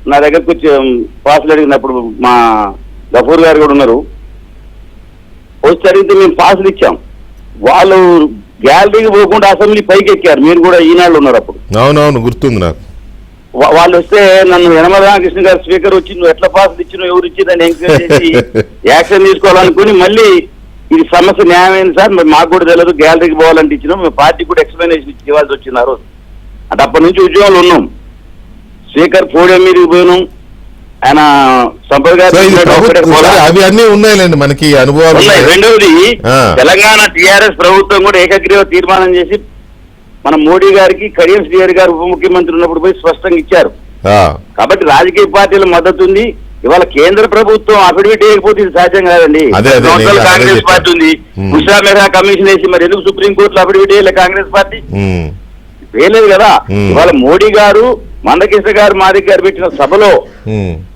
నా దగ్గరకు వచ్చి పాసులు అడిగినప్పుడు మా గఫూర్ గారు కూడా ఉన్నారు, వచ్చి అడిగితే మేము పాసులు ఇచ్చాం. వాళ్ళు గ్యాలరీకి పోకుండా అసెంబ్లీ పైకి ఎక్కారు. మీరు కూడా ఈనాళ్ళు ఉన్నారు అప్పుడు. అవునవును, గుర్తుంది నాకు. వాళ్ళు వస్తే నన్ను యనమల రామకృష్ణ గారు స్పీకర్ వచ్చి నువ్వు ఎట్లా పాసులు ఇచ్చినావు, ఎవరు ఇచ్చిందని ఎంక్వైరీ చేసి యాక్షన్ తీసుకోవాలనుకుని మళ్ళీ ఇది సమస్య న్యాయమైంది సార్, మరి మాకు కూడా తెలియదు, గ్యాలరీకి పోవాలంటే ఇచ్చినాం, మేము పార్టీ కూడా ఎక్స్ప్లెనేషన్ ఇవ్వాల్సి వచ్చింది ఆ రోజు. అంటే అప్పటి నుంచి ఉద్యోగాలు ఉన్నాం. స్పీకర్ పోడియం మీదకి పోయినాం. ఆయన సంపద గారు అవి అన్ని ఉన్నాయిలేండి మనకి అనుభవాలు. రెండవది, తెలంగాణ టీఆర్ఎస్ ప్రభుత్వం కూడా ఏకగ్రీవ తీర్మానం చేసి మన మోడీ గారికి కడియం శ్రీహరి గారు ఉప ముఖ్యమంత్రి ఉన్నప్పుడు పోయి స్పష్టంగా ఇచ్చారు. కాబట్టి రాజకీయ పార్టీల మద్దతు ఉంది. ఇవాళ కేంద్ర ప్రభుత్వం అఫిడవిట్ వేయకపోతే ఇది సాధ్యం కాదండి. కాంగ్రెస్ పార్టీ ఉంది, ఉషా మెహ్రా కమిషన్ వేసి మరి ఎందుకు సుప్రీంకోర్టులో అఫిడవిట్ వేయలే కాంగ్రెస్ పార్టీ? వేయలేదు కదా. ఇవాళ మోడీ గారు, మందకృష్ణ గారు, మాదిక్ గారు పెట్టిన సభలో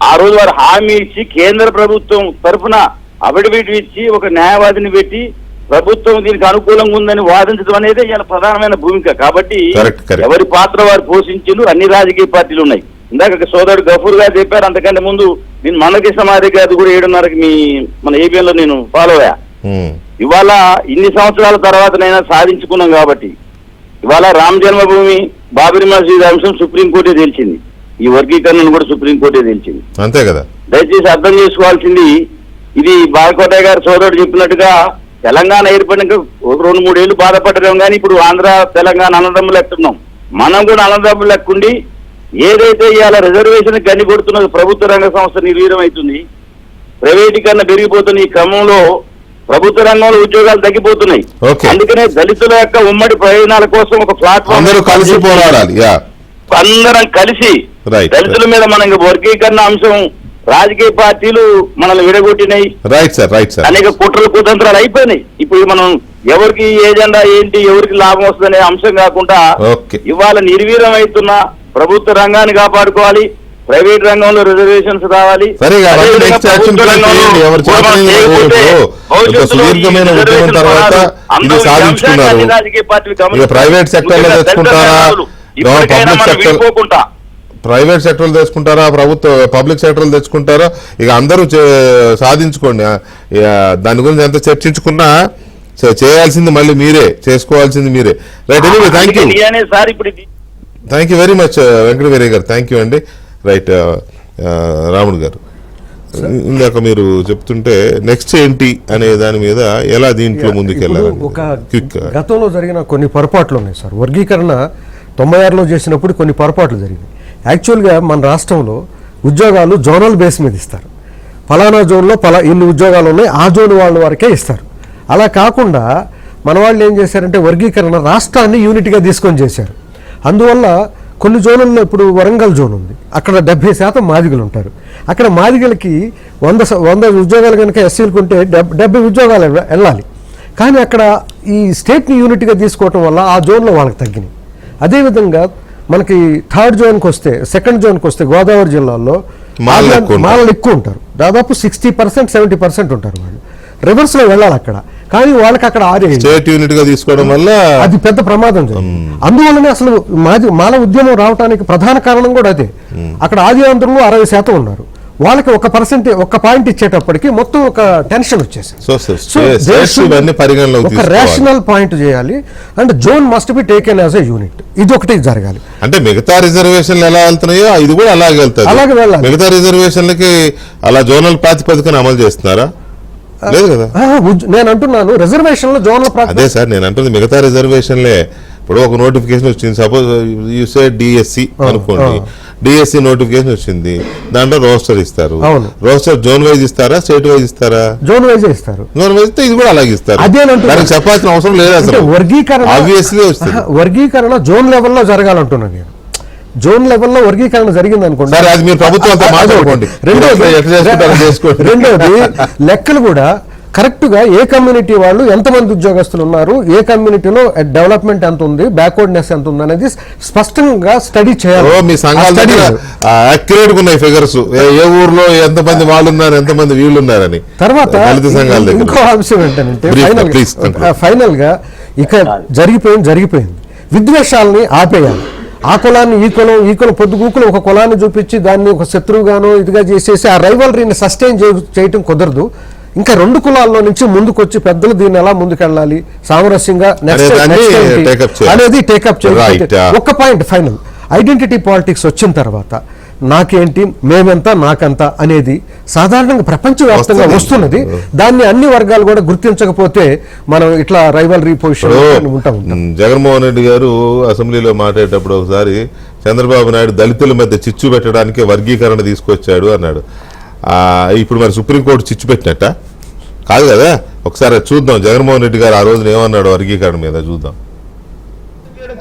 ఆ రోజు వారు హామీ ఇచ్చి కేంద్ర ప్రభుత్వం తరఫున అఫిడవిట్ ఇచ్చి ఒక న్యాయవాదిని పెట్టి ప్రభుత్వం దీనికి అనుకూలంగా ఉందని వాదించడం అనేది ఇలా ప్రధానమైన భూమిక. కాబట్టి ఎవరి పాత్ర వారు పోషించిండు. అన్ని రాజకీయ పార్టీలు ఉన్నాయి. ఇందాక సోదరుడు గఫూర్ గారు చెప్పారు. అంతకంటే ముందు నేను మందకృష్ణ మాదిక్ గారు కూడా 7:30కి మన ఏబిఎన్ లో నేను ఫాలో అయ్యా. ఇవాళ ఇన్ని సంవత్సరాల తర్వాతనైనా సాధించుకున్నాం. కాబట్టి ఇవాళ రామ జన్మభూమి బాబరీ మసీద్ అంశం సుప్రీంకోర్టే తేల్చింది. ఈ వర్గీకరణను కూడా సుప్రీంకోర్టే తేల్చింది. అంతే కదా. దయచేసి అర్థం చేసుకోవాల్సింది ఇది బాలకోటయ్య గారు సోదరుడు చెప్పినట్టుగా తెలంగాణ ఏర్పడినాక 2-3 ఏళ్ళు బాధపడలేం. కానీ ఇప్పుడు ఆంధ్ర తెలంగాణ అన్నదమ్ములు లెక్కున్నాం. మనం కూడా అన్నదమ్ములు లెక్కుండి ఏదైతే ఇవాళ రిజర్వేషన్ గన్ని కొడుతున్నది ప్రభుత్వ రంగ సంస్థ నిర్వీర్యం అవుతుంది, ప్రైవేటీకరణ పెరిగిపోతున్న ఈ క్రమంలో ప్రభుత్వ రంగంలో ఉద్యోగాలు తగ్గిపోతున్నాయి. అందుకనే దళితుల యొక్క ఉమ్మడి ప్రయోజనాల కోసం ఒక ప్లాట్ఫామ్ అందరం కలిసి దళితుల మీద మనం వర్గీకరణ అంశం రాజకీయ పార్టీలు మనల్ని విడగొట్టినాయి. అనేక కుట్రలు కుతంత్రాలు అయిపోయినాయి. ఇప్పుడు మనం ఎవరికి ఏజెండా ఏంటి, ఎవరికి లాభం వస్తుందనే అంశం కాకుండా ఇవాళ నిర్వీర్యం అవుతున్న ప్రభుత్వ రంగాన్ని కాపాడుకోవాలి, ప్రైవేట్ రంగంలో రిజర్వేషన్స్ రావాలి. ప్రైవేట్ సెక్టర్ లో తెచ్చుకుంటారా, ప్రైవేట్ సెక్టర్లు తెచ్చుకుంటారా, ప్రభుత్వ పబ్లిక్ సెక్టర్లు తెచ్చుకుంటారా, ఇక అందరూ సాధించుకోండి. దాని గురించి ఎంత చర్చించుకున్నా చేయాల్సింది మళ్ళీ మీరే, చేసుకోవాల్సింది మీరే. Right, anyway thank you very much Venkata Veerayya garu. Thank you అండి. రైట్, రాముడు గారు, ఇందాక మీరు చెప్తుంటే నెక్స్ట్ ఏంటి అనే దాని మీద ఎలా దీంట్లో ముందుకెళ్ళాలి? గతంలో జరిగిన కొన్ని పొరపాట్లు ఉన్నాయి సార్. వర్గీకరణ 96లో చేసినప్పుడు కొన్ని పొరపాట్లు జరిగినాయి. యాక్చువల్గా మన రాష్ట్రంలో ఉద్యోగాలు జోనల్ బేస్ మీద ఇస్తారు. ఫలానా జోన్లో ఇన్ని ఉద్యోగాలు ఉన్నాయి, ఆ జోన్ వాళ్ళ వరకే ఇస్తారు. అలా కాకుండా మన వాళ్ళు ఏం చేశారంటే వర్గీకరణ రాష్ట్రాన్ని యూనిట్గా తీసుకొని చేశారు. అందువల్ల కొన్ని జోన్లలో ఇప్పుడు వరంగల్ జోన్ ఉంది, అక్కడ 70% మాదిగలు ఉంటారు. అక్కడ మాదిగలకి 100 ఉద్యోగాలు కనుక ఎస్సీలకు ఉంటే 70 ఉద్యోగాలు వెళ్ళాలి. కానీ అక్కడ ఈ స్టేట్ని యూనిట్గా తీసుకోవటం వల్ల ఆ జోన్లో వాళ్ళకి తగ్గినాయి. అదేవిధంగా మనకి థర్డ్ జోన్కి వస్తే, సెకండ్ జోన్కి వస్తే గోదావరి జిల్లాలో మాలలు ఎక్కువ ఉంటారు. దాదాపు 60%, 70% ఉంటారు. వాళ్ళు రివర్స్లో వెళ్ళాలి అక్కడ. కానీ వాళ్ళకి అక్కడ స్టేట్ యూనిట్ గా తీసుకోవడం వల్ల అది పెద్ద ప్రమాదం జరిగింది. అందువల్లనే అసలు మాల ఉద్యమం రావడానికి ప్రధాన కారణం కూడా అదే. అక్కడ ఆది ఆంధ్రులు 60% ఉన్నారు. వాళ్ళకి 1% 1 పాయింట్ ఇచ్చేటప్పటికి మొత్తం ఒక టెన్షన్ వచ్చేసింది. ఒక రేషనల్ పాయింట్ చేయాలి and zone must be taken as a unit. ఇది ఒకటి జరగాలి. అంటే మిగతా రిజర్వేషన్లు ఎలా వెళ్తున్నాయో ఇది కూడా అలాగే వెళ్తాయి. అలాగే వెళ్ళాలి. మిగతా రిజర్వేషన్లకి అలా జోనల్ ప్రాతిపదికన అమలు చేస్తున్నారా? లేదు కదా. నేను అంటున్నాను రిజర్వేషన్ లో జోనల్ ప్రాతిపదిక. అదే సార్ నేను అంటుంది, మిగతా రిజర్వేషన్లే. ఇప్పుడు ఒక నోటిఫికేషన్ వచ్చింది, సపోజ్ యూ సే డిఎస్సి అనుకోండి, డిఎస్సి నోటిఫికేషన్ వచ్చింది, దాంట్లో రోస్టర్ ఇస్తారు. రోస్టర్ జోన్ వైజ్ ఇస్తారా, స్టేట్ వైజ్ ఇస్తారా? జోన్ వైజ్ ఇస్తారు. జోన్ వైజ్ ఇది కూడా అలాగే ఇస్తారు. దానికి చెప్పాల్సిన అవసరం లేదు అసలు. వర్గీకరణ ఆబ్వియస్లీ వస్తుంది. వర్గీకరణ జోన్ లెవెల్లో జరగాలంటున్నాను నేను. జోన్ లెవెల్లో వర్గీకరణ జరిగింది అనుకోండి, అది మీరు ప్రభుత్వంతో మాట్లాడుకోండి. రెండోది లెక్కలు కూడా కరెక్ట్ గా ఏ కమ్యూనిటీ వాళ్ళు ఎంతమంది ఉద్యోగస్తులు ఉన్నారు, ఏ కమ్యూనిటీలో డెవలప్మెంట్ ఎంత ఉంది, బ్యాక్వర్డ్నెస్ ఎంత ఉంది అనేది స్పష్టంగా స్టడీ చేయాలి. మీ సంఘాలు అక్యురేట్ ఉన్నాయి ఫిగర్స్, ఏ ఊర్లో ఎంతమంది వాళ్ళు ఉన్నారు, ఎంతమంది వీళ్ళు ఉన్నారని. తర్వాత ఇంకో అంశం ఏంటంటే ఫైనల్ గా ఇక జరిగిపోయింది. విద్వేషాలని ఆపేయాలి. ఆ కులాన్ని ఈ కులం పొద్దుగూకులు ఒక కులాన్ని చూపించి దాన్ని ఒక శత్రువుగానో ఇదిగా చేసేసి ఆ రైవలరీని సస్టైన్ చేయటం కుదరదు. ఇంకా రెండు కులాల్లో నుంచి ముందుకొచ్చి పెద్దలు దీన్ని ఎలా ముందుకెళ్ళాలి సామరస్యంగా అనేది టేకప్ చేయాలి. ఒక్క పాయింట్ ఫైనల్, ఐడెంటిటీ పాలిటిక్స్ వచ్చిన తర్వాత నాకేంటి మేమెంత నాకంత అనేది సాధారణంగా ప్రపంచవ్యాప్తంగా వస్తున్నది. దాన్ని అన్ని వర్గాలు కూడా గుర్తించకపోతే మనం ఇట్లా రైవలరీ పొజిషన్ ఉంటాం. జగన్మోహన్ రెడ్డి గారు అసెంబ్లీలో మాట్లాడేటప్పుడు ఒకసారి చంద్రబాబు నాయుడు దళితుల మధ్య చిచ్చు పెట్టడానికి వర్గీకరణ తీసుకొచ్చాడు అన్నాడు. ఇప్పుడు మరి సుప్రీంకోర్టు చిచ్చు పెట్టినట్ట కాదు కదా. ఒకసారి చూద్దాం జగన్మోహన్ రెడ్డి గారు ఆ రోజున ఏమన్నాడు వర్గీకరణ మీద చూద్దాం.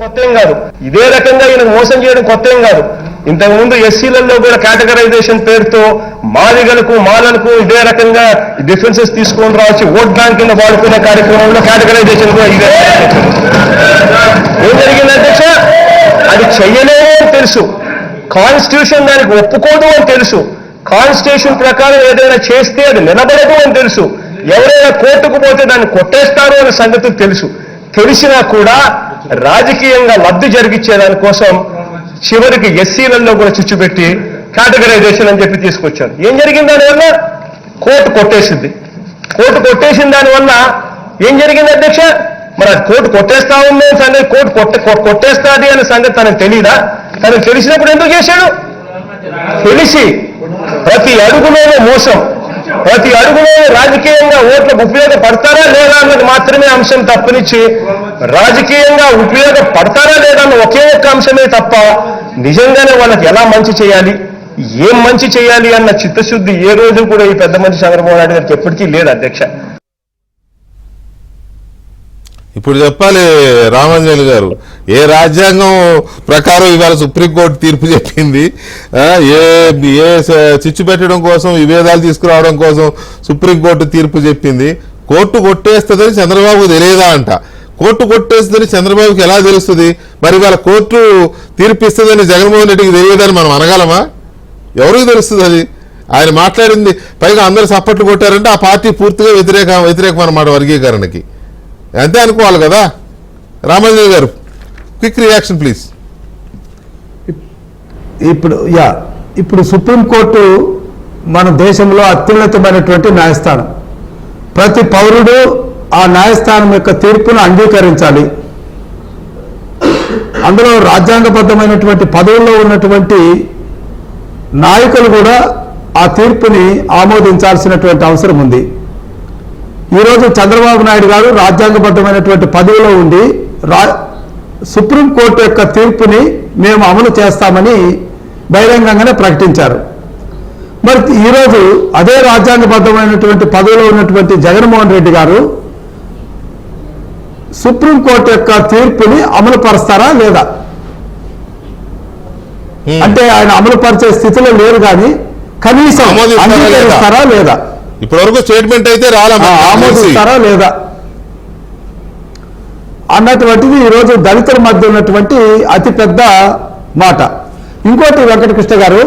కొత్త ఏం కాదు, ఇదే రకంగా ఈయన మోసం చేయడం కొత్త ఏం కాదు. ఇంతకుముందు ఎస్సీలలో కూడా కేటగరైజేషన్ పేరుతో మాదిగలకు మాలలకు ఇదే రకంగా డిఫరెన్సెస్ తీసుకొని రావచ్చు ఓట్ బ్యాంక్ కింద వాడుకునే కార్యక్రమంలో కేటగరైజేషన్ కూడా ఇదే. ఏం జరిగింది అధ్యక్ష, అది చెయ్యలేమో అని తెలుసు, కాన్స్టిట్యూషన్ దానికి ఒప్పుకోదు అని తెలుసు, కాన్స్టిట్యూషన్ ప్రకారం ఏదైనా చేస్తే అది నిలబడదు అని తెలుసు, ఎవరైనా కోర్టుకు పోతే దాన్ని కొట్టేస్తారు అనే సంగతి తెలుసు. తెలిసినా కూడా రాజకీయంగా లబ్ధి జరిగించేదాని కోసం చివరికి ఎస్సీలలో కూడా చిచ్చు పెట్టి కేటగరైజేషన్ అని చెప్పి తీసుకొచ్చారు. ఏం జరిగింది దానివల్ల? కోర్టు కొట్టేసింది. కోర్టు కొట్టేసిన దానివల్ల ఏం జరిగింది అధ్యక్ష? మరి అది కోర్టు కొట్టేస్తా ఉంది సంగతి, కోర్టు కొట్టేస్తాది అనే సంగతి తనకు తెలియదా? తనకు తెలిసినప్పుడు ఎందుకు చేశాడు? తెలిసి ప్రతి అడుగులోనూ మోసం, ప్రతి అడుగులోనూ రాజకీయంగా ఓట్లకు ఉపయోగపడతారా లేదా అన్నది మాత్రమే అంశం తప్పనిచ్చి రాజకీయంగా ఉపయోగపడతారా లేదా అన్న ఒకే ఒక్క అంశమే తప్ప నిజంగానే వాళ్ళకి ఎలా మంచి చేయాలి, ఏం మంచి చేయాలి అన్న చిత్తశుద్ధి ఏ రోజు కూడా ఈ పెద్ద మనిషి చంద్రబాబు నాయుడు గారికి ఎప్పటికీ లేదు అధ్యక్ష. ఇప్పుడు చెప్పాలి రామాంజలి గారు, ఏ రాజ్యాంగం ప్రకారం ఇవాళ సుప్రీంకోర్టు తీర్పు చెప్పింది? ఏ చిచ్చు పెట్టడం కోసం విభేదాలు తీసుకురావడం కోసం సుప్రీంకోర్టు తీర్పు చెప్పింది? కోర్టు కొట్టేస్తుందని చంద్రబాబుకు తెలియదా అంట. కోర్టు కొట్టేస్తుందని చంద్రబాబుకి ఎలా తెలుస్తుంది? మరి ఇవాళ కోర్టు తీర్పు ఇస్తుందని జగన్మోహన్ రెడ్డికి తెలియదని మనం అనగలమా? ఎవరికి తెలుస్తుంది అది? ఆయన మాట్లాడింది పైగా అందరూ సపోర్ట్లు కొట్టారంటే ఆ పార్టీ పూర్తిగా వ్యతిరేకం అన్నమాట వర్గీకరణకి. అంతే అనుకోవాలి కదా. రామాంజలి గారు క్విక్ రియాక్షన్ ప్లీజ్. ఇప్పుడు సుప్రీంకోర్టు మన దేశంలో అత్యున్నతమైనటువంటి న్యాయస్థానం. ప్రతి పౌరుడు ఆ న్యాయస్థానం యొక్క తీర్పును అంగీకరించాలి. అందులో రాజ్యాంగబద్ధమైనటువంటి పదవుల్లో ఉన్నటువంటి నాయకులు కూడా ఆ తీర్పుని ఆమోదించాల్సినటువంటి అవసరం ఉంది. ఈరోజు చంద్రబాబు నాయుడు గారు రాజ్యాంగబద్ధమైనటువంటి పదవిలో ఉండి సుప్రీంకోర్టు యొక్క తీర్పుని మేము అమలు చేస్తామని బహిరంగంగానే ప్రకటించారు. మరి ఈరోజు అదే రాజ్యాంగబద్ధమైనటువంటి పదవిలో ఉన్నటువంటి జగన్మోహన్ రెడ్డి గారు సుప్రీంకోర్టు యొక్క తీర్పుని అమలు పరుస్తారా లేదా? అంటే ఆయన అమలు పరిచే స్థితిలో లేరు, కానీ కనీసం అంగీకరిస్తారా లేదా? ఇప్పటివరకు స్టేట్మెంట్ అయితే ఆమోదిస్తారా లేదా అన్నటువంటిది ఈరోజు దళితుల మధ్య ఉన్నటువంటి అతిపెద్ద మాట. ఇంకోటి వెంకటకృష్ణ గారు,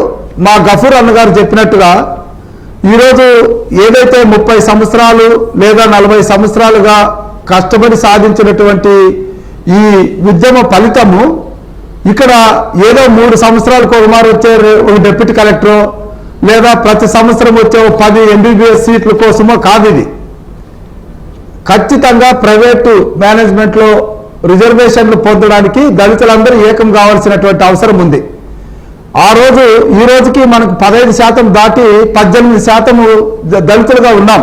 మా గఫూర్ అన్నగారు చెప్పినట్టుగా ఈరోజు ఏదైతే 30 సంవత్సరాలు లేదా 40 సంవత్సరాలుగా కష్టపడి సాధించినటువంటి ఈ ఉద్యమ ఫలితము ఇక్కడ ఏదో 3 సంవత్సరాలకు ఒకమారు వచ్చే ఒక డిప్యూటీ కలెక్టరో లేదా ప్రతి సంవత్సరం వచ్చే 10 MBBS సీట్ల కోసమో కాదు. ఇది ఖచ్చితంగా ప్రైవేటు మేనేజ్మెంట్లో రిజర్వేషన్లు పొందడానికి దళితులందరూ ఏకం కావాల్సినటువంటి అవసరం ఉంది. ఈ రోజుకి మనకు 15% దాటి 18% దళితులుగా ఉన్నాం.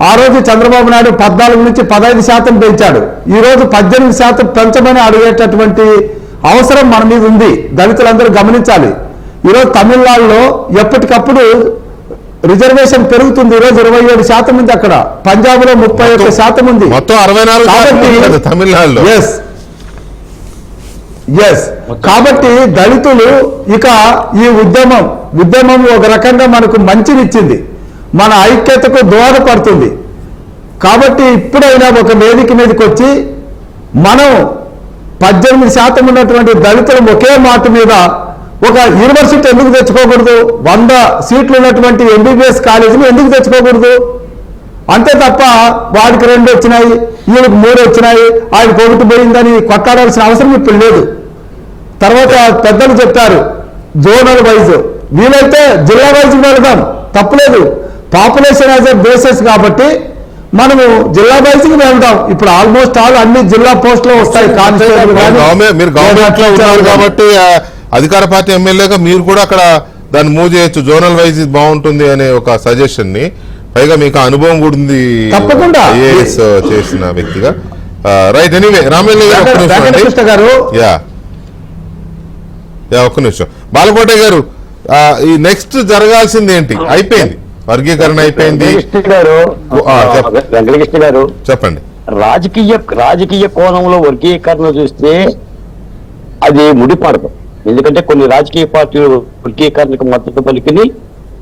ఆ రోజు చంద్రబాబు నాయుడు 14 నుంచి 15% పెంచాడు. ఈ రోజు 18% పెంచమని అడిగేటటువంటి అవసరం మన మీద ఉంది. దళితులందరూ గమనించాలి. ఈరోజు తమిళనాడులో ఎప్పటికప్పుడు రిజర్వేషన్ పెరుగుతుంది. ఈరోజు 27% ఉంది అక్కడ. పంజాబ్ లో 31% ఉంది. కాబట్టి దళితులు ఇక ఈ ఉద్యమం ఒక రకంగా మనకు మంచినిచ్చింది, మన ఐక్యతకు దోహదపడుతుంది. కాబట్టి ఇప్పుడైనా ఒక వేదిక మీదకి వచ్చి మనం 18% ఉన్నటువంటి దళితులు ఒకే మాట మీద ఒక యూనివర్సిటీ ఎందుకు తెచ్చుకోకూడదు? 100 సీట్లు ఉన్నటువంటి MBBS కాలేజీలు ఎందుకు తెచ్చుకోకూడదు? అంతే తప్ప వాడికి 2 వచ్చినాయి, వీళ్ళకి 3 వచ్చినాయి, ఆయనకు 1 పోయిందని కొట్టాడాల్సిన అవసరం ఇప్పుడు లేదు. తర్వాత పెద్దలు చెప్పారు జోనల్ వైజ్, వీలైతే జిల్లా వైజ్ వెళదాం, తప్పలేదు. పాపులేషన్ యాజ్ ఎ బేసిస్ కాబట్టి మనము జిల్లా వైజ్ వెళ్దాం. ఇప్పుడు ఆల్మోస్ట్ ఆల్ అన్ని జిల్లా పోస్టులు వస్తాయి. మీరు గవర్నమెంట్ లో ఉన్నారు కాబట్టి అధికార పార్టీ ఎమ్మెల్యేగా మీరు కూడా అక్కడ దాన్ని మూవ్ చేయొచ్చు. జోనల్ వైజ్ బాగుంటుంది అనే ఒక సజెషన్ ని, పైగా మీకు అనుభవం కూడా ఉంది తప్పకుండా ఐఏఎస్ చేసిన వ్యక్తిగా. రైట్. ఎనీవే రామయ్య గారు ఒక్క నిమిషం. బాలకోటే గారు, ఈ నెక్స్ట్ జరగాల్సింది ఏంటి? అయిపోయింది, వర్గీకరణ అయిపోయింది. వెంకటకృష్ణ గారు చెప్పండి. రాజకీయ కోణంలో వర్గీకరణ చూస్తే అది ముడిపడదు. ఎందుకంటే కొన్ని రాజకీయ పార్టీలు వర్గీకరణకు మద్దతు పలికిని,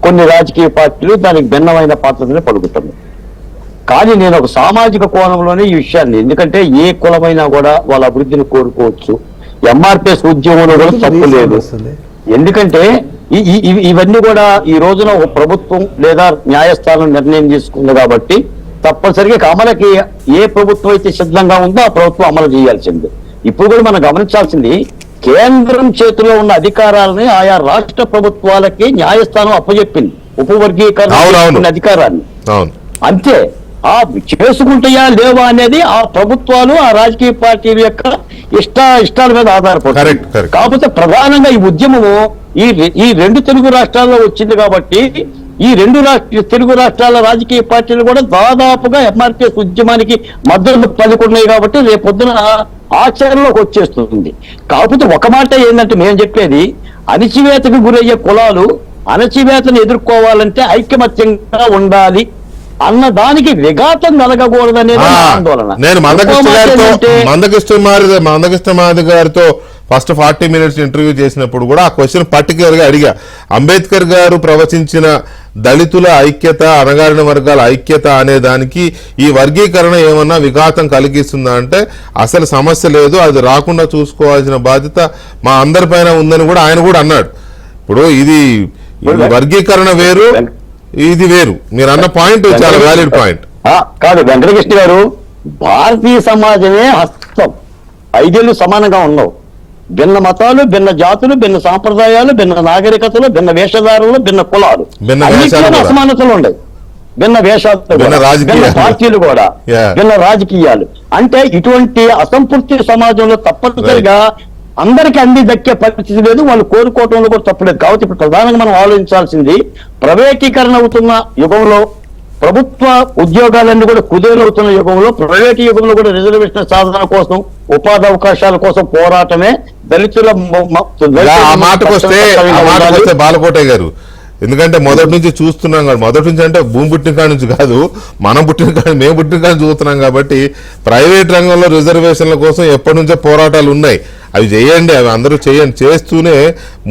కొన్ని రాజకీయ పార్టీలు దానికి భిన్నమైన పాత్రనే పలుకుతున్నాయి. కానీ నేను ఒక సామాజిక కోణంలోనే ఈ విషయాన్ని, ఎందుకంటే ఏ కులమైనా కూడా వాళ్ళ అభివృద్ధిని కోరుకోవచ్చు. ఎంఆర్పిఎస్ ఉద్యమంలో కూడా తప్పు లేదు. ఎందుకంటే ఇవన్నీ కూడా ఈ రోజున ఒక ప్రభుత్వం లేదా న్యాయస్థానం నిర్ణయం తీసుకుంది కాబట్టి తప్పనిసరిగా అమలుకి ఏ ప్రభుత్వం అయితే సిద్ధంగా ఉందో ఆ ప్రభుత్వం అమలు చేయాల్సింది. ఇప్పుడు కూడా మనం గమనించాల్సింది, కేంద్రం చేతిలో ఉన్న అధికారాలని ఆయా రాష్ట్ర ప్రభుత్వాలకి న్యాయస్థానం అప్పచెప్పింది, ఉపవర్గీకరణ అధికారాన్ని. అంతే. ఆ చేసుకుంటాయా లేవా అనేది ఆ ప్రభుత్వాలు, ఆ రాజకీయ పార్టీల యొక్క ఇష్టాల మీద ఆధారపడుతుంది. కాకపోతే ప్రధానంగా ఈ ఉద్యమము ఈ రెండు తెలుగు రాష్ట్రాల్లో వచ్చింది కాబట్టి ఈ రెండు తెలుగు రాష్ట్రాల రాజకీయ పార్టీలు కూడా దాదాపుగా ఎంఆర్పిఎస్ ఉద్యమానికి మద్దతు పలుకున్నాయి కాబట్టి రేపొద్దున ఆచరణలోకి వచ్చేస్తుంది. కాకపోతే ఒక మాట ఏంటంటే మేము చెప్పేది, అణచివేతకు గురయ్యే కులాలు అణచివేతను ఎదుర్కోవాలంటే ఐకమత్యంగా ఉండాలి అన్న దానికి విఘాతం కలగకూడదనేది ఆందోళన. నేను మందకృష్ణ మాది గారితో ఫస్ట్ 40 minutes ఇంటర్వ్యూ చేసినప్పుడు కూడా ఆ క్వశ్చన్ పర్టికులర్ గా అడిగా. అంబేద్కర్ గారు ప్రవచించిన దళితుల ఐక్యత, అణగారిన వర్గాల ఐక్యత అనే దానికి ఈ వర్గీకరణ ఏమన్నా విఘాతం కలిగిస్తుందా అంటే అసలు సమస్య లేదు, అది రాకుండా చూసుకోవాల్సిన బాధ్యత మా అందరిపైన ఉందని కూడా ఆయన కూడా అన్నాడు. ఇప్పుడు ఇది వర్గీకరణ వేరు, ఇది వేరు. మీరు అన్న పాయింట్ చాలా వ్యాలిడ్ పాయింట్. కాదు వెంకటకృష్ణ గారు, భారతీయ సమాజమే హస్తం, 5 ఏళ్ళు సమానంగా ఉండవు. భిన్న మతాలు, భిన్న జాతులు, భిన్న సాంప్రదాయాలు, భిన్న నాగరికతలు, భిన్న వేషధారులు, భిన్న కులాలు, అన్నింటిలో అసమానతలు ఉండవు. భిన్న వేషాలు, భిన్న పార్టీలు కూడా, భిన్న రాజకీయాలు. అంటే ఇటువంటి అసంపూర్తి సమాజంలో తప్పనిసరిగా అందరికీ అన్ని దక్కే పరిస్థితి లేదు, వాళ్ళు కోరుకోవటంలో కూడా తప్పలేదు. కాబట్టి ఇప్పుడు ప్రధానంగా మనం ఆలోచించాల్సింది, ప్రైవేటీకరణ అవుతున్న యుగంలో, ప్రభుత్వ ఉద్యోగాలన్నీ కూడా కుదేలవుతున్న యుగంలో, ప్రైవేట్ యుగంలో కూడా రిజర్వేషన్ సాధన కోసం, ఉపాధి అవకాశాల కోసం పోరాటమే దళితుల మాటకు వస్తే బాలకోటే గారు, ఎందుకంటే మొదటి నుంచి చూస్తున్నాం కదా, మొదటి నుంచి అంటే భూమి పుట్టిన కాడి నుంచి కాదు, మేము పుట్టిన కాడి చూస్తున్నాం కాబట్టి ప్రైవేట్ రంగంలో రిజర్వేషన్ల కోసం ఎప్పటి నుంచో పోరాటాలు ఉన్నాయి. అవి చేయండి, అవి అందరూ చేయండి. చేస్తూనే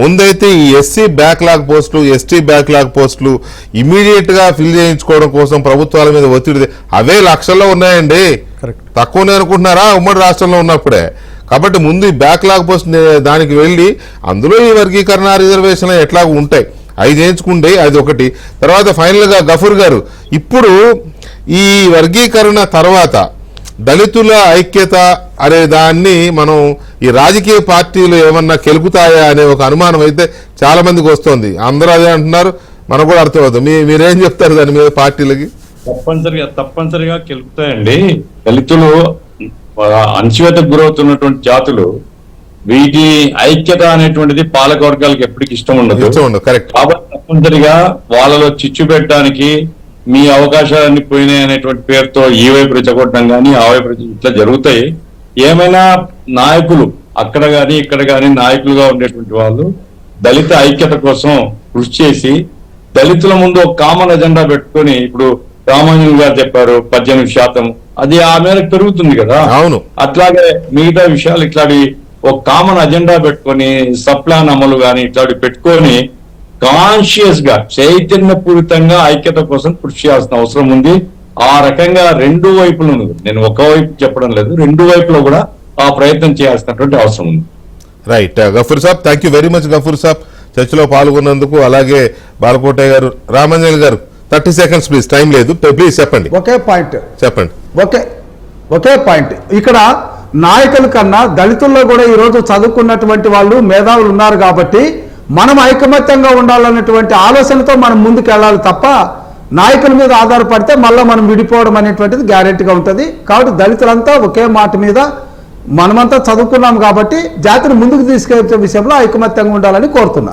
ముందైతే ఈ ఎస్సీ బ్యాక్లాగ్ పోస్టులు, ఎస్టీ బ్యాక్లాగ్ పోస్టులు ఇమీడియట్ గా ఫిల్ చేయించుకోవడం కోసం ప్రభుత్వాల మీద ఒత్తిడి, అవే లక్షల్లో ఉన్నాయండి. తక్కువనే అనుకుంటున్నారా ఉమ్మడి రాష్ట్రంలో ఉన్నప్పుడే? కాబట్టి ముందు ఈ బ్యాక్లాగ్ పోస్ట్ దానికి వెళ్ళి అందులో ఈ వర్గీకరణ రిజర్వేషన్లు ఎట్లాగ ఉంటాయి అవి చేయించుకుంటే అది ఒకటి. తర్వాత ఫైనల్ గా గఫూర్ గారు, ఇప్పుడు ఈ వర్గీకరణ తర్వాత దళితుల ఐక్యత అనే దాన్ని మనం ఈ రాజకీయ పార్టీలు ఏమన్నా కెలుకుతాయా అనే ఒక అనుమానం అయితే చాలా మందికి వస్తుంది. అందరూ అదే అంటున్నారు, మనకు కూడా అర్థమవుతుంది. మీరేం చెప్తారు దాని మీద? పార్టీలకి తప్పనిసరిగా కెలుకుతాయండి. దళితులు అణచివేతకు గురవుతున్నటువంటి జాతులు, వీటి ఐక్యత అనేటువంటిది పాలక వర్గాలకు ఎప్పటికి ఇష్టం ఉండదు. కాబట్టి తప్పనిసరిగా వాళ్ళలో చిచ్చు పెట్టడానికి, మీ అవకాశాలన్నీ పోయినాయి అనేటువంటి పేరుతో ఈ వైపు రెచ్చగొట్టడం కానీ ఆ వైపు ఇట్లా జరుగుతాయి. ఏమైనా నాయకులు అక్కడ కానీ ఇక్కడ కానీ నాయకులుగా ఉండేటువంటి వాళ్ళు దళిత ఐక్యత కోసం కృషి చేసి దళితుల ముందు ఒక కామన్ ఎజెండా పెట్టుకొని, ఇప్పుడు రామాంజన్ గారు చెప్పారు 18%, అది ఆ మేరకు పెరుగుతుంది కదా. అవును. అట్లాగే మిగతా విషయాలు ఇట్లాంటి ఒక కామన్ అజెండా పెట్టుకొని, సప్లాన్ అమలు కానీ ఇట్లాంటి పెట్టుకొని కాన్షియస్ గా చైతన్యపూరితంగా ఐక్యత కోసం కృషి చేయాల్సిన అవసరం ఉంది. ఆ రకంగా రెండు వైపులు, నేను ఒక వైపు చెప్పడం లేదు, రెండు వైపులో కూడా ఆ ప్రయత్నం చేయాల్సినటువంటి అవసరం ఉంది. Right. Ghafoor Saab, thank you very much Ghafoor Saab, చర్చలో పాల్గొన్నందుకు. అలాగే Balakote garu, Ramanjan garu 30 seconds please, time లేదు, ప్లీజ్ చెప్పండి. ఒకే పాయింట్ చెప్పండి. ఒకే పాయింట్. ఇక్కడ నాయకుల కన్నా దళితుల్లో కూడా ఈరోజు చదువుకున్నటువంటి వాళ్ళు మేధావులు ఉన్నారు కాబట్టి మనం ఐకమత్యంగా ఉండాలన్నటువంటి ఆలోచనతో మనం ముందుకు వెళ్ళాలి తప్ప నాయకుల మీద ఆధారపడితే మళ్ళీ మనం విడిపోవడం అనేటువంటిది గ్యారెంటీగా ఉంటుంది. కాబట్టి దళితులంతా ఒకే మాట మీద మనమంతా చదువుకున్నాం కాబట్టి జాతిని ముందుకు తీసుకెళ్లే విషయంలో ఐకమత్యంగా ఉండాలని కోరుతున్నా.